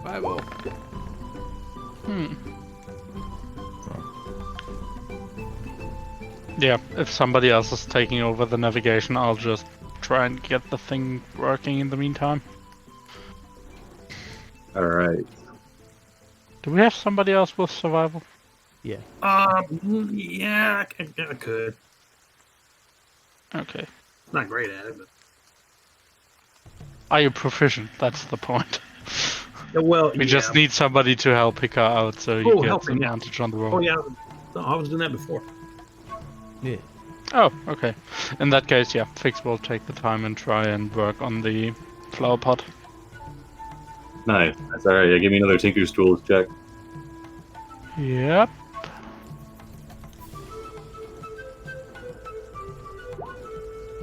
Bible. Yeah, if somebody else is taking over the navigation, I'll just try and get the thing working in the meantime. All right. Do we have somebody else with survival? Yeah. Yeah, I could. Okay. Not great at it, but. Are you proficient? That's the point. Well, We just need somebody to help pick her out so you get helping, yeah. advantage on the roll. Oh, yeah. No, I was doing that before. Yeah. Oh, okay. In that case, yeah, Fix will take the time and try and work on the flower pot. Nice. That's all right. Yeah, give me another Tinker's Tools check. Yep.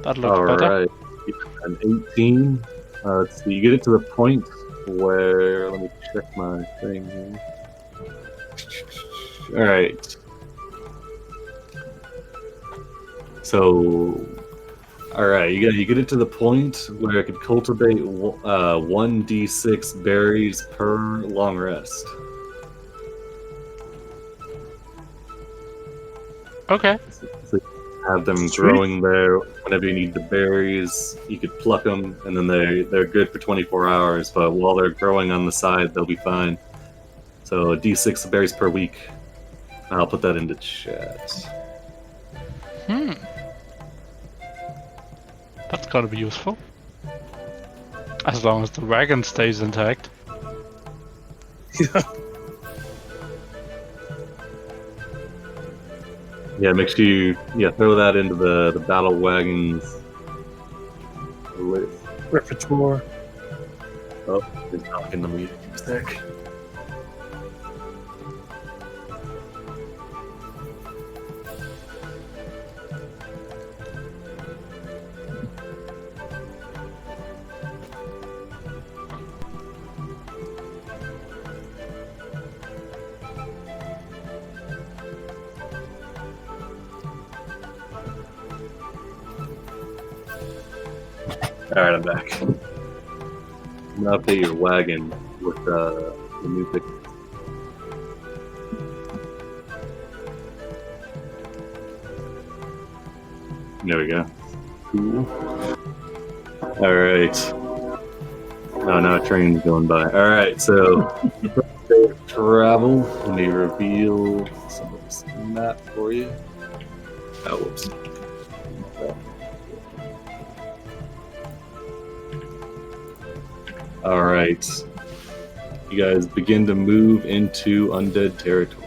That looks All better. right. An 18. Let's see. You get it to the point where. Let me check my thing here. All right. So, all right, you get it to the point where it could cultivate 1d6 berries per long rest. Okay. So have them Sweet. growing there whenever you need the berries. You could pluck them, and then they're good for 24 hours. But while they're growing on the side, they'll be fine. So a d6 berries per week. I'll put that into chat. That's gotta be useful. As long as the wagon stays intact. Yeah. Yeah, make sure you throw that into the battle wagons list. Repertoire. Oh, he's talking to me. Sick. Alright, I'm back. I'm gonna update your wagon with the new pick. There we go. Cool. Alright. Oh, now a train's going by. Alright, so travel. Let me reveal some of this map for you. Oh, whoops. Alright. You guys begin to move into undead territory.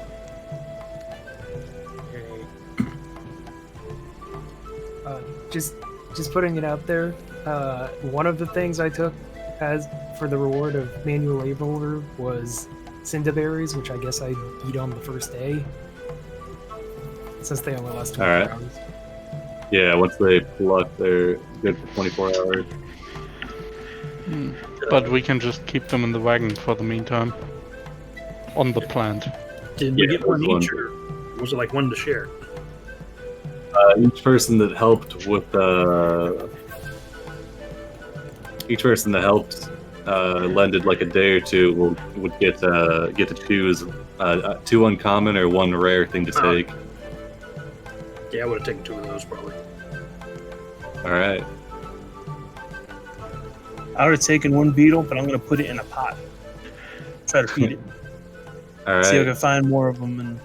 Just putting it out there. One of the things I took as for the reward of manual labor was cinderberries, which I guess I eat on the first day, since they only last 24 Alright. hours. Yeah, once they pluck, they're good for 24 hours. But we can just keep them in the wagon for the meantime. On the plant. Did we Yeah, get one one. each, or was it like one to share? Each person that helped lended like a day or two would get to choose 2 uncommon or 1 rare thing to Oh. take. Yeah, I would have taken 2 of those probably. All right. I would have taken 1 beetle, but I'm going to put it in a pot. Try to feed it. All See if I right. can find more of them and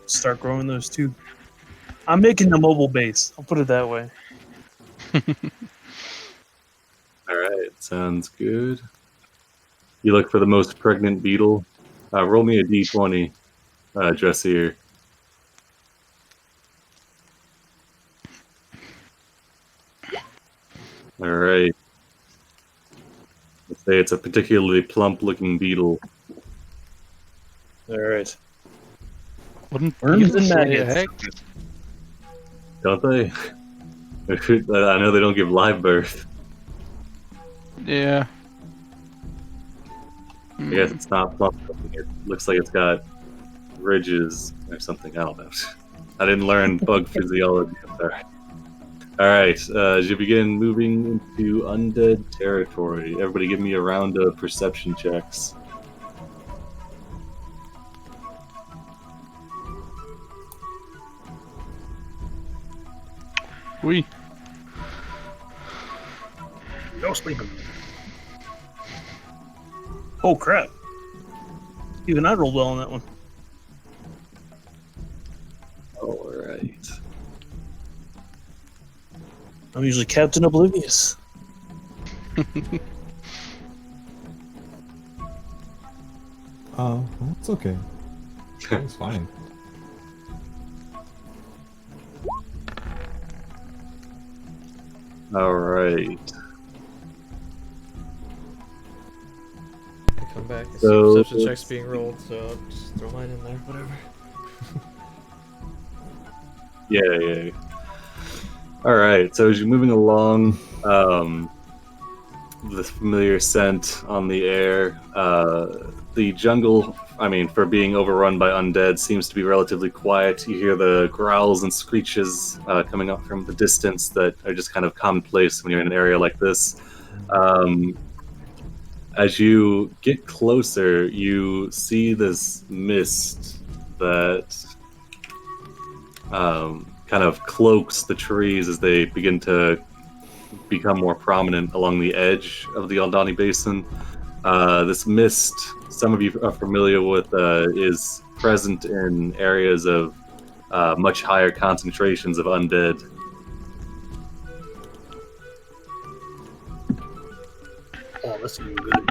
start growing those too. I'm making a mobile base. I'll put it that way. All right. Sounds good. You look for the most pregnant beetle. Roll me a d20, Dressier. All right. Let's say it's a particularly plump-looking beetle. All right. Wouldn't Worms beetles and lay maggots. eggs? Don't they? I know they don't give live birth. Yeah. I guess it's not plump. It looks like it's got ridges or something. I don't know. I didn't learn bug physiology. I'm sorry. All right. As you begin moving into undead territory, everybody give me a round of perception checks. We. No sleeping. Oh crap! Even I rolled well on that one. All right. I'm usually Captain Oblivious. That's okay. It's fine. All right. I come back and So- see perception checks being rolled, so I'll just throw mine in there, whatever. Yeah. All right. So as you're moving along, this familiar scent on the air, the jungle, I mean, for being overrun by undead, seems to be relatively quiet. You hear the growls and screeches coming up from the distance that are just kind of commonplace when you're in an area like this. As you get closer, you see this mist that kind of cloaks the trees as they begin to become more prominent along the edge of the Aldani Basin. This mist, some of you are familiar with, is present in areas of much higher concentrations of undead. Oh, that's even good.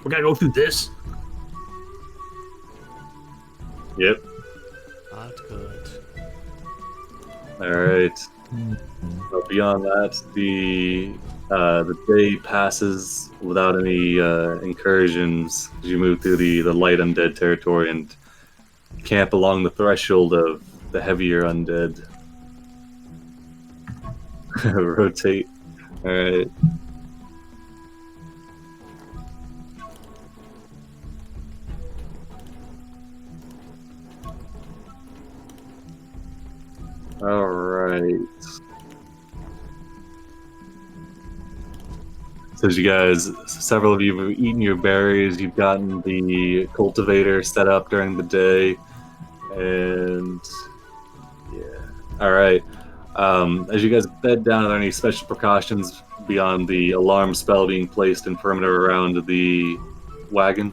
We gotta go through this? Yep. Not good. All right. So beyond that, the day passes without any incursions as you move through the light undead territory and camp along the threshold of the heavier undead. Rotate. All right. All right. So as you guys, several of you have eaten your berries, you've gotten the cultivator set up during the day, and yeah. All right. As you guys bed down, are there any special precautions beyond the alarm spell being placed in perimeter around the wagon?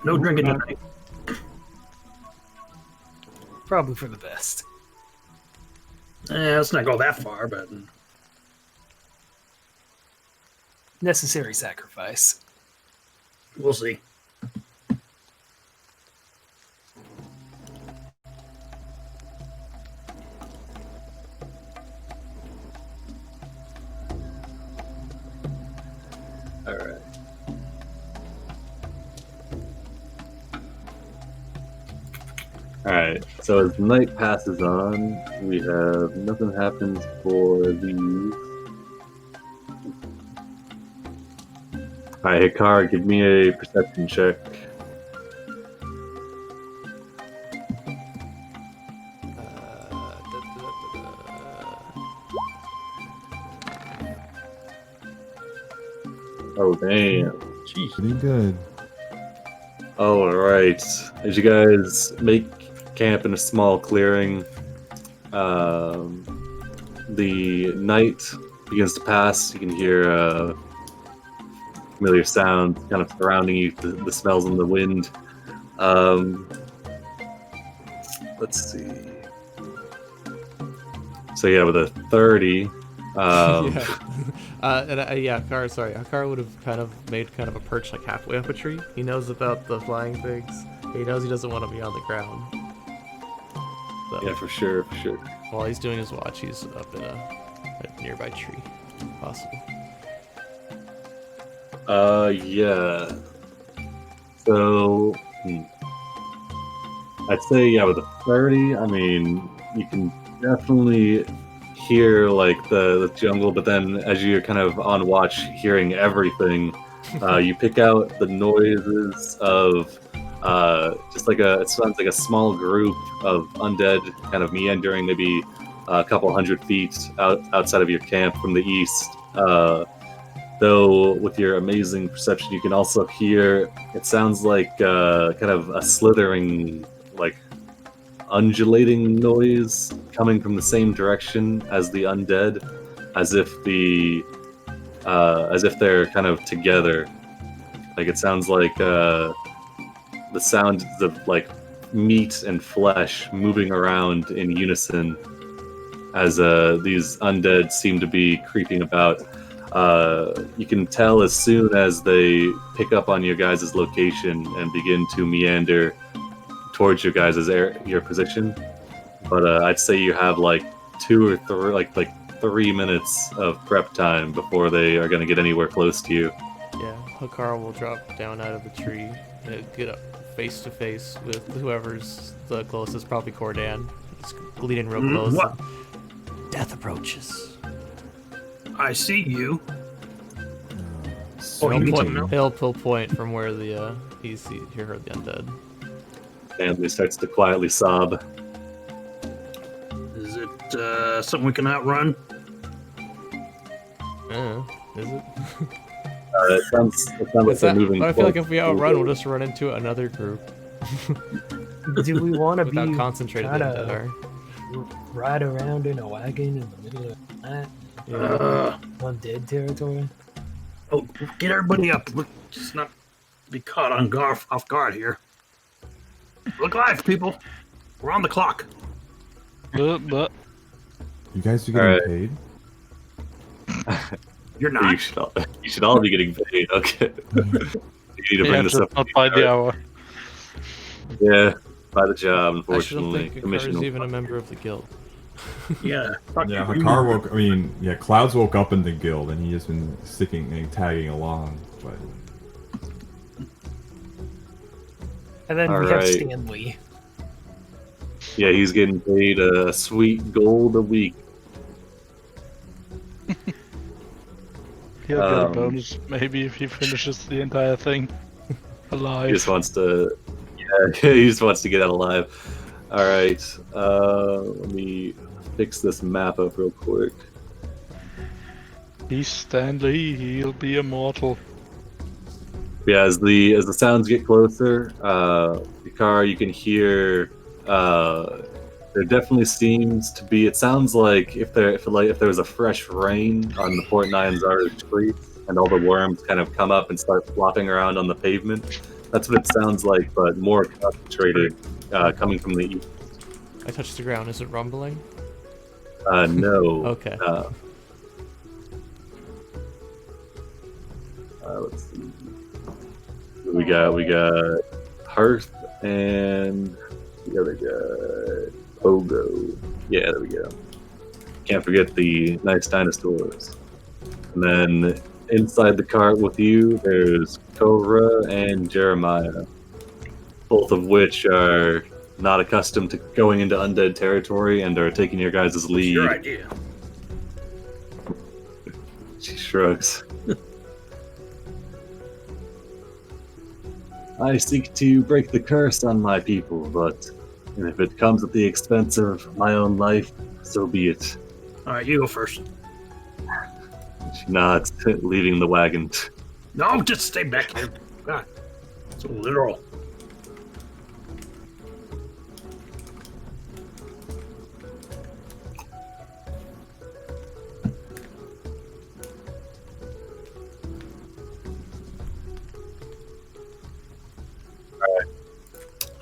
No drinking tonight. Probably for the best. Let's not go that far, but Necessary sacrifice. we'll see. All right. All right. So as night passes on, we have nothing happens for these. All right, Hikar, give me a perception check. Oh damn. Jeez. Pretty good. All right. As you guys make camp in a small clearing, the night begins to pass. You can hear familiar sounds kind of surrounding you, the smells in the wind. Let's see. So yeah, with a 30, Hakar would have kind of made kind of a perch like halfway up a tree. He knows about the flying things. He knows he doesn't want to be on the ground. So, yeah, for sure. while he's doing his watch, he's up in a nearby tree, if possible. Yeah. So, I'd say, yeah, with a 30, I mean, you can definitely hear, like, the jungle, but then as you're kind of on watch, hearing everything, you pick out the noises of, just like it sounds like a small group of undead kind of meandering maybe a couple hundred feet outside of your camp from the east. Though with your amazing perception, you can also hear, it sounds like kind of a slithering, like undulating noise coming from the same direction as the undead, as if they're kind of together. Like it sounds like the sound of like meat and flesh moving around in unison as these undead seem to be creeping about. You can tell as soon as they pick up on your guys' location and begin to meander towards your guys' your position. But I'd say you have like 2 or 3, like 3 minutes of prep time before they are going to get anywhere close to you. Yeah, Hakar will drop down out of the tree and get up face to face with whoever's the closest, probably Cordan. He's leaning real close. What? Death approaches. I see you. So you need to many. know. He'll point from where the he heard the undead. Family starts to quietly sob. Is it something we can outrun? Is it? It sounds like Is they're that, moving. but I feel like close if we outrun, we'll just run into another group Do we want to be without concentrated kind undead. of Are. ride around in a wagon in the middle of the night? Undead territory? Oh, get everybody up. Look, just not be caught off guard here. Look alive, people. We're on the clock. But You guys are getting Alright. paid? You're You not. should all be getting paid. Okay. You need to bring yeah, this just up. not by the hour. Yeah, by the job, I unfortunately. shouldn't think Hikar is even a member of the guild. Yeah. Yeah, Clouds woke up in the guild and he has been sticking and tagging along, but And then All we have right. Stanley. Yeah, he's getting paid a sweet gold a week. He'll get a Um, bonus maybe if he finishes the entire thing alive. He just wants to, yeah, he just wants to get out alive. All right, let me fix this map up real quick. He's Stanley. He'll be immortal. Yeah, as the sounds get closer, Hikar, you can hear. There definitely seems to be. It sounds like if there was a fresh rain on the Port Nyanzara tree, and all the worms kind of come up and start flopping around on the pavement. That's what it sounds like, but more concentrated, coming from the east. I touched the ground. Is it rumbling? No. Okay. Let's see. We got Hearth and the other guy, Pogo. Yeah, there we go. Can't forget the nice dinosaurs. And then inside the cart with you, there's Cobra and Jeremiah, both of which are not accustomed to going into undead territory and are taking your guys' It's lead. your idea. She shrugs. I seek to break the curse on my people, but if it comes at the expense of my own life, so be it. All right, you go first. She nods, leaving the wagon. No, just stay back here. God, so literal.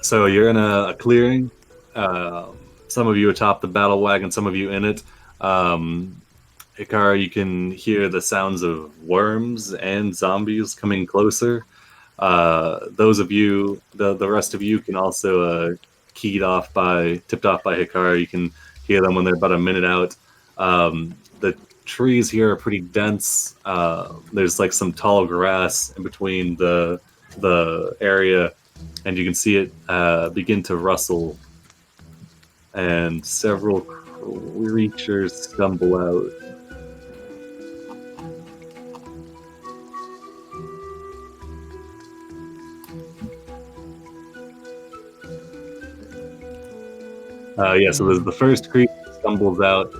So you're in a clearing. Some of you atop the battle wagon, some of you in it. Hikara, you can hear the sounds of worms and zombies coming closer. Those of you, the rest of you, can also tipped off by Hikara. You can hear them when they're about a minute out. The trees here are pretty dense. There's like some tall grass in between the area, and you can see it begin to rustle, and several creatures stumble out. So there's the first creature that stumbles out.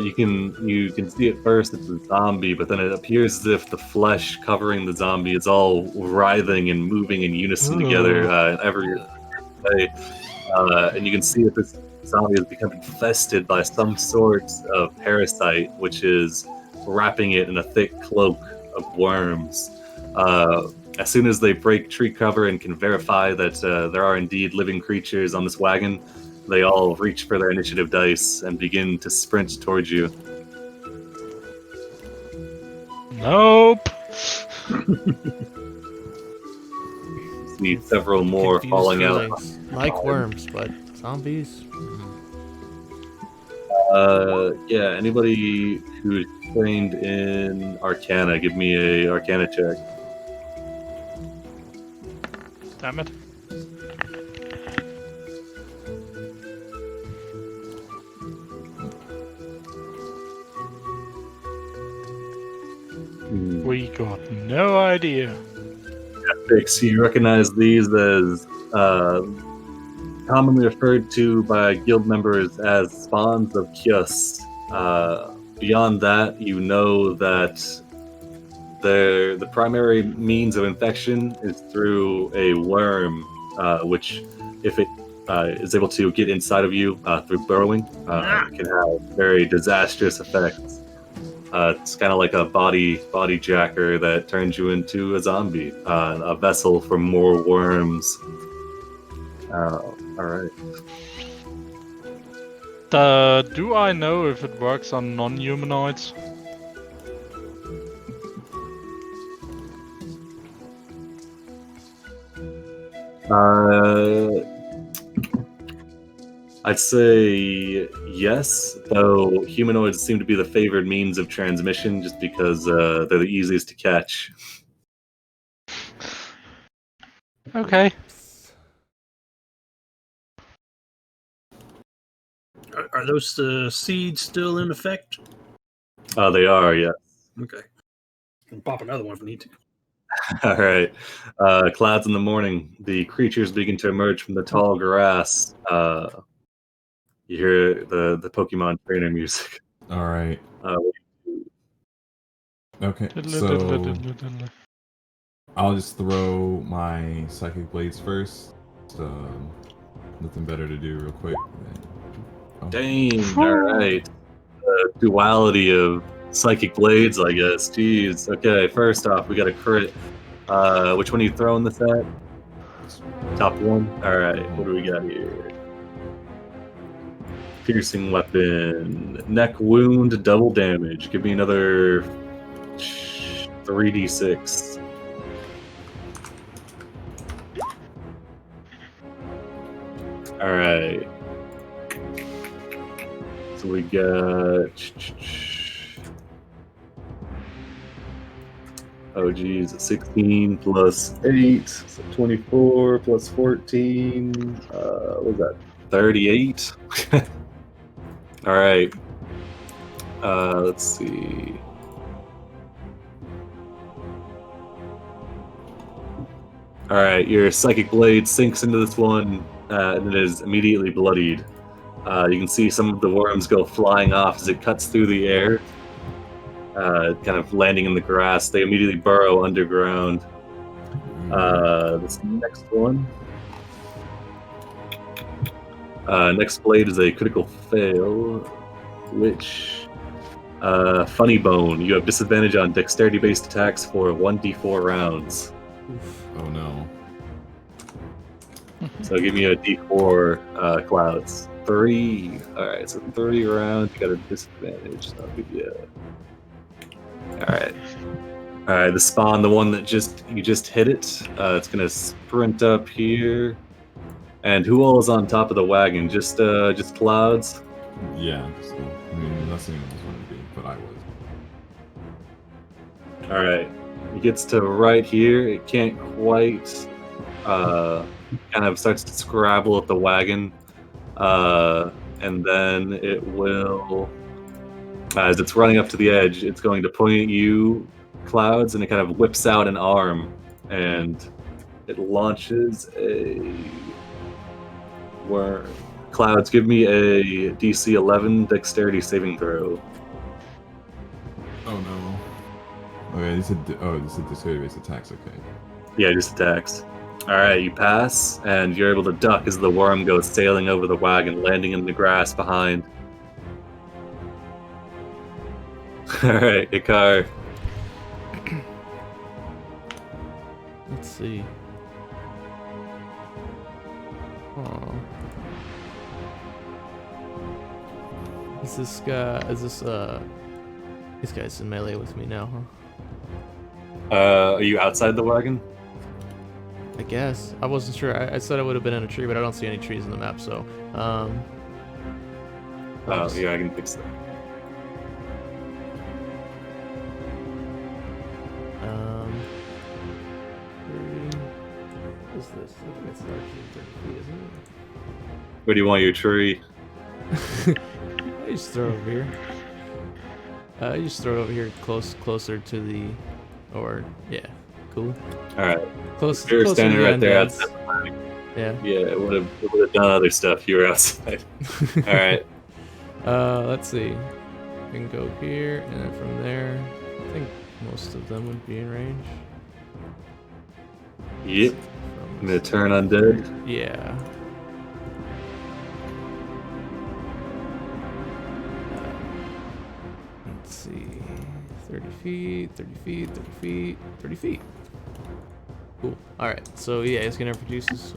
You can see at first it's a zombie, but then it appears as if the flesh covering the zombie is all writhing and moving in unison together in every way. And you can see that this zombie has become infested by some sort of parasite, which is wrapping it in a thick cloak of worms. As soon as they break tree cover and can verify that there are indeed living creatures on this wagon, they all reach for their initiative dice and begin to sprint towards you. Nope. See several more Confused falling out. feelings. Like worms, but zombies. Anybody who's trained in Arcana, give me a Arcana check. Damn it. We got no idea. Fix, you recognize these as commonly referred to by guild members as spawns of Kyus. Beyond that, you know that the primary means of infection is through a worm, which, if it is able to get inside of you through burrowing, can have very disastrous effects. It's kind of like a body jacker that turns you into a zombie, a vessel for more worms. All right. Do I know if it works on non-humanoids? I'd say yes, though humanoids seem to be the favored means of transmission just because they're the easiest to catch. Okay. Are those seeds still in effect? They are, yeah. Okay. Can pop another one if we need to. All right. Clouds in the morning. The creatures begin to emerge from the tall grass. You hear the Pokemon trainer music. All right. Okay, so I'll just throw my psychic blades first. Nothing better to do real quick. Dang, alright. The duality of psychic blades, I guess. Jeez. Okay, first off, we got a crit. Which one are you throwing this at? Top one? Alright, what do we got here? Piercing weapon. Neck wound, double damage. Give me another 3d6. Alright. So we got... Oh geez, 16 plus 8, so 24 plus 14, what was that, 38? Alright, let's see. Alright, your psychic blade sinks into this one, and it is immediately bloodied. You can see some of the worms go flying off as it cuts through the air, kind of landing in the grass. They immediately burrow underground. This next one. Next blade is a critical fail, which... Funny Bone. You have disadvantage on dexterity-based attacks for 1d4 rounds. Oh no. So give me a d4, Clouds. 3. Alright, so 3 rounds. You got a disadvantage. So I'll give you Alright. Alright, the spawn, the one that you just hit it. It's gonna sprint up here. And who all is on top of the wagon? Just Clouds? Yeah, I mean, unless anyone else wanted to be, but I was. Alright. It gets to right here. It can't quite kind of starts to scrabble at the wagon. And then it will, as it's running up to the edge, it's going to point at you, Clouds, and it kind of whips out an arm, and it launches a worm. Clouds, give me a DC 11 dexterity saving throw. Oh no. Okay, this is dexterity-based attacks, okay. Yeah, just attacks. Alright, you pass, and you're able to duck as the worm goes sailing over the wagon, landing in the grass behind. Alright, Ikar. Let's see. Oh. This guy's in melee with me now, huh? Are you outside the wagon? I guess. I wasn't sure. I said I would have been in a tree, but I don't see any trees in the map, so... Oh, yeah, I can fix that. What is this? I think it's larger than 30 feet, isn't it? Where do you want your tree? I just throw it over here. You just throw it over here, closer to the, or yeah, cool. All right. Close. You're Closer standing to the right there undeads. outside. Yeah. Yeah, it would have done other stuff. You were outside. All right. Let's see. We can go here, and then from there, I think most of them would be in range. Yep. I'm gonna turn undead. Yeah. Let's see. 30 feet, 30 feet, 30 feet, 30 feet. Cool. Alright, so yeah, he's gonna produce this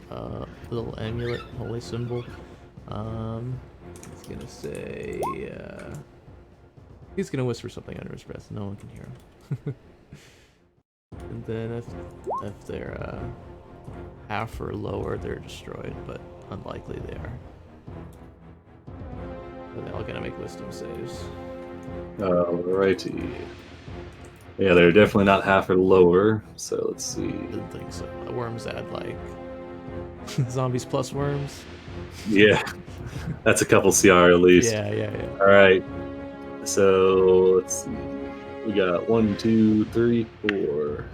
little amulet, holy symbol. He's gonna say, he's gonna whisper something under his breath. No one can hear him. And then if they're half or lower, they're destroyed, but unlikely they are. So they're all gonna make wisdom saves. Alrighty. Yeah, they're definitely not half or lower. So let's see. Didn't think so. Worms add like zombies plus worms. Yeah, that's a couple CR at least. Yeah. All right. So let's see. We got 1, 2, 3, 4.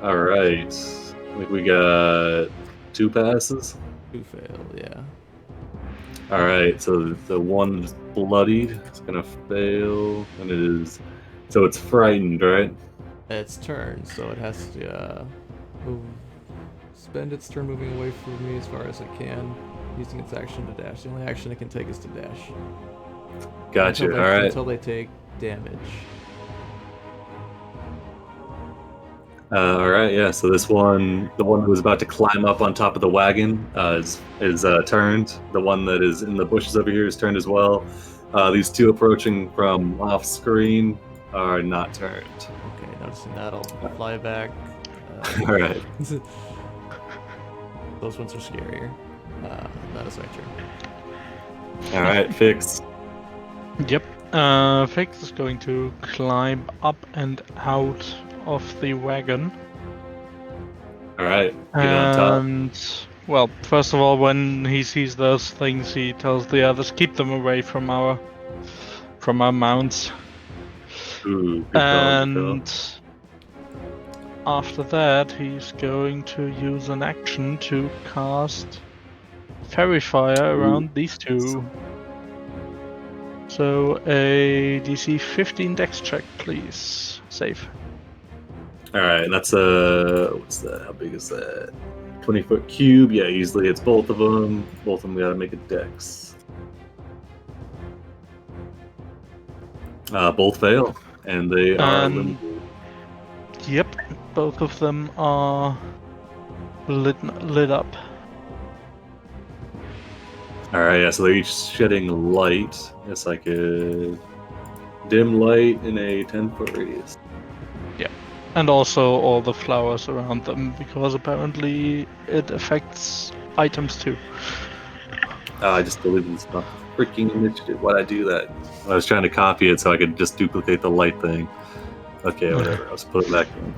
All right. I think we got 2 passes. 2 fail, yeah. All right. So the one bloodied is gonna fail, and it is. So it's frightened, right? It's turn, so it has to spend its turn moving away from me as far as it can, using its action to dash. The only action it can take is to dash. Gotcha. All right. Until they take damage. All right. Yeah. So this one, the one who was about to climb up on top of the wagon, is turned. The one that is in the bushes over here is turned as well. These 2 approaching from off screen are not turned. Okay, noticing that, I'll fly back. All right. Those ones are scarier. That is my turn. All right. Fix. Yep. Fix is going to climb up and out of the wagon. All right. Get on top. And, well, first of all, when he sees those things, he tells the others, keep them away from our mounts. Ooh, good call, good call. And after that, he's going to use an action to cast Fairy Fire around these 2. So a DC 15 Dex check, please. Save. All right. That's what's that? How big is that? 20-foot cube. Yeah, easily hits both of them. Both of them gotta make a dex. Both fail, and they are limited. Yep, both of them are lit up. All right. Yeah. So they're each shedding light. Yes, I could dim light in a 10-foot radius. And also all the flowers around them, because apparently it affects items too. I just deleted this freaking initiative. Why'd I do that? I was trying to copy it so I could just duplicate the light thing. Okay, whatever. Let's put it back in.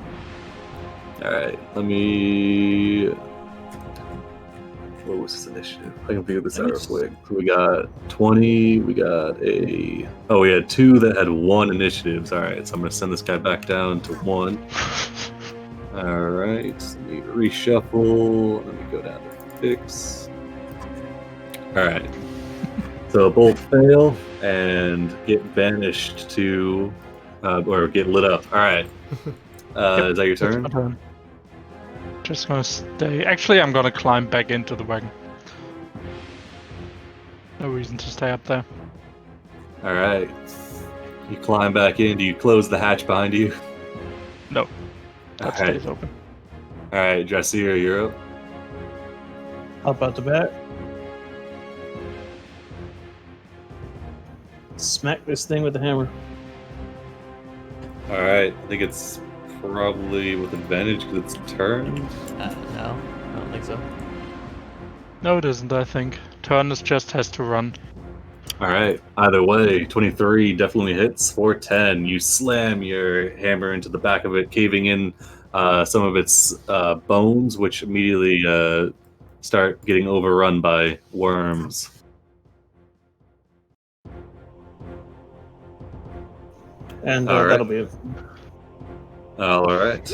Alright, let me... What was this initiative? I can figure this out real quick. So we got 20, we got a... Oh, we had 2 that had 1 initiatives. Alright, so I'm going to send this guy back down to 1. Alright, let me reshuffle. Let me go down to fix. Alright. So both fail and get banished to... or get lit up. Alright. Yep, is that your that's my turn? turn. Just gonna stay. Actually, I'm gonna climb back into the wagon. No reason to stay up there. Alright. You climb back in. Do you close the hatch behind you? No, that Alright. stays open. Alright, Jesse, you're up. Up out the back. Smack this thing with the hammer. Alright, I think it's probably with advantage because it's turned. No, I don't think so. No, it isn't, I think. Turnus just has to run. Alright, either way, 23 definitely hits. 410, you slam your hammer into the back of it, caving in some of its bones, which immediately start getting overrun by worms. And All right. that'll be it. All right.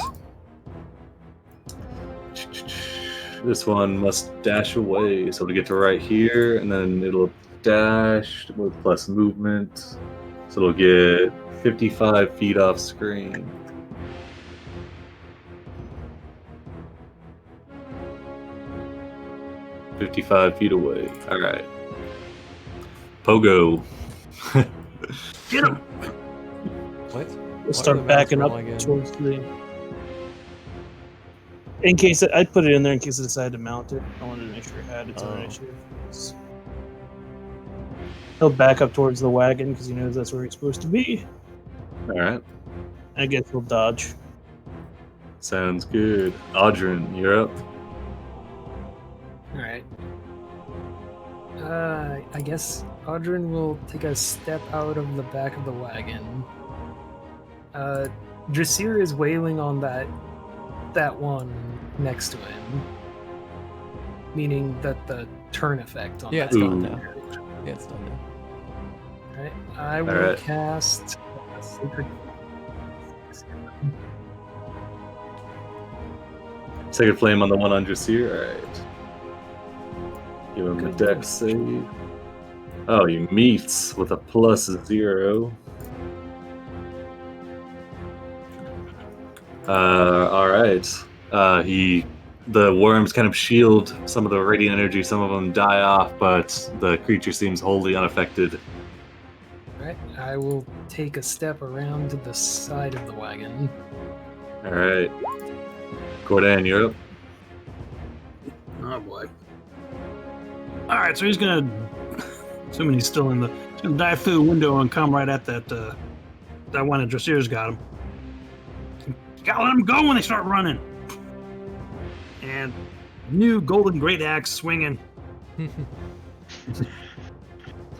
This one must dash away, so to get to right here, and then it'll dash with plus movement, so it'll get 55 feet off screen. "55 feet away." All right. Pogo. Get him! What? We'll What start are the backing mounts up roll again? towards the. In case I put it in there in case I decided to mount it. I wanted to make sure it had its own Oh. initiative. He'll back up towards the wagon because he knows that's where he's supposed to be. All right. I guess he'll dodge. Sounds good. Audrin, you're up. All right. I guess Audrin will take a step out of the back of the wagon. Drasir is wailing on that one next to him, meaning that the turn effect on Yeah, that it's done Ooh. now. Yeah, it's done now. Right? I will Alright. cast Sacred. Sacred Flame on the one on Drasir. All right. Give him a Good dex boy. save. Oh, he meets with a +0. All right. The worms kind of shield some of the radiant energy. Some of them die off, but the creature seems wholly unaffected. Right? I will take a step around to the side of the wagon. All right. Cordan, you're up. Oh boy. All right, so he's gonna, assuming he's still he's gonna dive through the window and come right at that one that Drasir's got him. You gotta let him go when they start running. And new golden great axe swinging. See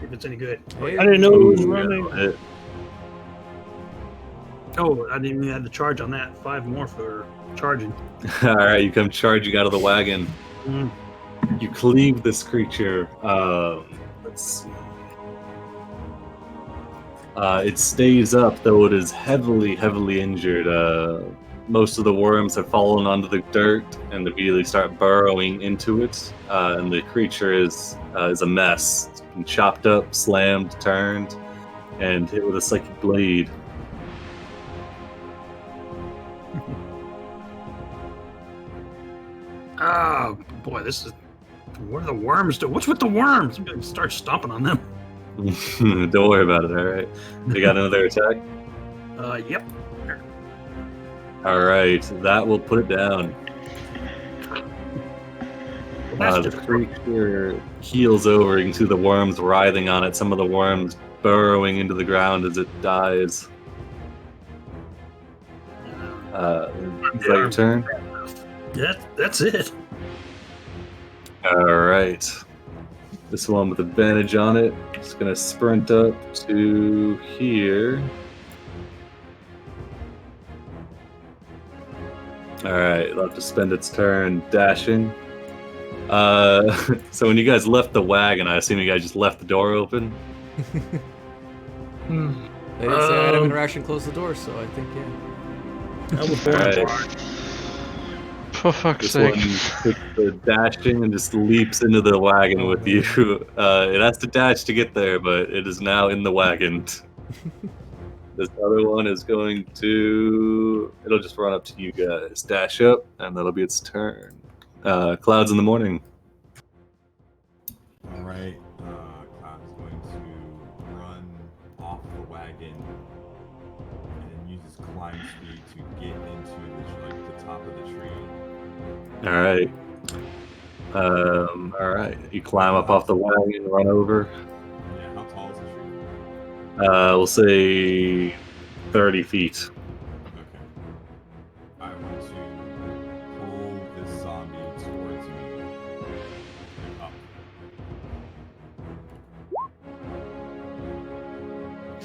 if it's any good. Hey, I didn't know it was Ooh, running. yeah, hit. Oh, I didn't even have to charge on that. 5 more for charging. All right, you come charging out of the wagon. Mm. You cleave this creature. Let's see. It stays up, though it is heavily, heavily injured. Most of the worms have fallen onto the dirt and immediately start burrowing into it. And the creature is a mess. It's been chopped up, slammed, turned, and hit with a psychic blade. Oh boy, this is. What are the worms do? What's with the worms? I'm gonna start stomping on them. Don't worry about it. All right, they got another attack. Yep. All right, that will put it down. That's The just creature keels over. You can see the worms writhing on it. Some of the worms burrowing into the ground as it dies. Is that your turn? That's it. All right. This one with advantage on it. It's gonna sprint up to here. All right, it'll have to spend its turn dashing. So when you guys left the wagon, I assume you guys just left the door open. Hmm. They didn't say I had an interaction, close the door, so I think, yeah. I was All born right. For fuck's This sake. one takes the dashing and just leaps into the wagon Oh, with man. you. It has to dash to get there, but it is now in the wagon. This other one is going to... It'll just run up to you guys. Dash up, and that'll be its turn. Clouds in the morning. All right. Cloud is going to run off the wagon and use his climb speed to get into the top of the tree. All right. All right. You climb up off the wagon, run over. Yeah, how tall is the tree? We'll say 30 feet. Okay. I want to pull this zombie towards me. And up.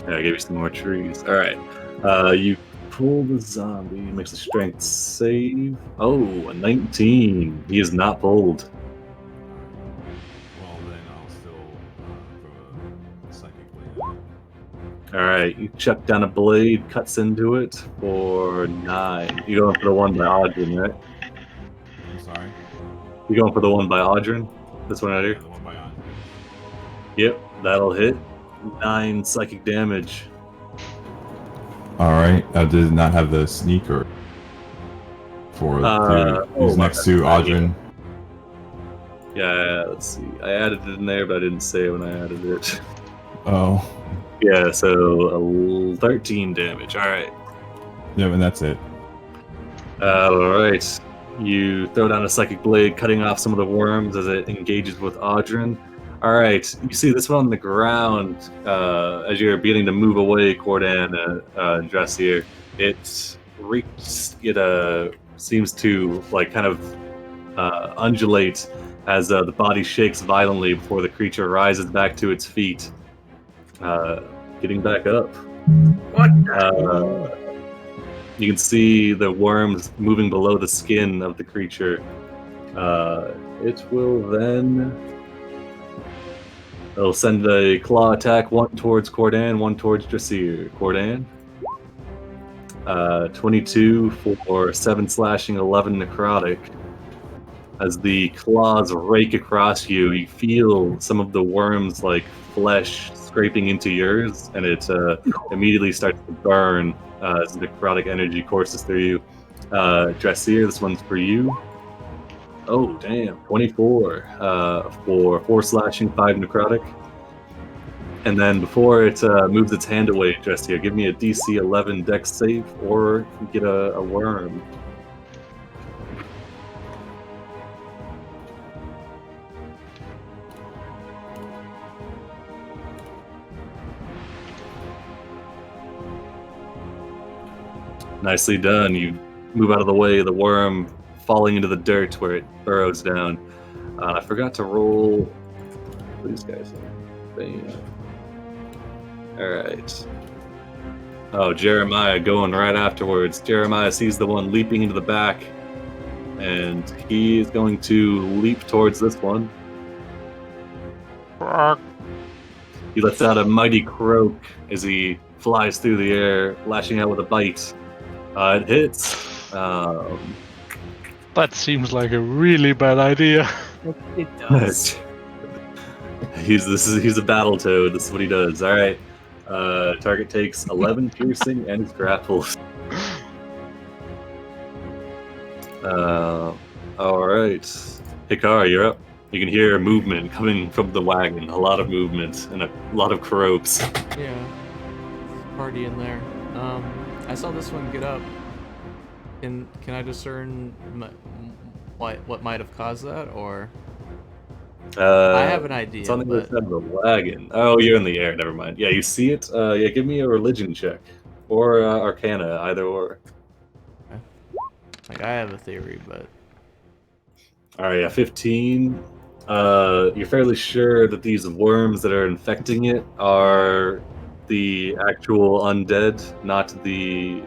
Yeah, I gave you some more trees. All right. You pull the zombie. Makes a strength save. Oh, a 19. He is not pulled. Well, then I'll still throw a psychic blade at All right, you chuck down a blade, cuts into it for 9. You going for the one by Audrin, right? I'm sorry. You going for the one by Audrin? This one right Yeah, here? the one by on. Yep, that'll hit. 9 psychic damage. All right. I did not have the sneaker for who's next to Audrin. Yeah, let's see. I added it in there, but I didn't say when I added it. Oh. Yeah, so 13 damage. All right. Yeah, and that's it. All right. You throw down a psychic blade, cutting off some of the worms as it engages with Audrin. All right. You see this one on the ground as you're beginning to move away, Cordan and Dressier. It seems to like kind of undulate as the body shakes violently before the creature rises back to its feet, getting back up. What? You can see the worms moving below the skin of the creature. It will then... It'll send a claw attack, one towards Cordan, one towards Dressier. Cordan. 22 for 7 slashing, 11 necrotic. As the claws rake across you, you feel some of the worms' like flesh scraping into yours, and it immediately starts to burn as the necrotic energy courses through you. Dressier, this one's for you. Oh, damn. 24 for 4 slashing, 5 necrotic. And then before it moves its hand away, Dressier, give me a DC 11 dex save, or get a worm. Nicely done. You move out of the way, the worm falling into the dirt where it burrows down. I forgot to roll. What are these guys? Alright. Oh, Jeremiah going right afterwards. Jeremiah sees the one leaping into the back, and he is going to leap towards this one. He lets out a mighty croak as he flies through the air, lashing out with a bite. It hits. That seems like a really bad idea. It does. He's a battle toad. This is what he does. All right. Target takes 11 piercing and is grappled. All right. Hikari, you're up. You can hear movement coming from the wagon. A lot of movement and a lot of croaks. Yeah. Party in there. I saw this one get up. Can I discern what might have caused that, or? I have an idea. It's on the other side of the wagon. Oh, you're in the air. Never mind. Yeah, you see it. Yeah, give me a religion check or Arcana, either or. Okay. Like I have a theory, but. All right, yeah, 15. You're fairly sure that these worms that are infecting it are the actual undead, not the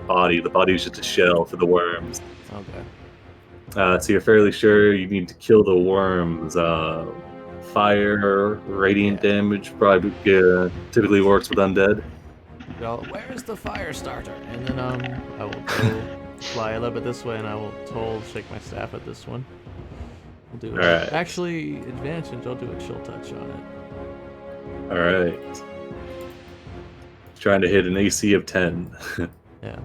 body. The body is just a shell for the worms. Okay. So you're fairly sure you need to kill the worms. Fire, radiant damage probably typically works with undead. Well, where's the fire starter? And then I will go fly a little bit this way, and I will shake my staff at this one. We'll do Alright. Actually, advantage. I'll do a chill touch on it. All right. Trying to hit an AC of 10. Yeah.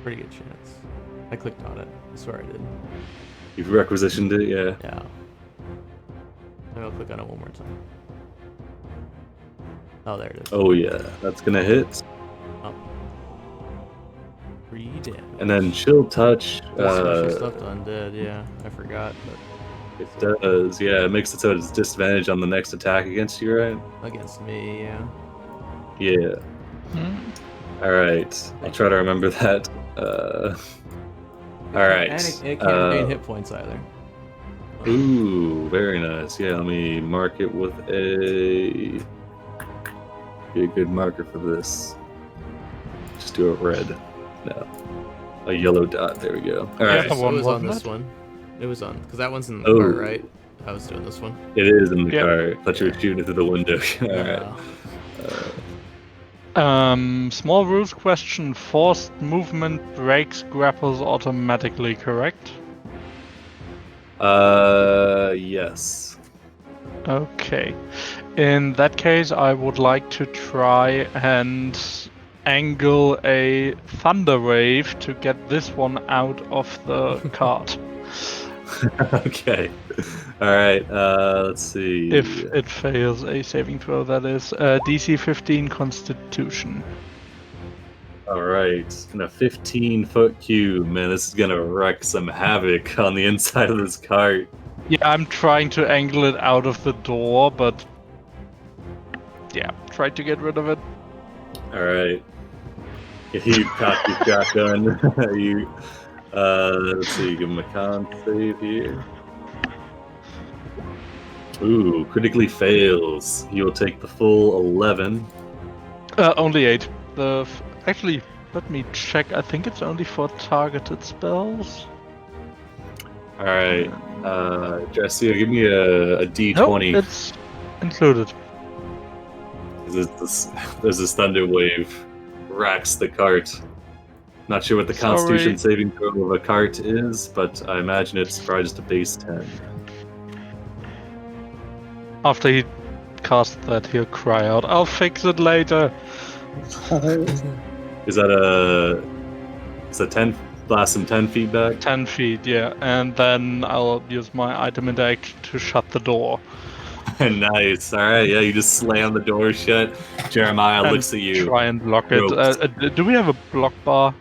Pretty good chance. I clicked on it. I swear I did. You've requisitioned it, yeah. Yeah. Maybe I'll click on it one more time. Oh, there it is. Oh yeah, that's gonna hit. Oh. 3 damage. And then chill touch. Special stuff to undead, yeah. I forgot, but It does, yeah. It makes it so it's disadvantage on the next attack against you, right? against me, yeah. Yeah. All right. I'll try to remember that. All right. And it can't gain hit points either. Ooh, very nice. Yeah, let me mark it with be a good marker for this. Just do it red. No. A yellow dot. There we go. All Yeah, right. the So one it was on wasn't this it? one. It was on, because that one's in the Oh. cart, right? I was doing this one. It is in the Yeah. car. I thought you were shooting it through the window. All right. No. Small rules question. Forced movement breaks grapples automatically, correct? Yes. Okay. In that case, I would like to try and angle a thunder wave to get this one out of the cart. Okay. All right. Let's see. If it fails a saving throw, that is DC 15 Constitution. All right. In a 15-foot cube, man, this is gonna wreak some havoc on the inside of this cart. Yeah, I'm trying to angle it out of the door, but yeah, try to get rid of it. All right. If you cock your shotgun, you let's see, give him a con save here. Ooh, critically fails. He will take the full 11. Only 8. Actually, let me check. I think it's only for targeted spells. All right, Jesse, give me a D20. Nope, it's included. There's this thunder wave racks the cart. Not sure what the Sorry. Constitution saving throw of a cart is, but I imagine it's probably just a base 10. After he casts that, he'll cry out, "I'll fix it later." Is that Is that 10? Blast him 10 feet back? 10 feet, yeah. And then I'll use my item interact to shut the door. Nice. All right. Yeah, you just slam the door shut. Jeremiah And looks at you. Try and lock it. Ropes. Do we have a block bar?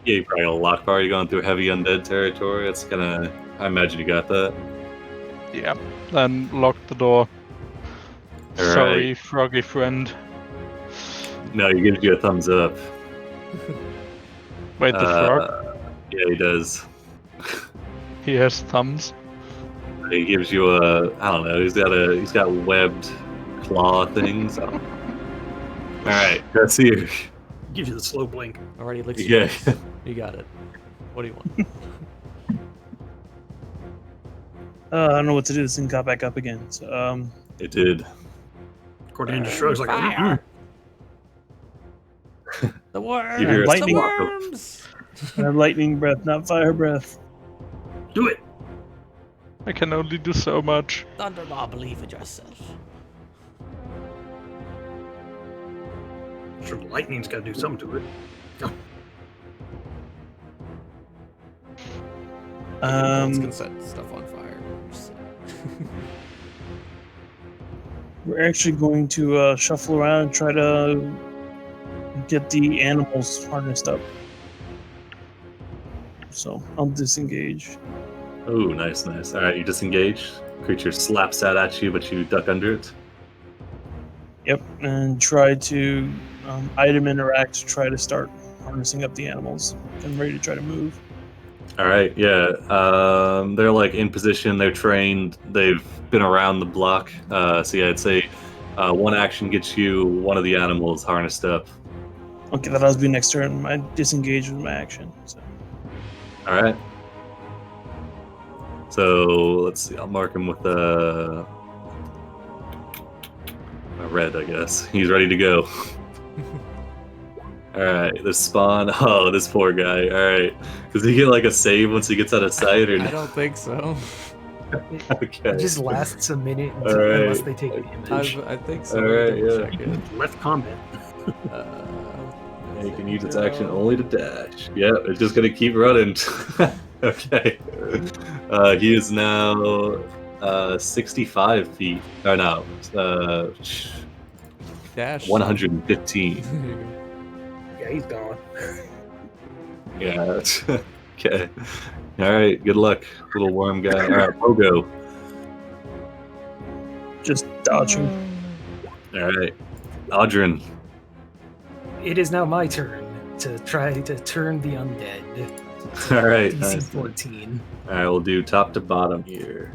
Yeah, you probably got a lock bar. You're going through heavy undead territory. It's gonna. I imagine you got that. Yeah. Then lock the door. All Sorry, right. froggy friend. No, he gives you a thumbs up. Wait, the frog? Yeah, he does. He has thumbs. He gives you a. I don't know. He's got webbed claw things. All right, that's you. Gives you the slow blink. Already looks. Yeah. You got it. What do you want? I don't know what to do. This thing got back up again. So, It did. Cordelia just shrugs like, Fire. The worms. You hear a the slap. worms. I have lightning breath, not fire breath. do it. I can only do so much. Thunderlaw, believe in yourself. Sure, the lightning's got to do something to it. Bolts can set stuff on fire. So. We're actually going to shuffle around and try to get the animals harnessed up. So I'll disengage. Oh, nice. All right, you disengage. Creature slaps that at you, but you duck under it. Yep, and try to item interact to try to start harnessing up the animals. I'm ready to try to move. All right, yeah. They're like in position. They're trained. They've been around the block. So yeah, I'd say one action gets you one of the animals harnessed up. Okay, that'll be next turn. I disengage with my action. So. All right. So let's see. I'll mark him with a red, I guess. He's ready to go. All right, this spawn. Oh, this poor guy. All right, does he get like a save once he gets out of sight, or I no? don't think so. Okay. It just lasts a minute All right. unless they take damage. I think so. All right, Double yeah. check it. Left combat. Yeah, you can use its action only to dash. Yeah, it's just gonna keep running. Okay. He is now 65 feet. Oh no, Dash. 115. Yeah, he's gone. Yeah. Okay. All right. Good luck, little worm guy. All right, Pogo. Just dodging. All right, Audrin. It is now my turn to try to turn the undead. All right. DC Nice. 14. All right, we'll do top to bottom here.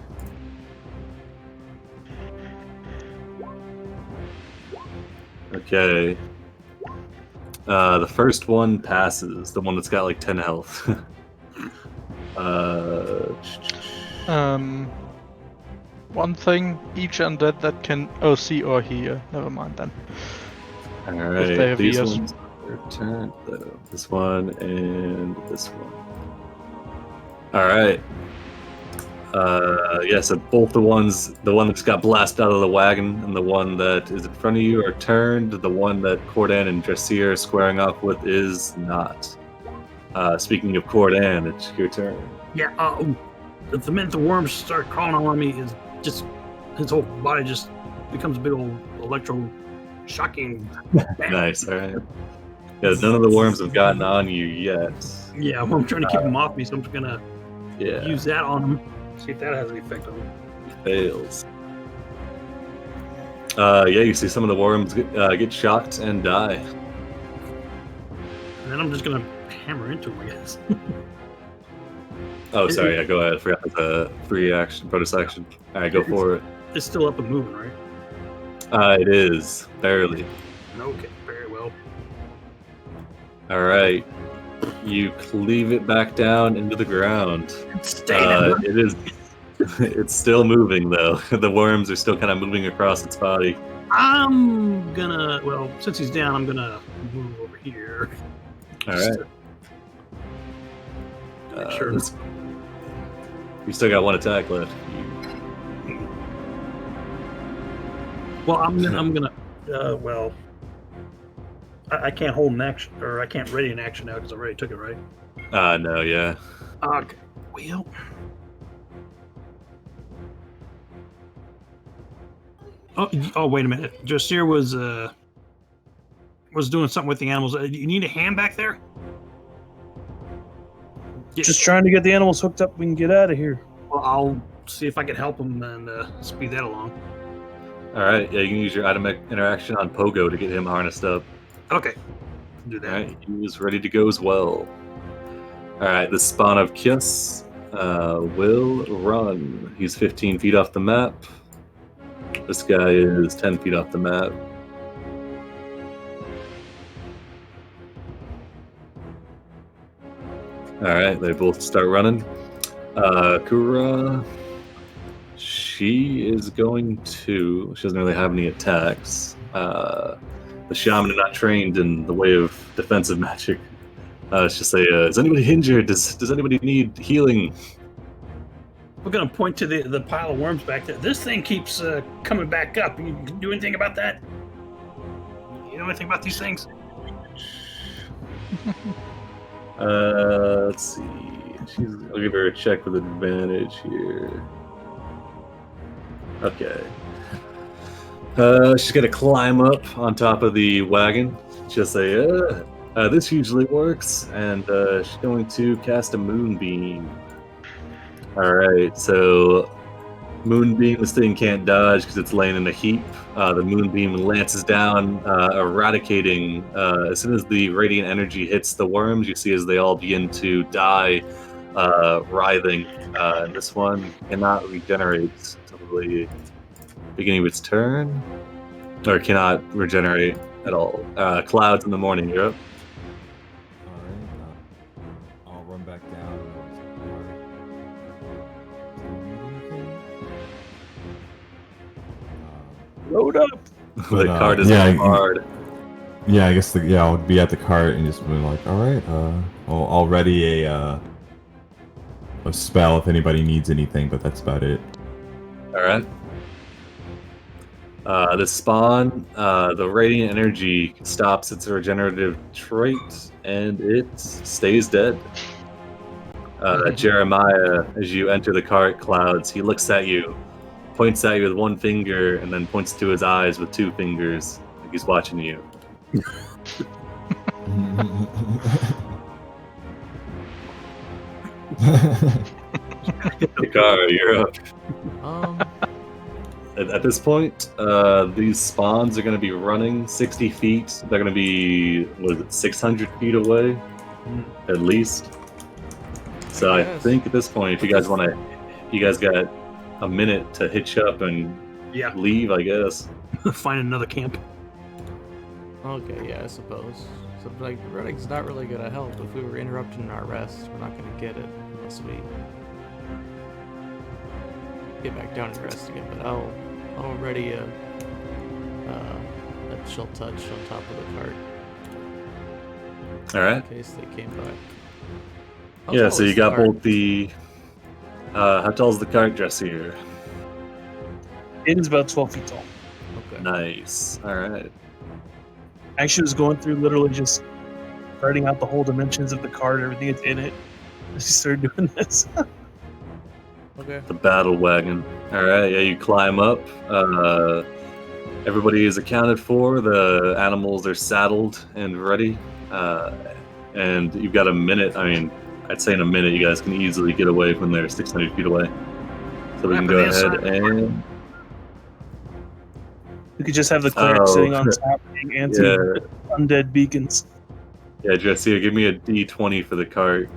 Okay. The first one passes. The one that's got like 10 health. One thing, each undead that can see or hear. Never mind then. All If they right, have these ES. ones are turned though. This one and this one. All right. Yeah, so both the one that just got blasted out of the wagon and the one that is in front of you are turned. The one that Cordan and Dressier are squaring off with is not. Speaking of Cordan, it's your turn. Yeah. The minute the worms start crawling on me, is just his whole body just becomes a big old electro shocking. Nice, all right. Yeah, none of the worms have gotten on you yet. Yeah, well, I'm trying to keep them off me, so I'm just gonna Yeah, use that on them. See if that has any effect on them. fails. Yeah, you see some of the worms get shocked and die. And then I'm just gonna hammer into them, I guess. Oh, sorry, yeah, go ahead. I forgot it's a free action, bonus action. All right, go for it. It's still up and moving, right? It is, barely. Okay, very well. All right. You cleave it back down into the ground. Stay there. It is. It's still moving though. The worms are still kind of moving across its body. I'm gonna, well, since he's down, I'm gonna move over here. All right. Sure. You still got one attack left. Well, I'm gonna, well, I can't hold an action, or I can't ready an action now because I already took it, right? No, yeah. Okay. Well. Oh, wait a minute. Josir was doing something with the animals. You need a hand back there? Yeah. Just trying to get the animals hooked up. We can get out of here. Well, I'll see if I can help him and speed that along. All right. Yeah, you can use your item interaction on Pogo to get him harnessed up. Okay. Do All that. right. He is ready to go as well. All right. The spawn of Kios will run. He's 15 feet off the map. This guy is 10 feet off the map. Alright, they both start running. Kura, she is going to... She doesn't really have any attacks. The shaman are not trained in the way of defensive magic. Let's just say, is anybody injured? Does anybody need healing? We're gonna point to the pile of worms back there. This thing keeps coming back up. You can do anything about that? You know anything about these things? Let's see. I'll give her a check with advantage here. Okay. She's gonna climb up on top of the wagon. She'll say, this usually works, and she's going to cast a moonbeam. Alright, so moonbeam, this thing can't dodge because it's laying in a heap. The moonbeam lances down, eradicating. As soon as the radiant energy hits the worms, you see as they all begin to die, writhing. And this one cannot regenerate until the beginning of its turn, or cannot regenerate at all. Clouds in the morning, you're up. Alright, I'll run back down. Load up. The cart is hard. Yeah, I guess I'll be at the cart and just be like, all right, I'll ready a spell if anybody needs anything, but that's about it. All right. The spawn, the radiant energy stops its regenerative trait, and it stays dead. Jeremiah, as you enter the cart, Clouds, he looks at you, points at you with one finger, and then points to his eyes with two fingers, like he's watching you. Dakar, you're up. At this point, these spawns are going to be running 60 feet. They're going to be, 600 feet away, at least. So I think at this point, if you guys want to, you guys got a minute to hitch up and leave, I guess. Find another camp. Okay, yeah, I suppose. So, like, running's not really gonna help. If we were interrupted in our rest, we're not gonna get it unless we get back down and rest again. But I'll ready a she'll touch on top of the cart All right. in case they came by. How Yeah, tall so is you the got cart? both the. How tall is the cart, Jesse? It is about 12 feet tall. Okay. Nice. All right. Actually, was going through literally just writing out the whole dimensions of the card, everything that's in it. I just started doing this. Okay. The battle wagon. All right. Yeah, you climb up. Everybody is accounted for. The animals are saddled and ready. And you've got a minute. I mean, I'd say in a minute you guys can easily get away when they're 600 feet away. So we can go ahead and. We could just have the cleric sitting on top being anti Yeah. undead beacons. Yeah, Jesse, give me a D20 for the cart.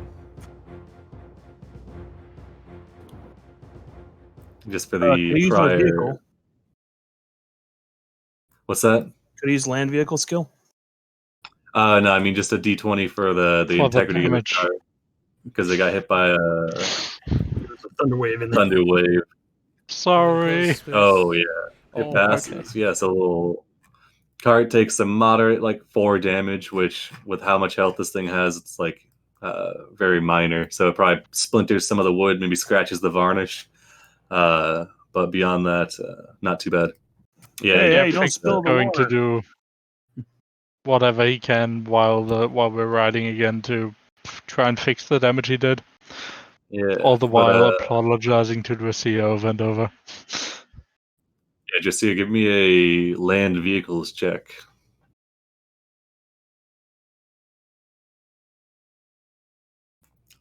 Just for Could I the use my prior. vehicle? What's that? Could I use land vehicle skill? No, I mean just a D20 for the For the integrity of the damage. cart. Because they got hit by a There's a thunder wave in there. thunder wave. Sorry. Oh, yeah. It Oh, passes. okay. Yeah, so a little cart takes some moderate, like 4 damage, which with how much health this thing has, it's like very minor. So it probably splinters some of the wood, maybe scratches the varnish. But beyond that, not too bad. Yeah, Hey, you hey, got don't Fix spill the going to water. do whatever he can while we're riding again to try and fix the damage he did. yeah. All the but, while apologizing to Dressia over and over. yeah, just here, give me a land vehicles check.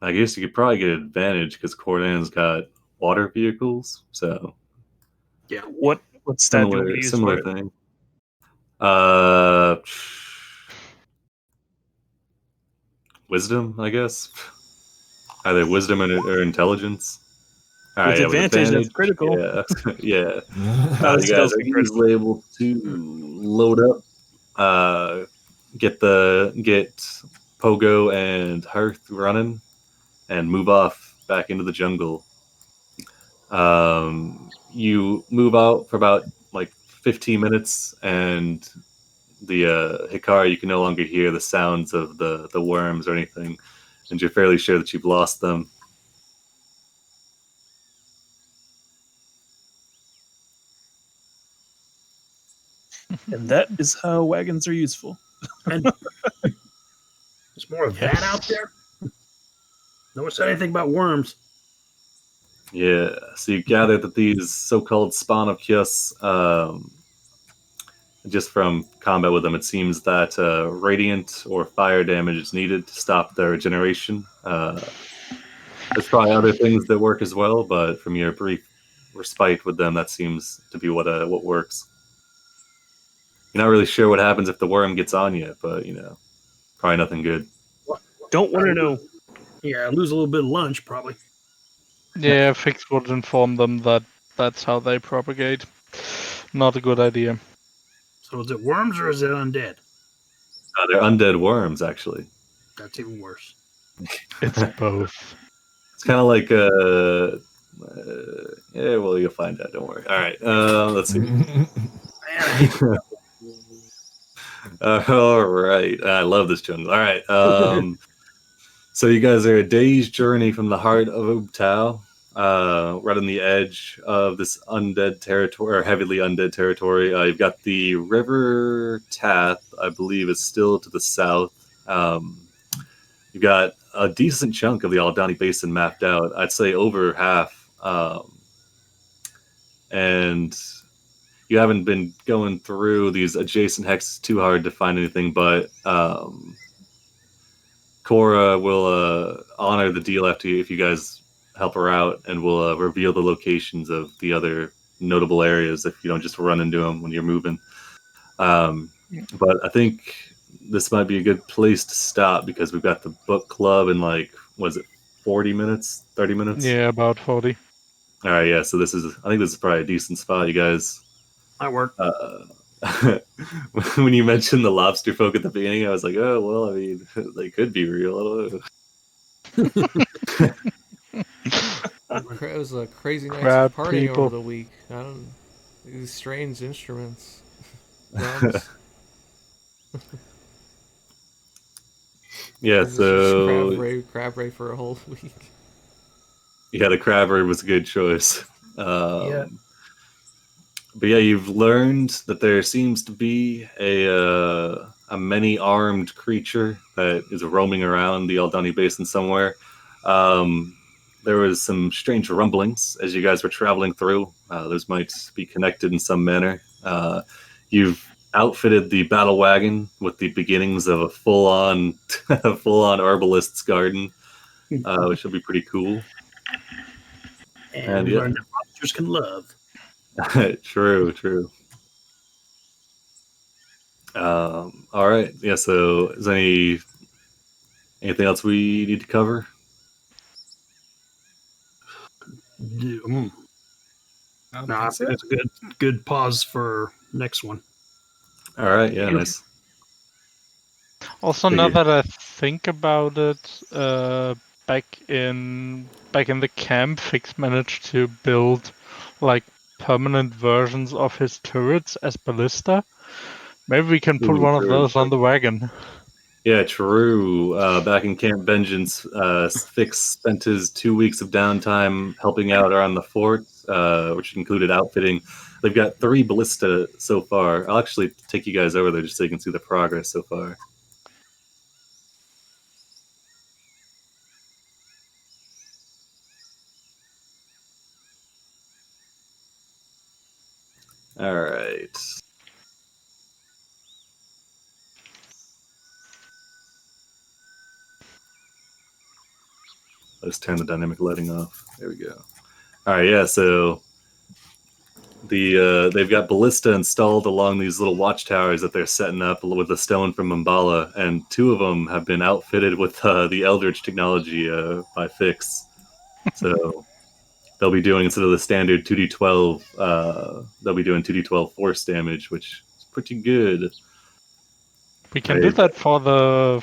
I guess you could probably get an advantage because Cordan's got water vehicles, so Yeah. What stat do you want me to use for similar it? thing. Wisdom, I guess. Either wisdom or intelligence. All With right, advantage, that's critical. Yeah, yeah. Oh, You this guys spell's are critical. easily able to load up, get Pogo and Hearth running, and move off back into the jungle. You move out for about like 15 minutes, and the Hikari, you can no longer hear the sounds of the worms or anything, and you're fairly sure that you've lost them. And that is how wagons are useful. And there's more of that out there. No one said anything about worms. Yeah, so you gather that these so-called spawn of Kyus, just from combat with them, it seems that radiant or fire damage is needed to stop their regeneration. There's probably other things that work as well, but from your brief respite with them, that seems to be what works. You're not really sure what happens if the worm gets on you, but probably nothing good. Don't want to know. Yeah, lose a little bit of lunch, probably. Yeah, Fix would inform them that that's how they propagate. Not a good idea. So is it worms or is it undead? They're undead worms, actually. That's even worse. It's both. It's kind of like yeah, well, you'll find out. Don't worry. All right, let's see. Man, I hate All right, I love this jungle. All right, so you guys are a day's journey from the heart of Ubtao, right on the edge of this undead territory, or heavily undead territory. You've got the River Tath, I believe, is still to the south. You've got a decent chunk of the Aldani Basin mapped out. I'd say over half. And you haven't been going through these adjacent hexes too hard to find anything, but Cora will honor the deal after if you guys help her out, and will reveal the locations of the other notable areas if you don't just run into them when you're moving. But I think this might be a good place to stop because we've got the book club in like, was it 40 minutes, 30 minutes? Yeah, about 40. All right, yeah. So I think this is probably a decent spot, you guys. that work. When you mentioned the lobster folk at the beginning, I was like, oh well, I mean, they could be real. I don't know. It was a crazy night Crab partying people. over the week. These strange instruments. Drums. Yeah, Or just so crab ray for a whole week. yeah, the crabber was a good choice. Yeah. But yeah, you've learned that there seems to be a many-armed creature that is roaming around the Aldani Basin somewhere. There was some strange rumblings as you guys were traveling through. Those might be connected in some manner. You've outfitted the battle wagon with the beginnings of a full-on, a full-on herbalist's garden, which will be pretty cool. And we yeah. learned that monsters can love. True, true. All right. Yeah. So, is anything else we need to cover? Mm. I don't No, I think think so. that's a good pause for next one. All right. Yeah. Nice. Also, Thank now you. that I think about it, back in the camp, Fix managed to build like permanent versions of his turrets as ballista. Maybe we can put Ooh, one of true. those on the wagon. Yeah. True. Back in Camp Vengeance, Fix spent his 2 weeks of downtime helping out around the fort, which included outfitting. They've got 3 ballista so far. I'll actually take you guys over there just so you can see the progress so far. All right. Let's turn the dynamic lighting off. There we go. All right, yeah. So they've got ballista installed along these little watchtowers that they're setting up with the stone from Mambala, and 2 of them have been outfitted with the Eldritch technology by Fix. So they'll be doing, instead of the standard 2d12, they'll be doing 2d12 force damage, which is pretty good. We can do that for the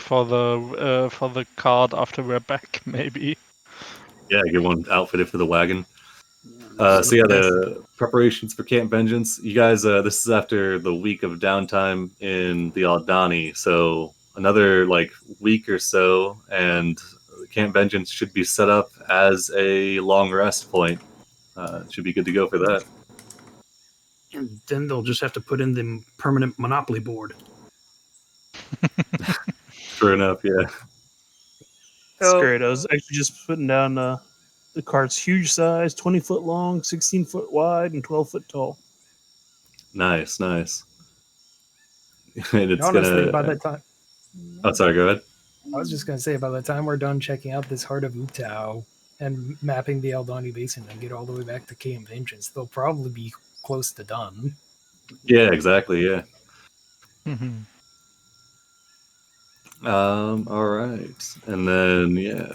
card after we're back, maybe. Yeah, get one outfitted for the wagon. So yeah, the preparations for Camp Vengeance. You guys, this is after the week of downtime in the Aldani, so another like week or so, and Camp Vengeance should be set up as a long rest point. Should be good to go for that. And then they'll just have to put in the permanent Monopoly board. True enough, yeah. That's great. I was actually just putting down the cart's huge size, 20-foot long, 16-foot wide, and 12-foot tall. Nice, nice. And it's Honestly, by gonna. the time Oh, sorry. Go ahead. I was just gonna say, by the time we're done checking out this Heart of Utau and mapping the Aldani Basin and get all the way back to Camp Vengeance, they'll probably be close to done. Yeah, exactly. Yeah. Mhm. All right, and then yeah.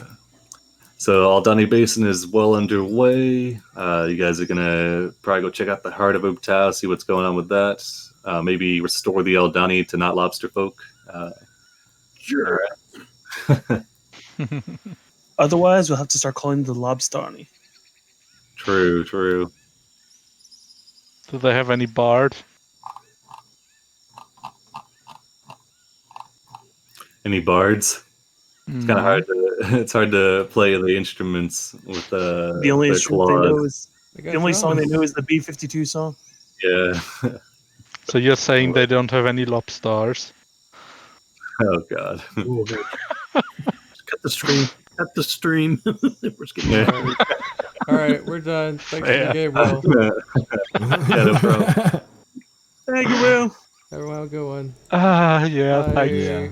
So Aldani Basin is well underway. You guys are gonna probably go check out the Heart of Ubtao, see what's going on with that. Maybe restore the Aldani to not lobster folk. Sure. Otherwise, we'll have to start calling the Lobstani. True, true. Do they have any bard? Any bards? It's kind of hard. It's hard to play the instruments with The only their instrument they know claws. is the only song they know is the B-52 song. Yeah. So you're saying they don't have any lobsters? Oh God. Ooh, okay. Just cut the stream. Cut the stream. We're just getting All right. All right, we're done. Thanks Yeah. to Gabriel. Yeah, no problem. Thank you, Will. Everyone have a good one. Yeah, Bye. thanks. Yeah.